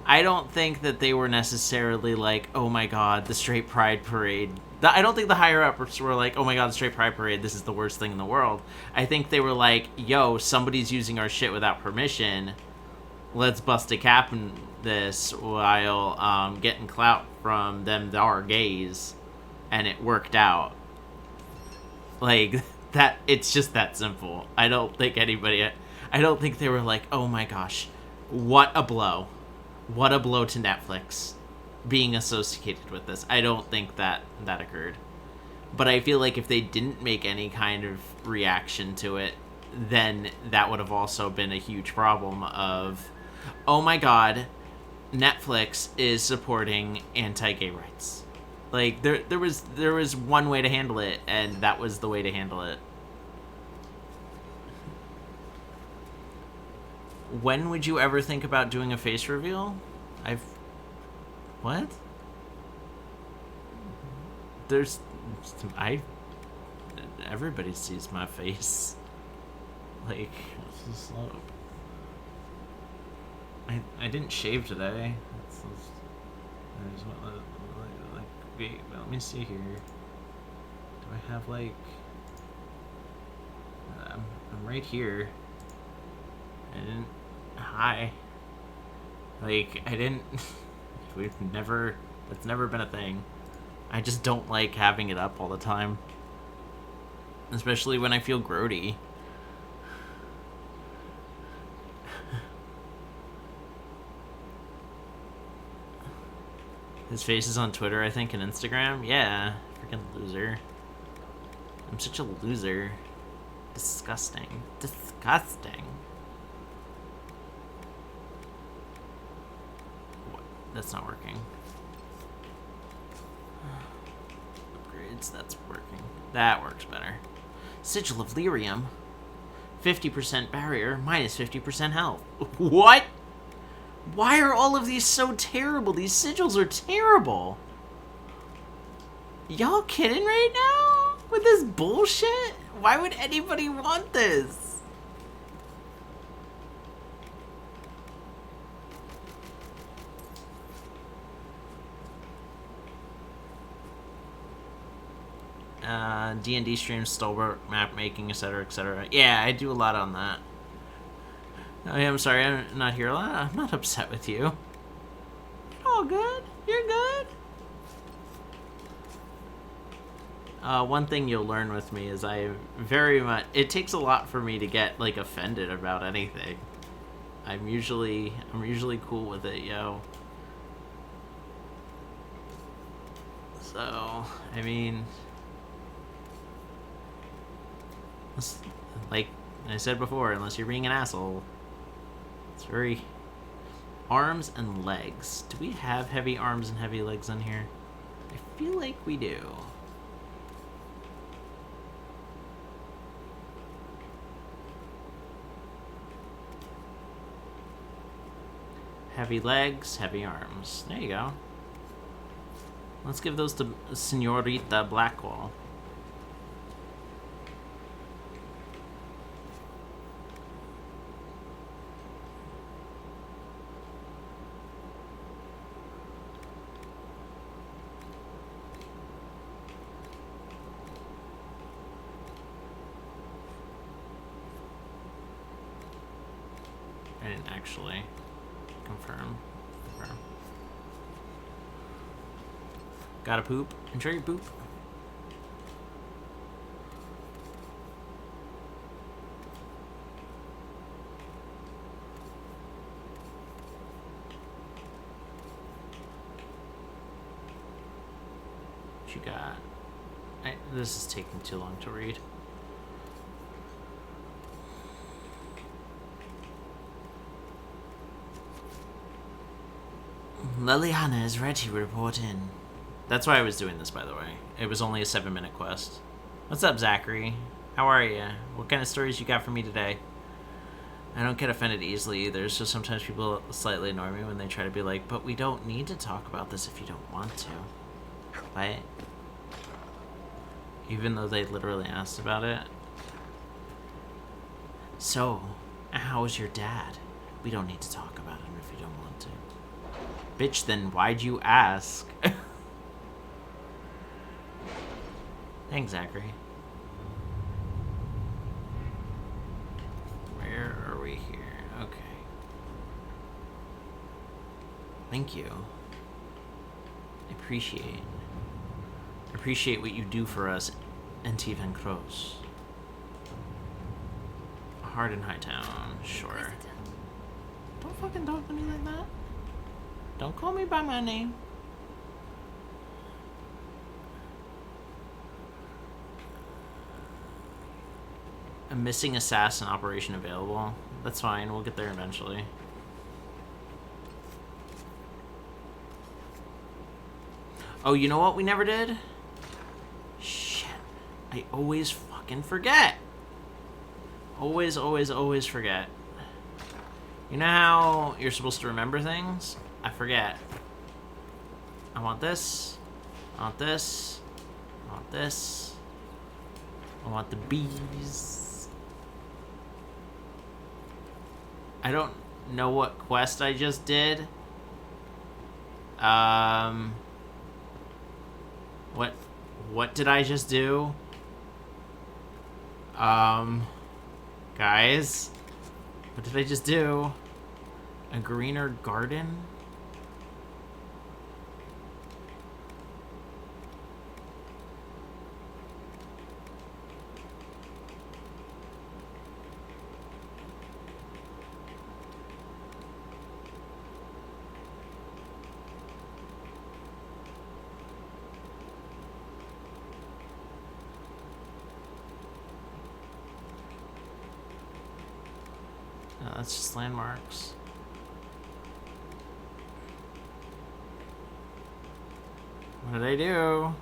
I don't think that they were necessarily like, oh my god, the straight pride parade. I don't think the higher-ups were like, oh my god, the straight pride parade, this is the worst thing in the world. I think they were like, yo, somebody's using our shit without permission. Let's bust a cap in this while getting clout from them that are gays. And it worked out. Like, that, it's just that simple. I don't think they were like, oh my gosh, what a blow. What a blow to Netflix being associated with this. I don't think that occurred. But I feel like if they didn't make any kind of reaction to it, then that would have also been a huge problem of, oh my god, Netflix is supporting anti-gay rights. Like, there was one way to handle it, and that was the way to handle it. When would you ever think about doing a face reveal? What? Everybody sees my face. Like, it's slow. I didn't shave today. Wait, let me see here. Do I have, like, I'm right here. Hi. Like, I didn't, that's never been a thing. I just don't like having it up all the time. Especially when I feel grody. His face is on Twitter, I think, and Instagram. Yeah, freaking loser. I'm such a loser. Disgusting. Disgusting. What? That's not working. Upgrades, that's working. That works better. Sigil of Lyrium. 50% barrier, minus 50% health. What? Why are all of these so terrible? These sigils are terrible. Y'all kidding right now? With this bullshit? Why would anybody want this? D&D streams, stalwart, map making, etc., etc. Yeah, I do a lot on that. Oh, yeah, I'm sorry, I'm not here a lot. I'm not upset with you. You're all good. You're good. One thing you'll learn with me is it takes a lot for me to get, like, offended about anything. I'm usually cool with it, yo. So, I mean, like I said before, unless you're being an asshole. It's very... Arms and legs. Do we have heavy arms and heavy legs on here? I feel like we do. Heavy legs, heavy arms. There you go. Let's give those to Senorita Blackwall. didn't actually confirm. Gotta poop. Enjoy your poop. What you got? This is taking too long to read. Liliana is ready to report in. That's why I was doing this, by the way. It was only a 7-minute quest. What's up, Zachary? How are you? What kind of stories you got for me today? I don't get offended easily either, so sometimes people slightly annoy me when they try to be like, but we don't need to talk about this if you don't want to. What? Even though they literally asked about it. So, how's your dad? We don't need to talk about him if you don't want to. Bitch, then why'd you ask? Thanks, Zachary. Where are we here? Okay. Thank you. I appreciate what you do for us, Enti Van Kroos. Hard in Hightown, sure. Don't fucking talk to me like that. Don't call me by my name. A missing assassin operation available. That's fine, we'll get there eventually. Oh, you know what we never did? Shit. I always fucking forget. Always forget. You know how you're supposed to remember things? I forget. I want this. I want this. I want this. I want the bees. I don't know what quest I just did. What did I just do? Guys, what did I just do? A greener garden? No, that's just landmarks. What did I do?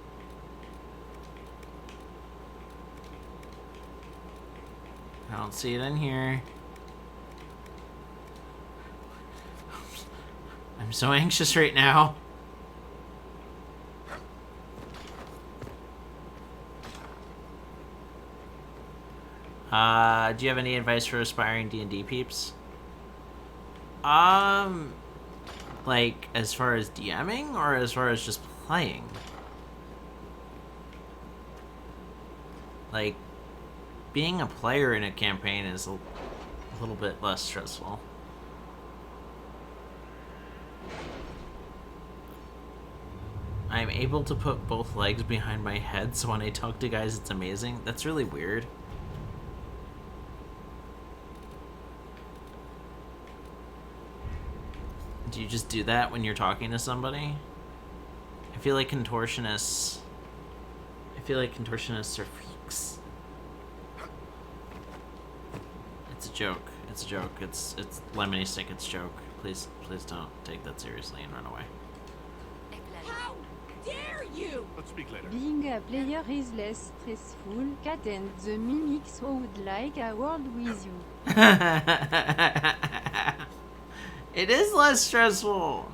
I don't see it in here. I'm so anxious right now. Do you have any advice for aspiring D&D peeps? Like, as far as DMing, or as far as just playing? Like, being a player in a campaign is a little bit less stressful. I'm able to put both legs behind my head, so when I talk to guys, it's amazing. That's really weird. Do you just do that when you're talking to somebody? I feel like contortionists are freaks. It's a joke. It's a joke. It's Lemony Snicket's joke. Please don't take that seriously and run away. How dare you! Let's speak later. Being a player is less stressful. Cat and the mimics would like a word with you. It is less stressful.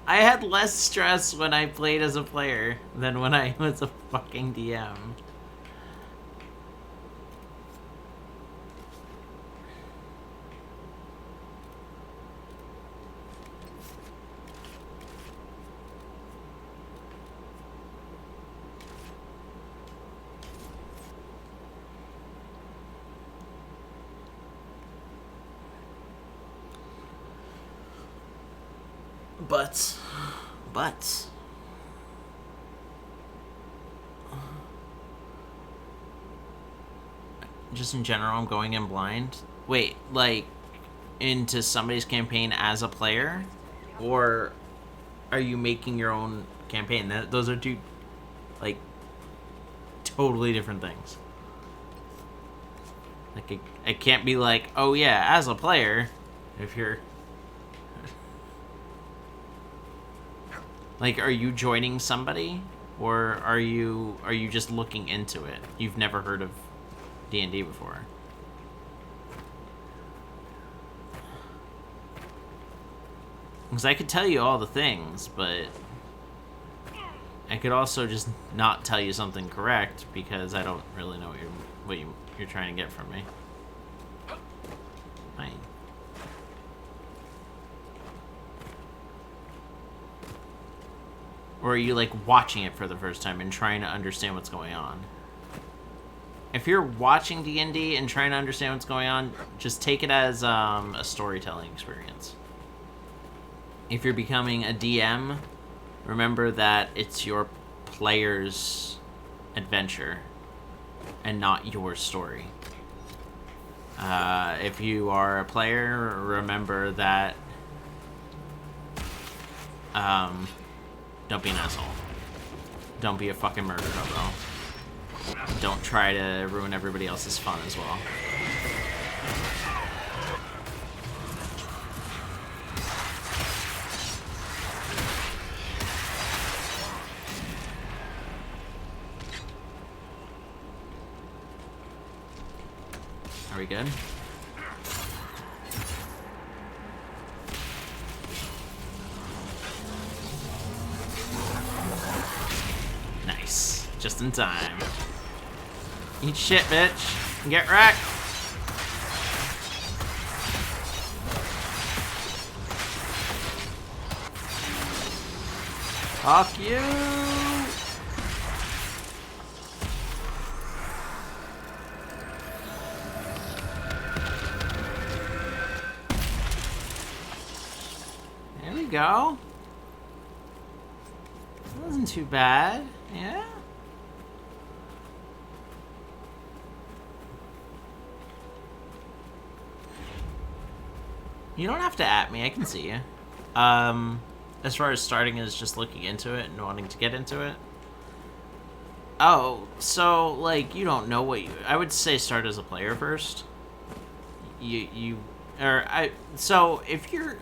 I had less stress when I played as a player than when I was a fucking DM. But just in general, I'm going in blind. Wait, like into somebody's campaign as a player, or are you making your own campaign? Those are two, like, totally different things. Like, it can't be like, oh yeah, as a player, if you're like, are you joining somebody, or are you just looking into it? You've never heard of D&D before. Because I could tell you all the things, but I could also just not tell you something correct because I don't really know what you're trying to get from me. Fine. Or are you like watching it for the first time and trying to understand what's going on? If you're watching D&D and trying to understand what's going on, just take it as a storytelling experience. If you're becoming a DM, remember that it's your player's adventure and not your story. If you are a player, remember that don't be an asshole. Don't be a fucking murder hobo. Don't try to ruin everybody else's fun as well. Are we good? Nice. Just in time. Eat shit, bitch. Get wrecked. Fuck you. There we go. That wasn't too bad. Yeah. You don't have to at me, I can see you. As far as starting is just looking into it and wanting to get into it. Oh, so, like, you don't know what you... I would say start as a player first. So, if you're,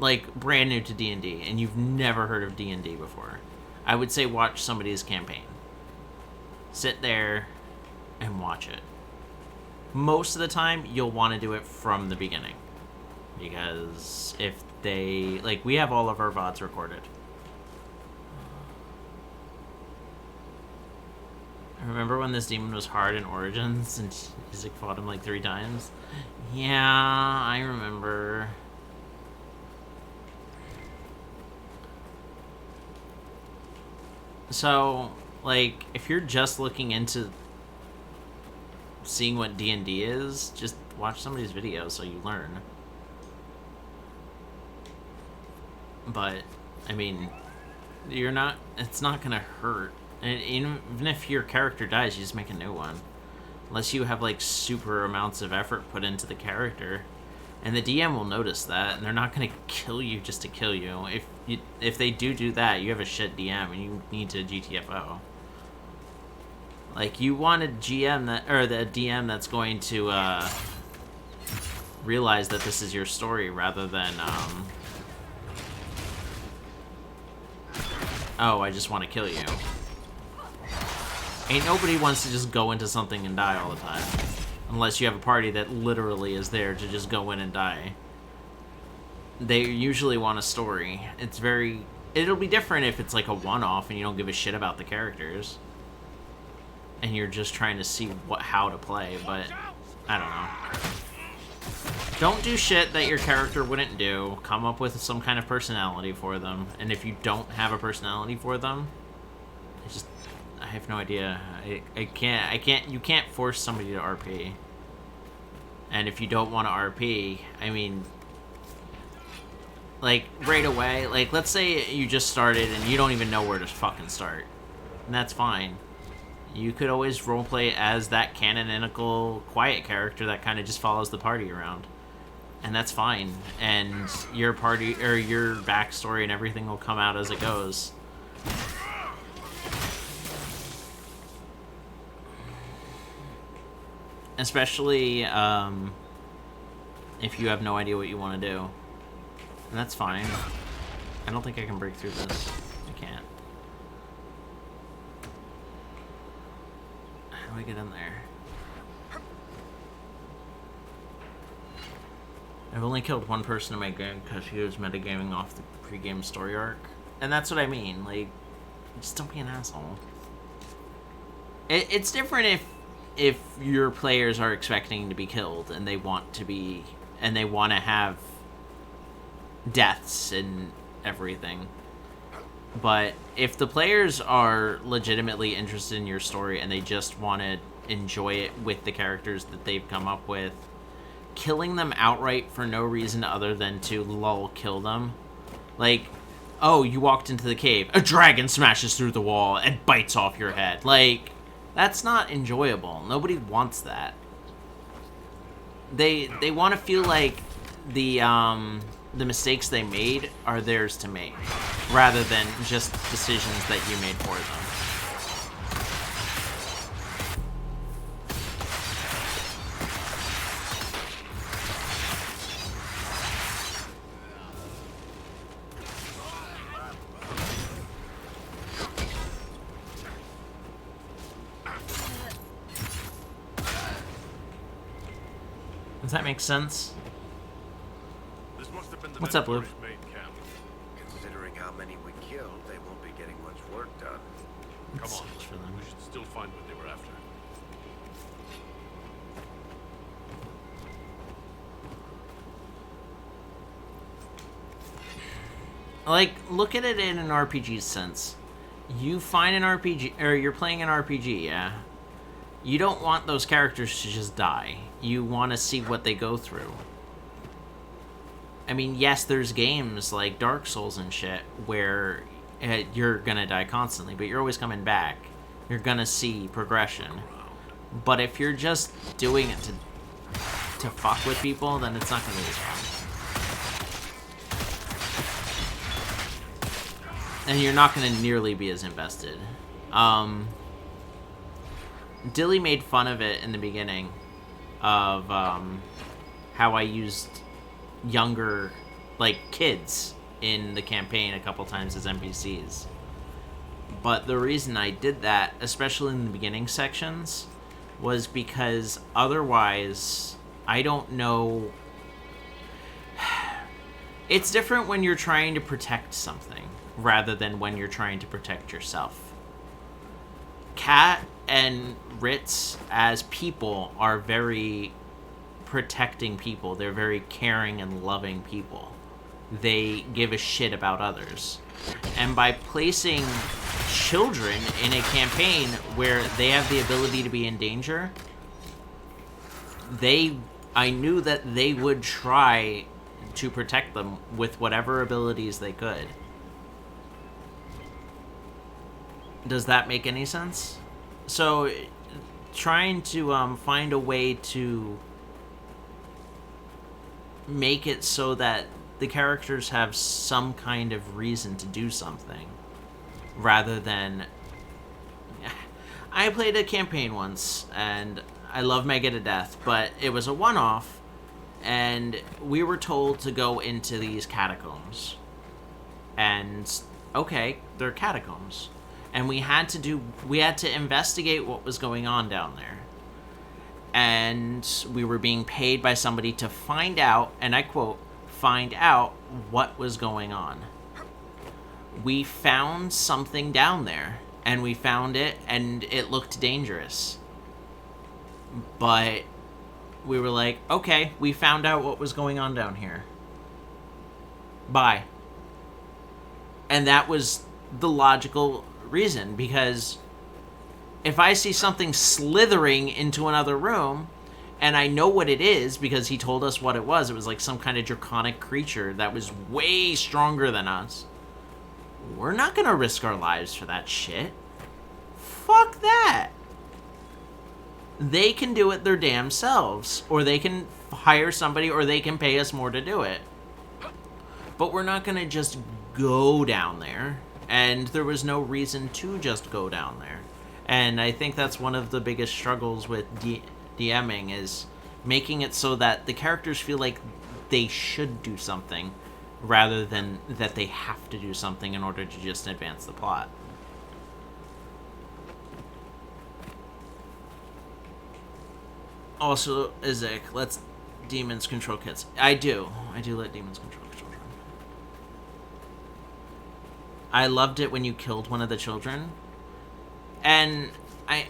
like, brand new to D&D and you've never heard of D&D before, I would say watch somebody's campaign. Sit there and watch it. Most of the time, you'll want to do it from the beginning. Because if they... Like, we have all of our VODs recorded. Remember when this demon was hard in Origins and Izik fought him like 3 times? Yeah, I remember. So, like, if you're just looking into seeing what D&D is, just watch somebody's video so you learn. But, I mean, it's not gonna hurt. And even if your character dies, you just make a new one. Unless you have, like, super amounts of effort put into the character. And the DM will notice that, and they're not gonna kill you just to kill you. If they do that, you have a shit DM, and you need to GTFO. Like, you want a GM or the DM that's going to, realize that this is your story, rather than, oh, I just want to kill you. Ain't nobody wants to just go into something and die all the time. Unless you have a party that literally is there to just go in and die. They usually want a story. It'll be different if it's like a one-off and you don't give a shit about the characters. And you're just trying to see how to play, but I don't know. Don't do shit that your character wouldn't do. Come up with some kind of personality for them. And if you don't have a personality for them, I have no idea. You can't force somebody to RP. And if you don't want to RP, I mean, like, right away. Like, let's say you just started and you don't even know where to fucking start. And that's fine. You could always roleplay as that canonical quiet character that kind of just follows the party around. And that's fine. And your party, or your backstory and everything will come out as it goes. Especially, if you have no idea what you want to do. And that's fine. I don't think I can break through this. I can't. How do I get in there? I've only killed one person in my game because he was metagaming off the pre-game story arc. And that's what I mean, like, just don't be an asshole. It's different if your players are expecting to be killed and they want to have deaths and everything. But if the players are legitimately interested in your story and they just want to enjoy it with the characters that they've come up with, killing them outright for no reason other than to lol kill them, like, oh, you walked into the cave, a dragon smashes through the wall and bites off your head, like, that's not enjoyable. Nobody wants that. They want to feel like the mistakes they made are theirs to make, rather than just decisions that you made for them. Does that make sense? This must have been the What's up, Blue? Minotaur's main camp. Considering how many we killed, they won't be getting much work done. Come It's on, so much for them. we should still find what they were after. Like, look at it in an RPG sense. You find an RPG, or you're playing an RPG, yeah? You don't want those characters to just die. You want to see what they go through. I mean, yes, there's games like Dark Souls and shit where you're gonna die constantly, but you're always coming back. You're gonna see progression. But if you're just doing it to fuck with people, then it's not gonna be as fun. And you're not gonna nearly be as invested. Dilly made fun of it in the beginning of how I used younger, like, kids in the campaign a couple times as NPCs. But the reason I did that, especially in the beginning sections, was because otherwise I don't know. It's different when you're trying to protect something rather than when you're trying to protect yourself. Kat and Ritz as people are very protecting people. They're very caring and loving people. They give a shit about others. And by placing children in a campaign where they have the ability to be in danger, I knew that they would try to protect them with whatever abilities they could. Does that make any sense? So, trying to find a way to make it so that the characters have some kind of reason to do something, rather than... I played a campaign once, and I love Mega to death, but it was a one-off, and we were told to go into these catacombs. And, okay, they're catacombs. And we had to investigate what was going on down there. And we were being paid by somebody to find out, and I quote, find out what was going on. We found something down there, and we found it, and it looked dangerous. But we were like, okay, we found out what was going on down here. Bye. And that was the logical reason, because if I see something slithering into another room, And I know what it is because he told us what it was. It was like some kind of draconic creature that was way stronger than us. We're not gonna risk our lives for that shit. Fuck that. They can do it their damn selves. Or they can hire somebody, or they can pay us more to do it. But we're not gonna just go down there. And there was no reason to just go down there. And I think that's one of the biggest struggles with DMing is making it so that the characters feel like they should do something rather than that they have to do something in order to just advance the plot. Also, Izik, let's demons control kids. I do let demons control children. I loved it when you killed one of the children. And I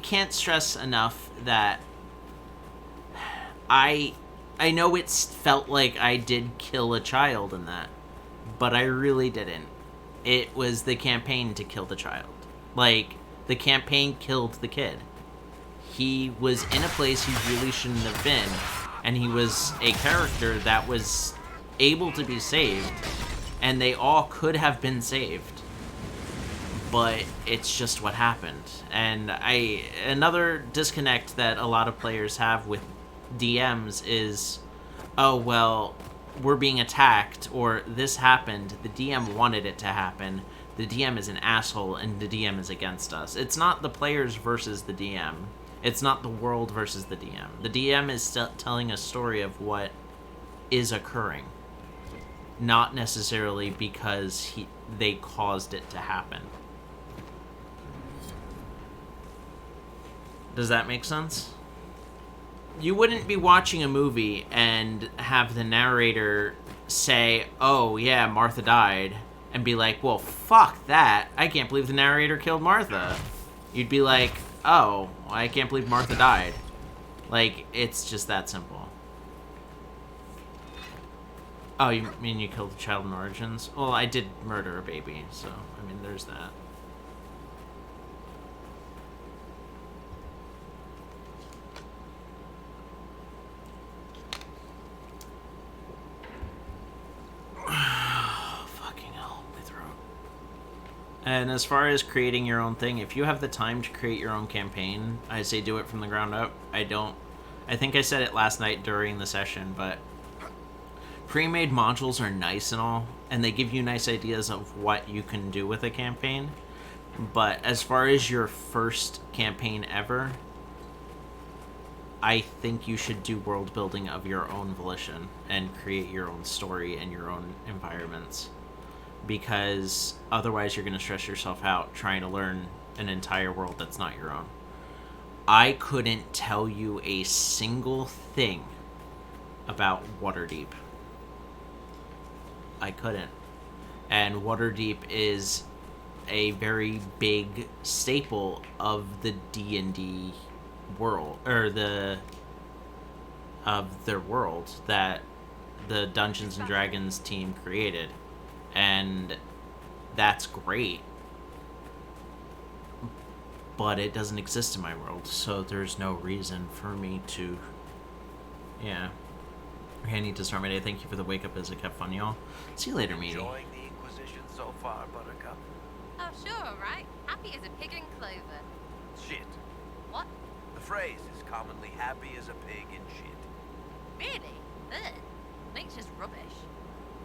can't stress enough that I know it's felt like I did kill a child in that, but I really didn't. It was the campaign to kill the child. Like, the campaign killed the kid. He was in a place he really shouldn't have been, and he was a character that was able to be saved, and they all could have been saved. But it's just what happened. And another disconnect that a lot of players have with DMs is, oh, well, we're being attacked, or this happened, the DM wanted it to happen, the DM is an asshole, and the DM is against us. It's not the players versus the DM. It's not the world versus the DM. The DM is telling a story of what is occurring, not necessarily because they caused it to happen. Does that make sense? You wouldn't be watching a movie and have the narrator say, oh, yeah, Martha died, and be like, well, fuck that. I can't believe the narrator killed Martha. You'd be like, oh, I can't believe Martha died. Like, it's just that simple. Oh, you mean you killed a child in Origins? Well, I did murder a baby, so, I mean, there's that. Fucking hell, my throat. And as far as creating your own thing, if you have the time to create your own campaign, I say do it from the ground up. I think I said it last night during the session, but pre-made modules are nice and all, and they give you nice ideas of what you can do with a campaign. But as far as your first campaign ever, I think you should do world building of your own volition and create your own story and your own environments, because otherwise you're going to stress yourself out trying to learn an entire world that's not your own. I couldn't tell you a single thing about Waterdeep. I couldn't. And Waterdeep is a very big staple of the D&D world, or of their world that the Dungeons and Dragons team created, and that's great, but it doesn't exist in my world, so there's no reason for me to, yeah. I need to start my day. Thank you for the wake up, Izik. Have fun, y'all. See you later, meeting. Enjoying the Inquisition so far, Buttercup? Oh, sure, right? Happy as a pig in clover. Shit. What? The phrase is commonly happy as a pig in shit. Really? Ugh. Nature's rubbish.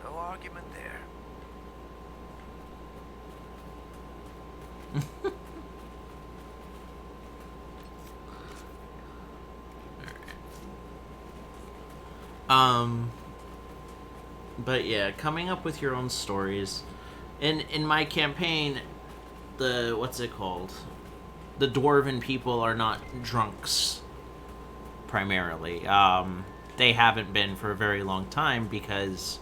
No argument there. But yeah, coming up with your own stories. In my campaign, what's it called? The dwarven people are not drunks, primarily. They haven't been for a very long time because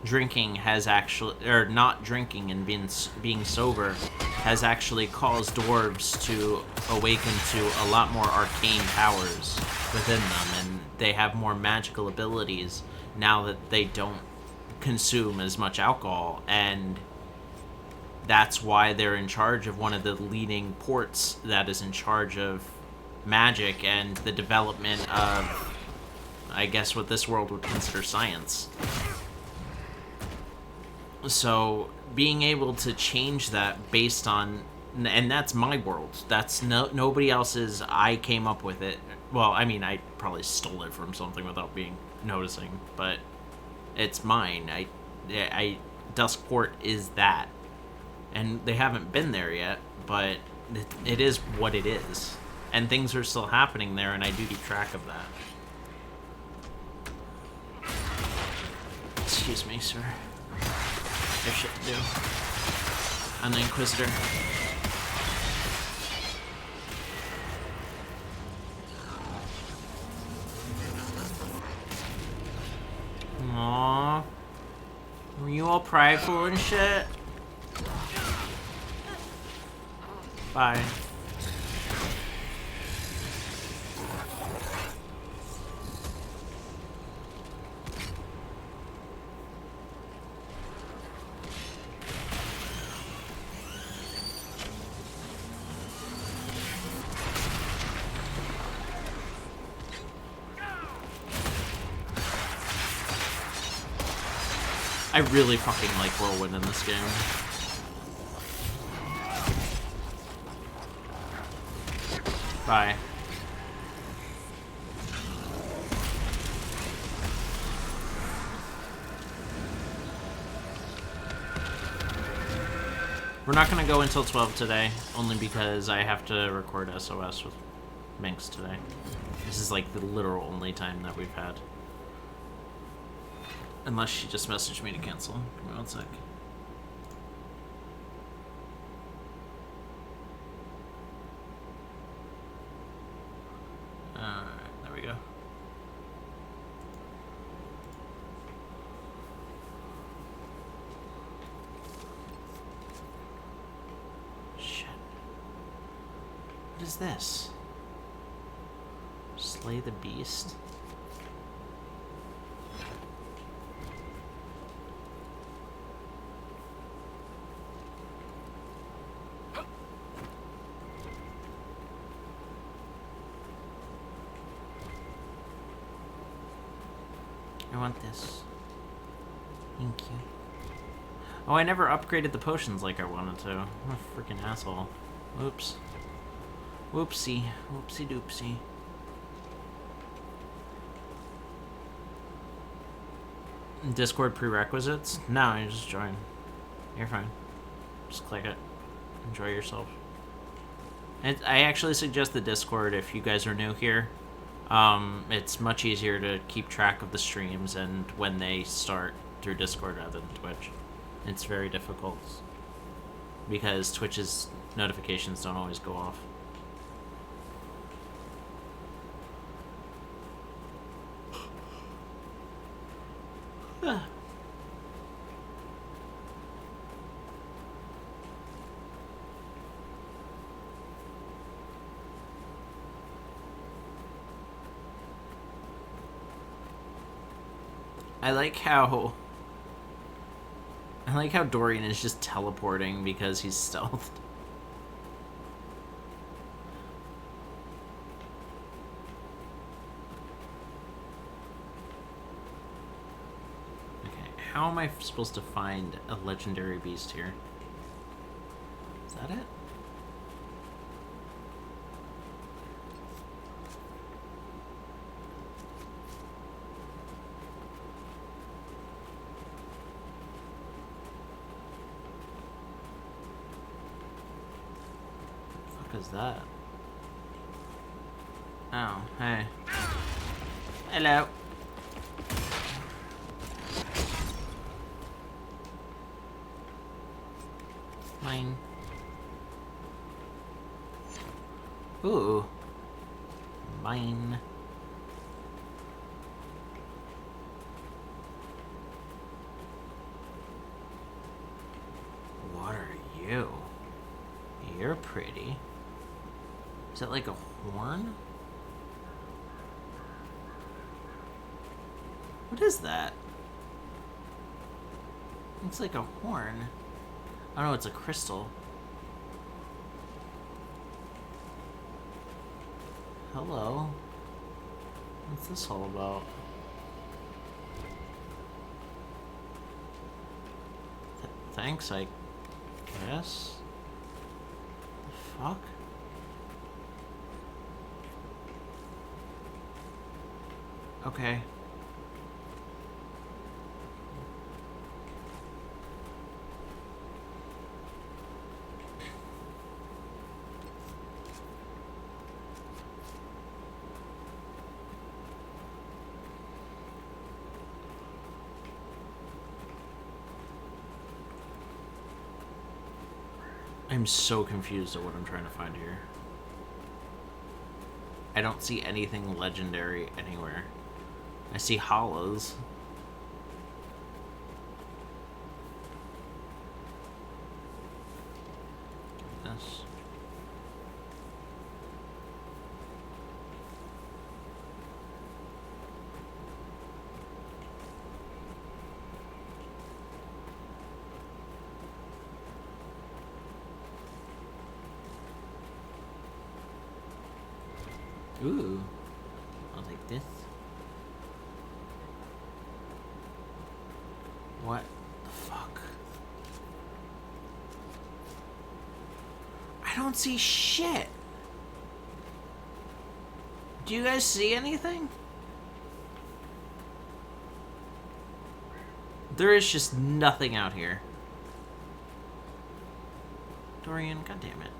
drinking has actually, or not drinking and being sober has actually caused dwarves to awaken to a lot more arcane powers within them, and they have more magical abilities now that they don't consume as much alcohol, and that's why they're in charge of one of the leading ports that is in charge of magic and the development of, I guess, what this world would consider science. So being able to change that based on, and that's my world. That's nobody else's. I came up with it. Well, I mean, I probably stole it from something without noticing, but it's mine. Duskport is that, and they haven't been there yet, but it is what it is, and things are still happening there, and I do keep track of that. Excuse me, sir. There's shit to do. I'm the Inquisitor. Aww. Were you all prideful and shit? Bye. I really fucking like Whirlwind in this game. Bye. We're not gonna go until 12 today, only because I have to record SOS with Minx today. This is like the literal only time that we've had. Unless she just messaged me to cancel. Give me one sec. Alright, there we go. Shit. What is this? Slay the beast? I want this. Thank you. Oh, I never upgraded the potions like I wanted to. I'm a freaking asshole. Oops. Whoopsie. Whoopsie doopsie. Discord prerequisites? No, you just join. You're fine. Just click it. Enjoy yourself. And I actually suggest the Discord if you guys are new here. It's much easier to keep track of the streams and when they start through Discord rather than Twitch. It's very difficult because Twitch's notifications don't always go off. I like how Dorian is just teleporting because he's stealthed. Okay, how am I supposed to find a legendary beast here? Is that it? What is that? Oh, hey. Hello. Mine. Ooh. Mine. What are you? You're pretty. Is that like a horn? What is that? Looks like a horn. Oh no, it's a crystal. Hello. What's this all about? Thanks, I guess. The fuck? Okay. I'm so confused at what I'm trying to find here. I don't see anything legendary anywhere. I see hollows. This. Ooh, I'll take this. What the fuck? I don't see shit. Do you guys see anything? There is just nothing out here. Dorian, goddammit.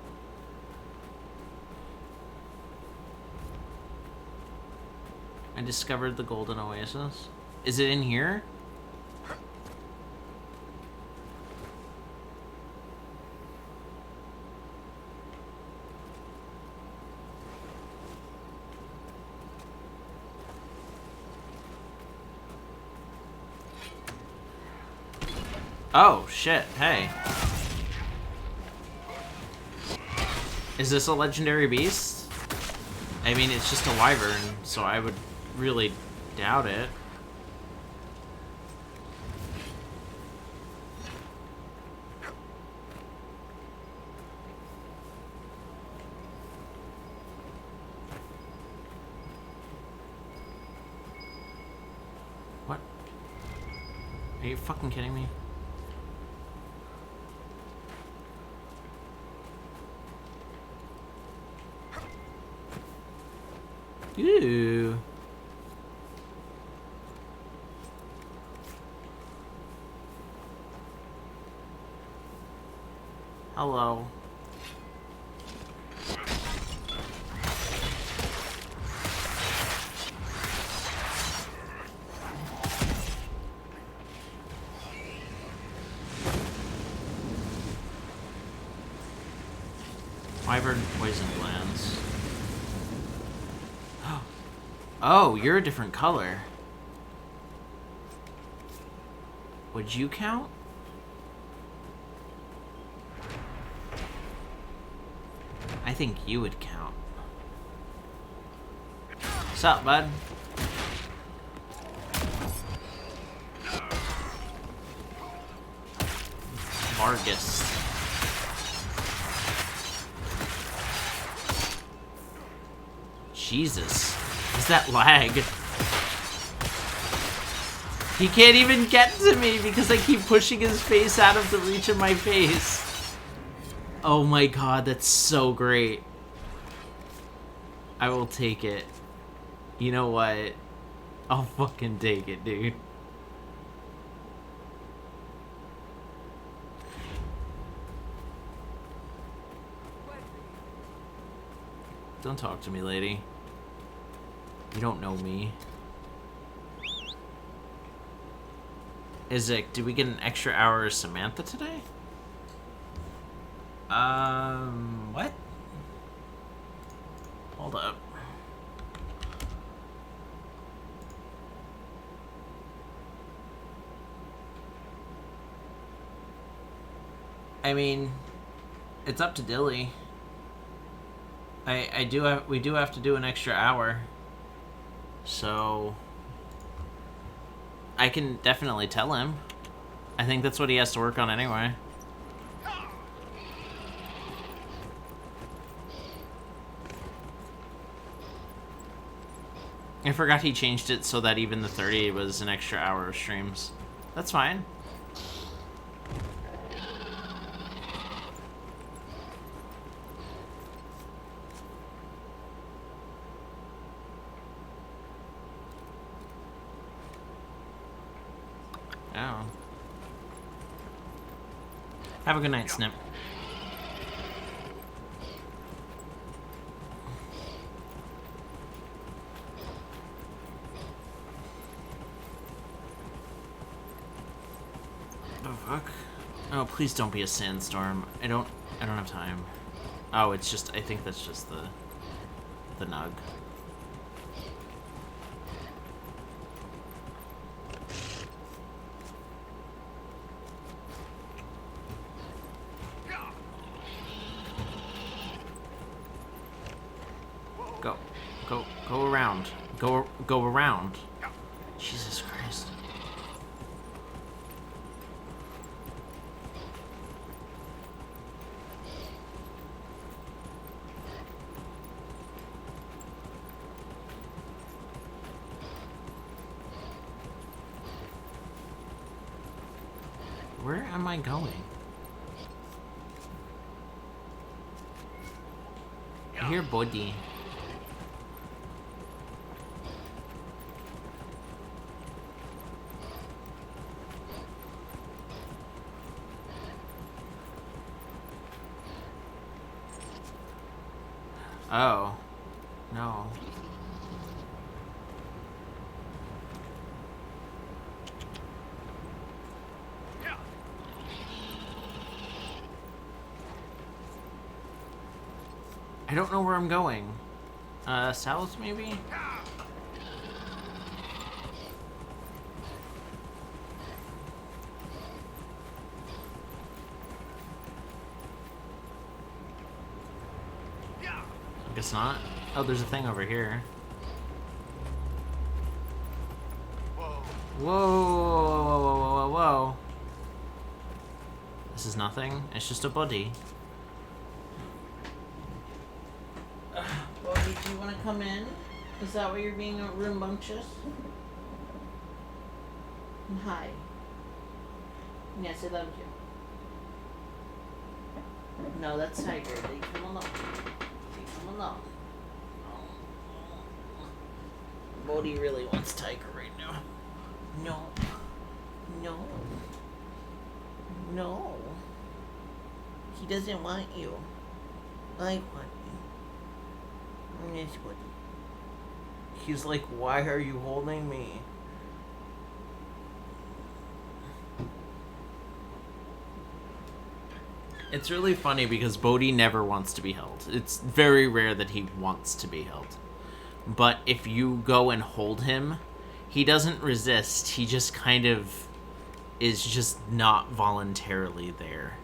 I discovered the golden oasis. Is it in here? Oh, shit. Hey. Is this a legendary beast? I mean, it's just a wyvern, so I would really doubt it. What? Are you fucking kidding me? Ooh. Hello. Wyvern poison glands. Oh, you're a different color. Would you count? I think you would count. What's up, bud? Vargas. Jesus. Is that lag? He can't even get to me because I keep pushing his face out of the reach of my face. Oh my god, that's so great. I will take it. You know what? I'll fucking take it, dude. Don't talk to me, lady. You don't know me. Izik, did we get an extra hour of Samantha today? What? Hold up. I mean, it's up to Dilly. We do have to do an extra hour. So I can definitely tell him. I think that's what he has to work on anyway. I forgot he changed it so that even the 30 was an extra hour of streams. That's fine. Oh. Have a good night, Snip. Oh fuck. Oh, please don't be a sandstorm. I don't have time. Oh, it's just, I think that's just the nug. Go around. Go around. Jesus Christ. Where am I going? I hear body. Oh. No. I don't know where I'm going. South maybe? I guess not. Oh, there's a thing over here. Whoa. Whoa. This is nothing. It's just a body. Body, do you want to come in? Is that why you're being rambunctious? Hi. Yes, I love you. No, that's Tiger. Leave him alone. Leave him alone. Bodhi really wants Tiger right now. No. No. No. He doesn't want you. I want you. Yes, Bodhi. He's like, why are you holding me? It's really funny because Bodhi never wants to be held. It's very rare that he wants to be held. But if you go and hold him, he doesn't resist. He just kind of is just not voluntarily there.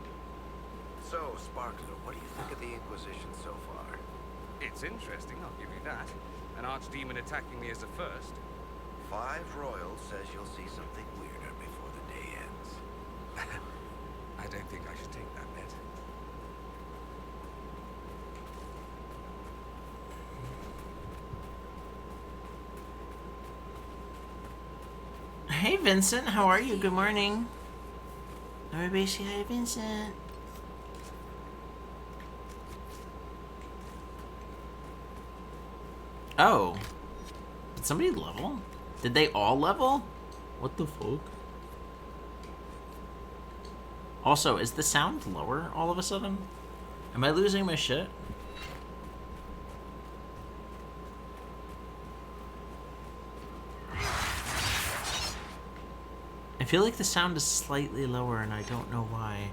So, Sparkler, what do you think of the Inquisition so far? It's interesting, I'll give you that. An archdemon attacking me as a first. 5 Royals says you'll see something weirder before the day ends. I don't think I should take that bet. Hey Vincent, how are you? Good morning. Everybody say hi, Vincent. Oh. Did somebody level? Did they all level? What the fuck? Also, is the sound lower all of a sudden? Am I losing my shit? I feel like the sound is slightly lower and I don't know why.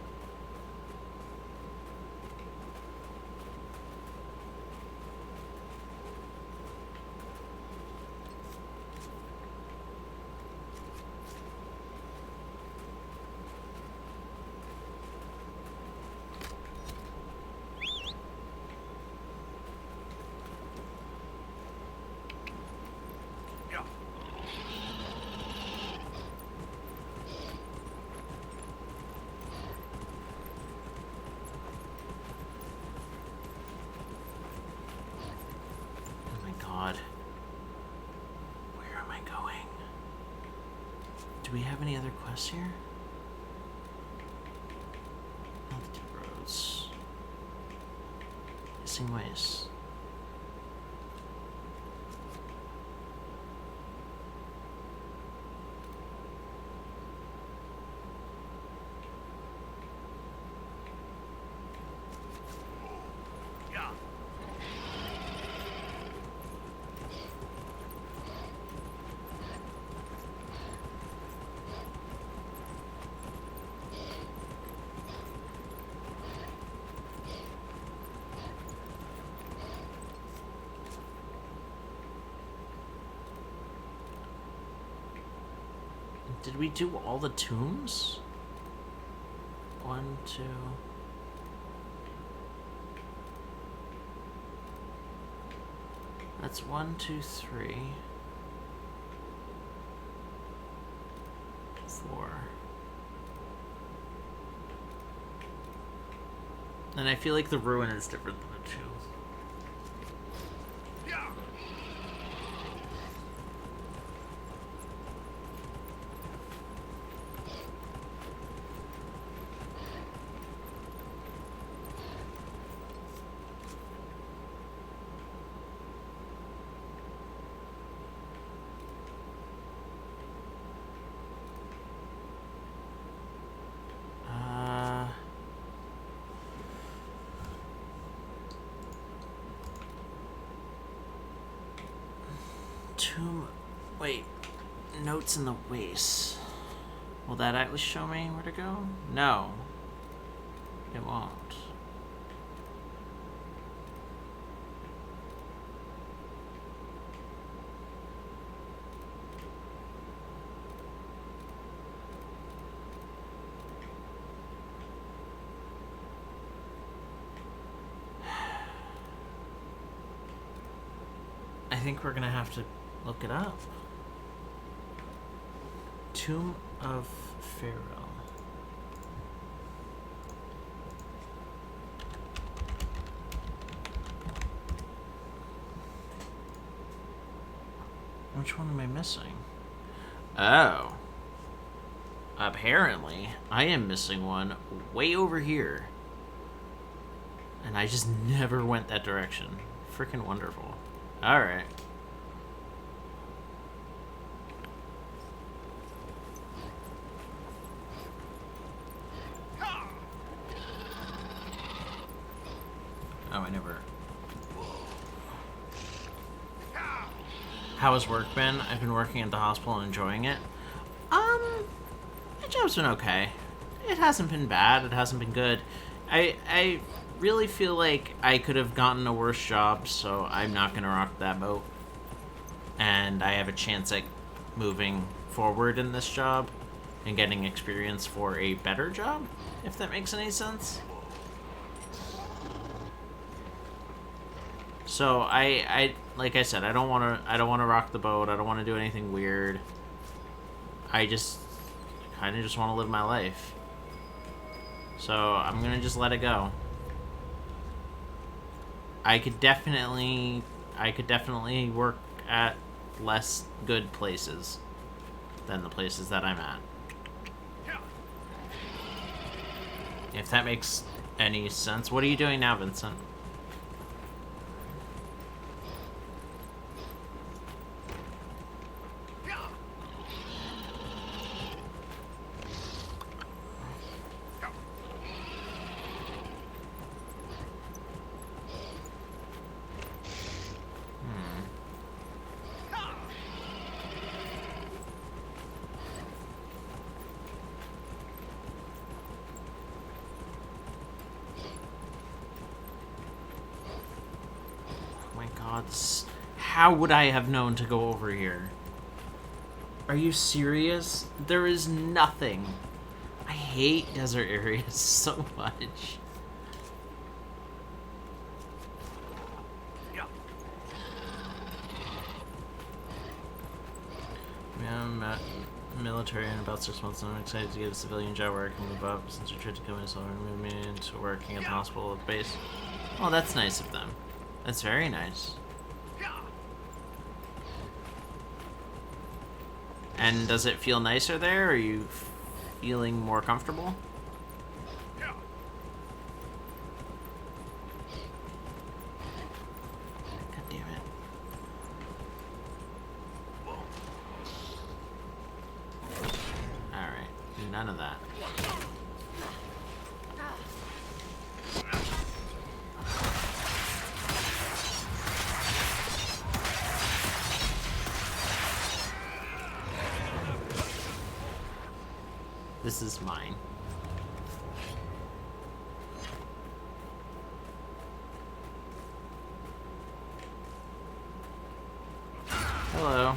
we have any other quests here? Not the deep roads. Missing ways. Did we do all the tombs? 1, 2. That's 1, 2, 3. 4. And I feel like the ruin is different than the tomb. Tomb. Wait. Notes in the waste. Will that at least show me where to go? No. It won't. I think we're gonna have to look it up. Tomb of Pharaoh. Which one am I missing? Oh. Apparently, I am missing one way over here. And I just never went that direction. Freaking wonderful. Alright. Oh, I never... How has work been? I've been working at the hospital and enjoying it. My job's been okay. It hasn't been bad. It hasn't been good. I really feel like I could have gotten a worse job, so I'm not going to rock that boat. And I have a chance at moving forward in this job and getting experience for a better job, if that makes any sense. So I like I said, I don't want to rock the boat. I don't want to do anything weird. I just kind of just want to live my life. So I'm gonna just let it go. I could definitely work at less good places than the places that I'm at. If that makes any sense. What are you doing now, Vincent? How would I have known to go over here? Are you serious? There is nothing. I hate desert areas so much. Yeah, I'm military in about 6 months, and I'm excited to get a civilian job where I can move up. Since you tried to kill me, so I moved me into working at the hospital at the base. Oh, that's nice of them. That's very nice. And does it feel nicer there? Are you feeling more comfortable? God damn it. Alright, none of that. This is mine. Hello.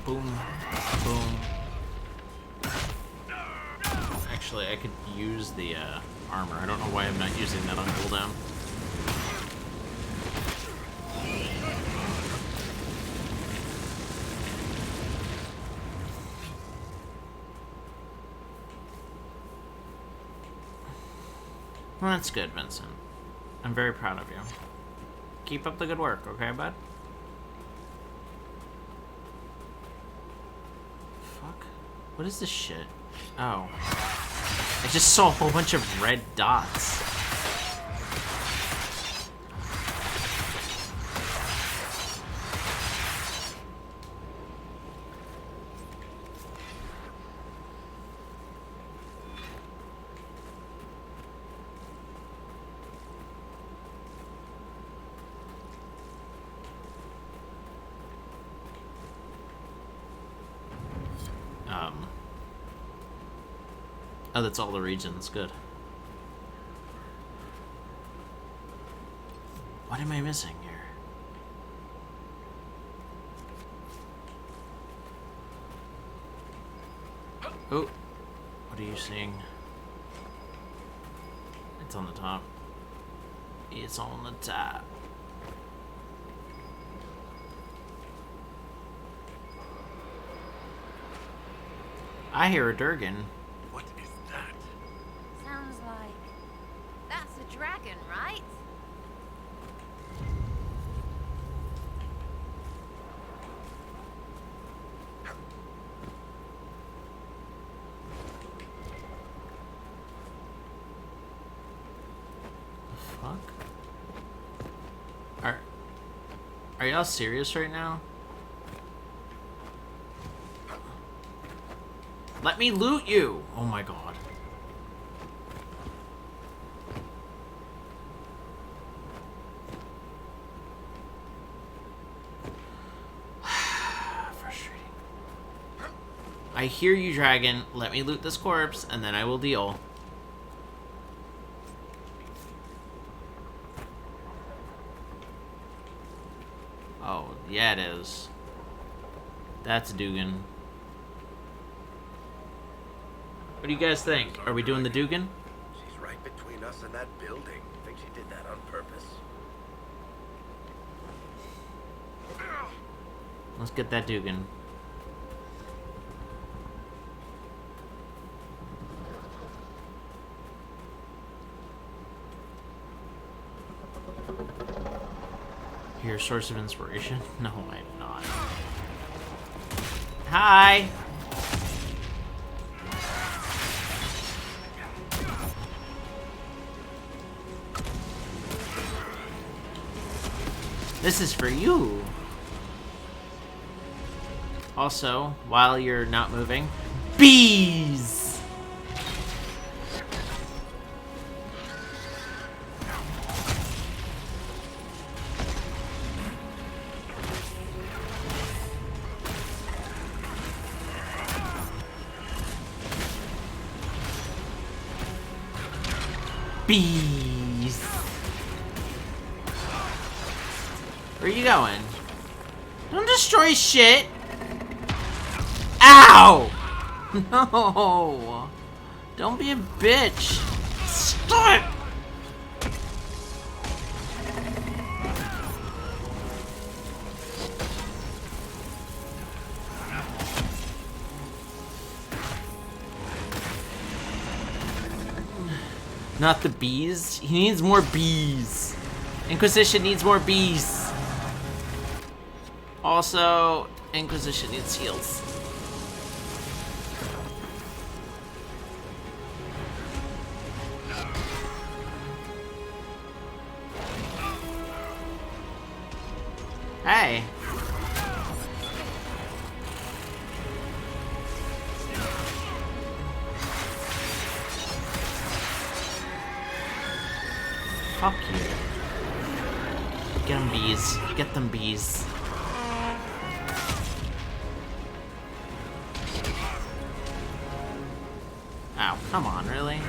Boom. Boom. Actually, I could use the armor. I don't know why I'm not using that on cooldown. Well, that's good, Vincent. I'm very proud of you. Keep up the good work, okay, bud? Fuck. What is this shit? Oh. I just saw a whole bunch of red dots. Oh, that's all the regions. Good. What am I missing here? Oh, what are you seeing? It's on the top. It's on the top. I hear a Durgan. What is that? Sounds like... That's a dragon, right? The fuck? Are y'all serious right now? Let me loot you! Oh my god. Frustrating. I hear you, dragon. Let me loot this corpse, and then I will deal. Oh, yeah it is. That's Dugan. What do you guys think? Are we doing the Dugan? She's right between us and that building. Think she did that on purpose? Let's get that Dugan. Your source of inspiration? No, I'm not. Hi! This is for you. Also, while you're not moving, bees! Bees! Where are you going? Don't destroy shit! Ow! No! Don't be a bitch! Stop it! Not the bees. He needs more bees. Inquisition needs more bees. Also, Inquisition needs heals. Hey. Fuck you. Get them bees. Get them bees. Ow, come on, really?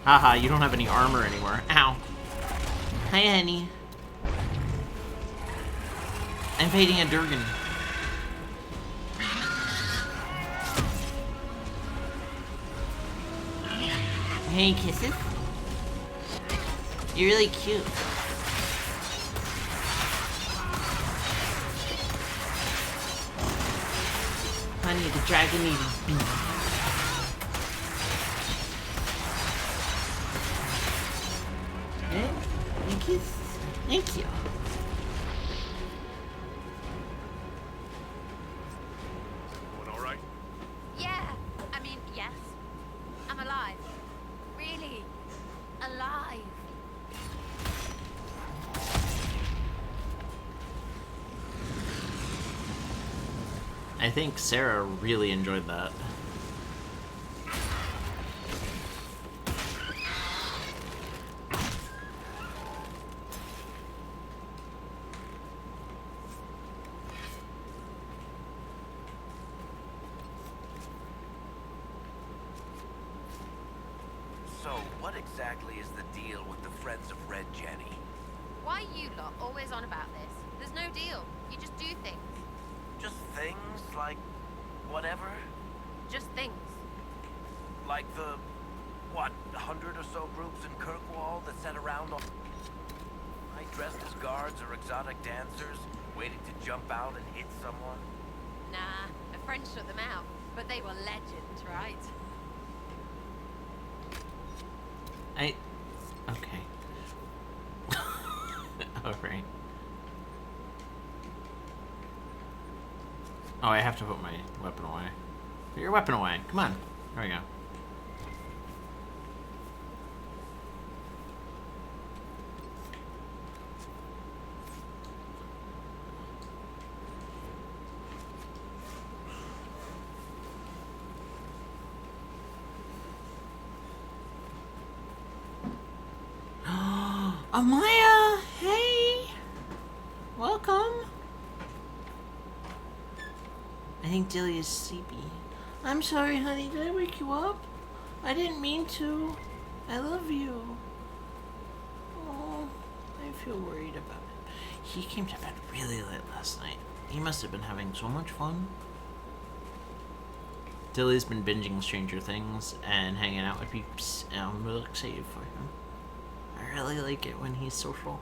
Haha, you don't have any armor anymore. Ow. Hi, honey. I'm fighting a Durgan. Hey, kisses. You're really cute. Honey, the dragon needs bees. Thank you. Going all right? Yeah, I mean, yes. I'm alive. Really alive. I think Sarah really enjoyed that. So, what exactly is the deal with the Friends of Red Jenny? Why you lot always on about this? There's no deal. You just do things. Just things like whatever? Just things. Like the, what, 100 or so groups in Kirkwall that sat around on... right, dressed as guards or exotic dancers, waiting to jump out and hit someone? Nah, a friend shut them out. But they were legends, right? Okay. Alright. Oh, I have to put my weapon away. Put your weapon away. Come on. There we go. Amaya! Hey! Welcome! I think Dilly is sleepy. I'm sorry, honey. Did I wake you up? I didn't mean to. I love you. Oh, I feel worried about it. He came to bed really late last night. He must have been having so much fun. Dilly's been binging Stranger Things and hanging out with peeps, and I'm really excited for him. I really like it when he's social.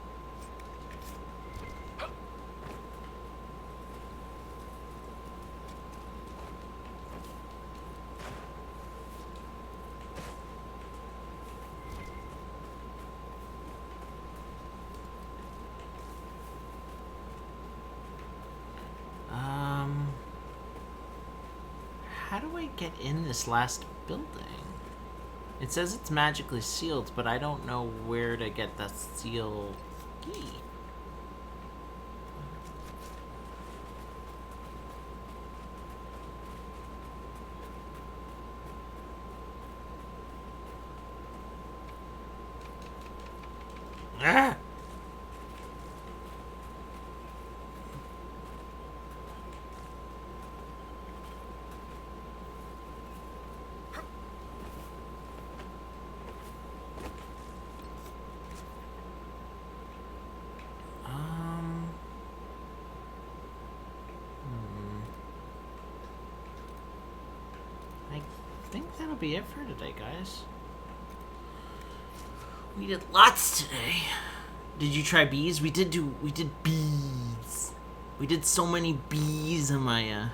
How do I get in this last building? It says it's magically sealed, but I don't know where to get the seal key. Ah! I think that'll be it for today, guys. We did lots today. Did you try bees? We did bees. We did so many bees, Amaya.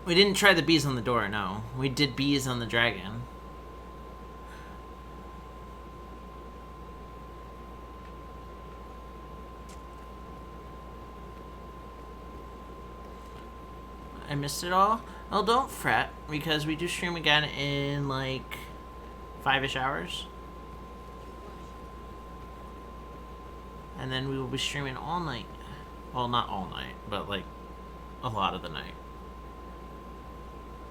We didn't try the bees on the door, no. We did bees on the dragon. I missed it all? Well, don't fret, because we do stream again in, like, 5-ish hours. And then we will be streaming all night. Well, not all night, but, like, a lot of the night.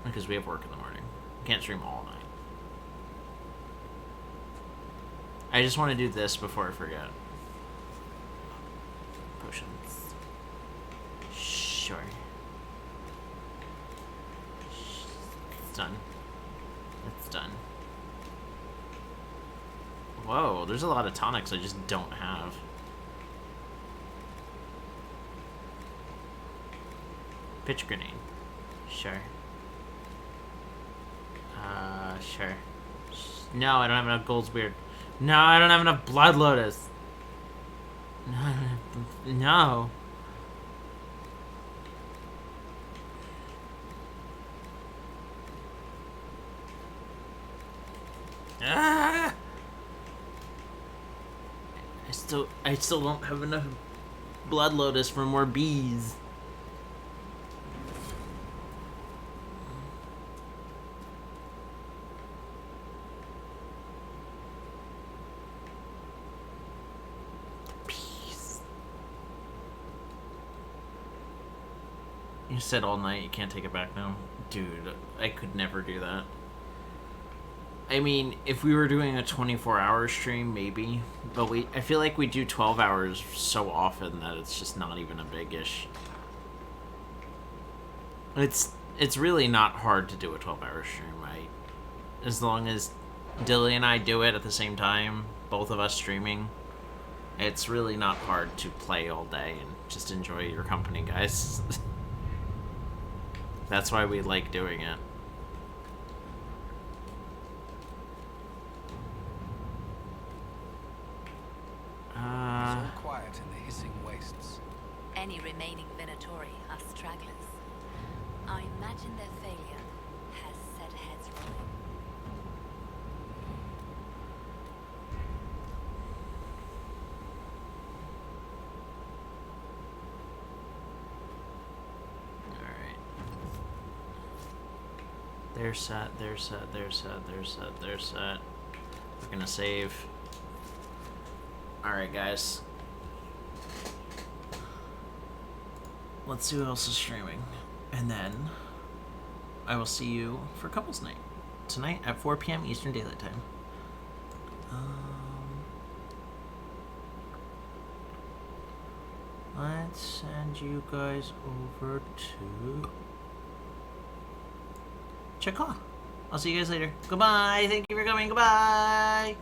Because we have work in the morning. We can't stream all night. I just want to do this before I forget. Potions. Sure. It's done. It's done. Whoa, there's a lot of tonics I just don't have. Pitch grenade. Sure. Sure. No, I don't have enough gold's weird. No, I don't have enough blood lotus. No. Ah! I still don't have enough blood lotus for more bees. You said all night, you can't take it back now. Dude, I could never do that. I mean, if we were doing a 24-hour stream, maybe. But I feel like we do 12 hours so often that it's just not even a big-ish. It's really not hard to do a 12-hour stream, right? As long as Dilly and I do it at the same time, both of us streaming, it's really not hard to play all day and just enjoy your company, guys. That's why we like doing it. It's all quiet in the hissing wastes. Any remaining Venatori are stragglers. I imagine their failure has set heads rolling. Alright. They're set, they're set, they're set, they're set, they're set. We're gonna save. Alright, guys. Let's see who else is streaming. And then I will see you for couples night. Tonight at 4 p.m. Eastern Daylight Time. Let's send you guys over to Chaka. I'll see you guys later. Goodbye. Thank you for coming. Goodbye.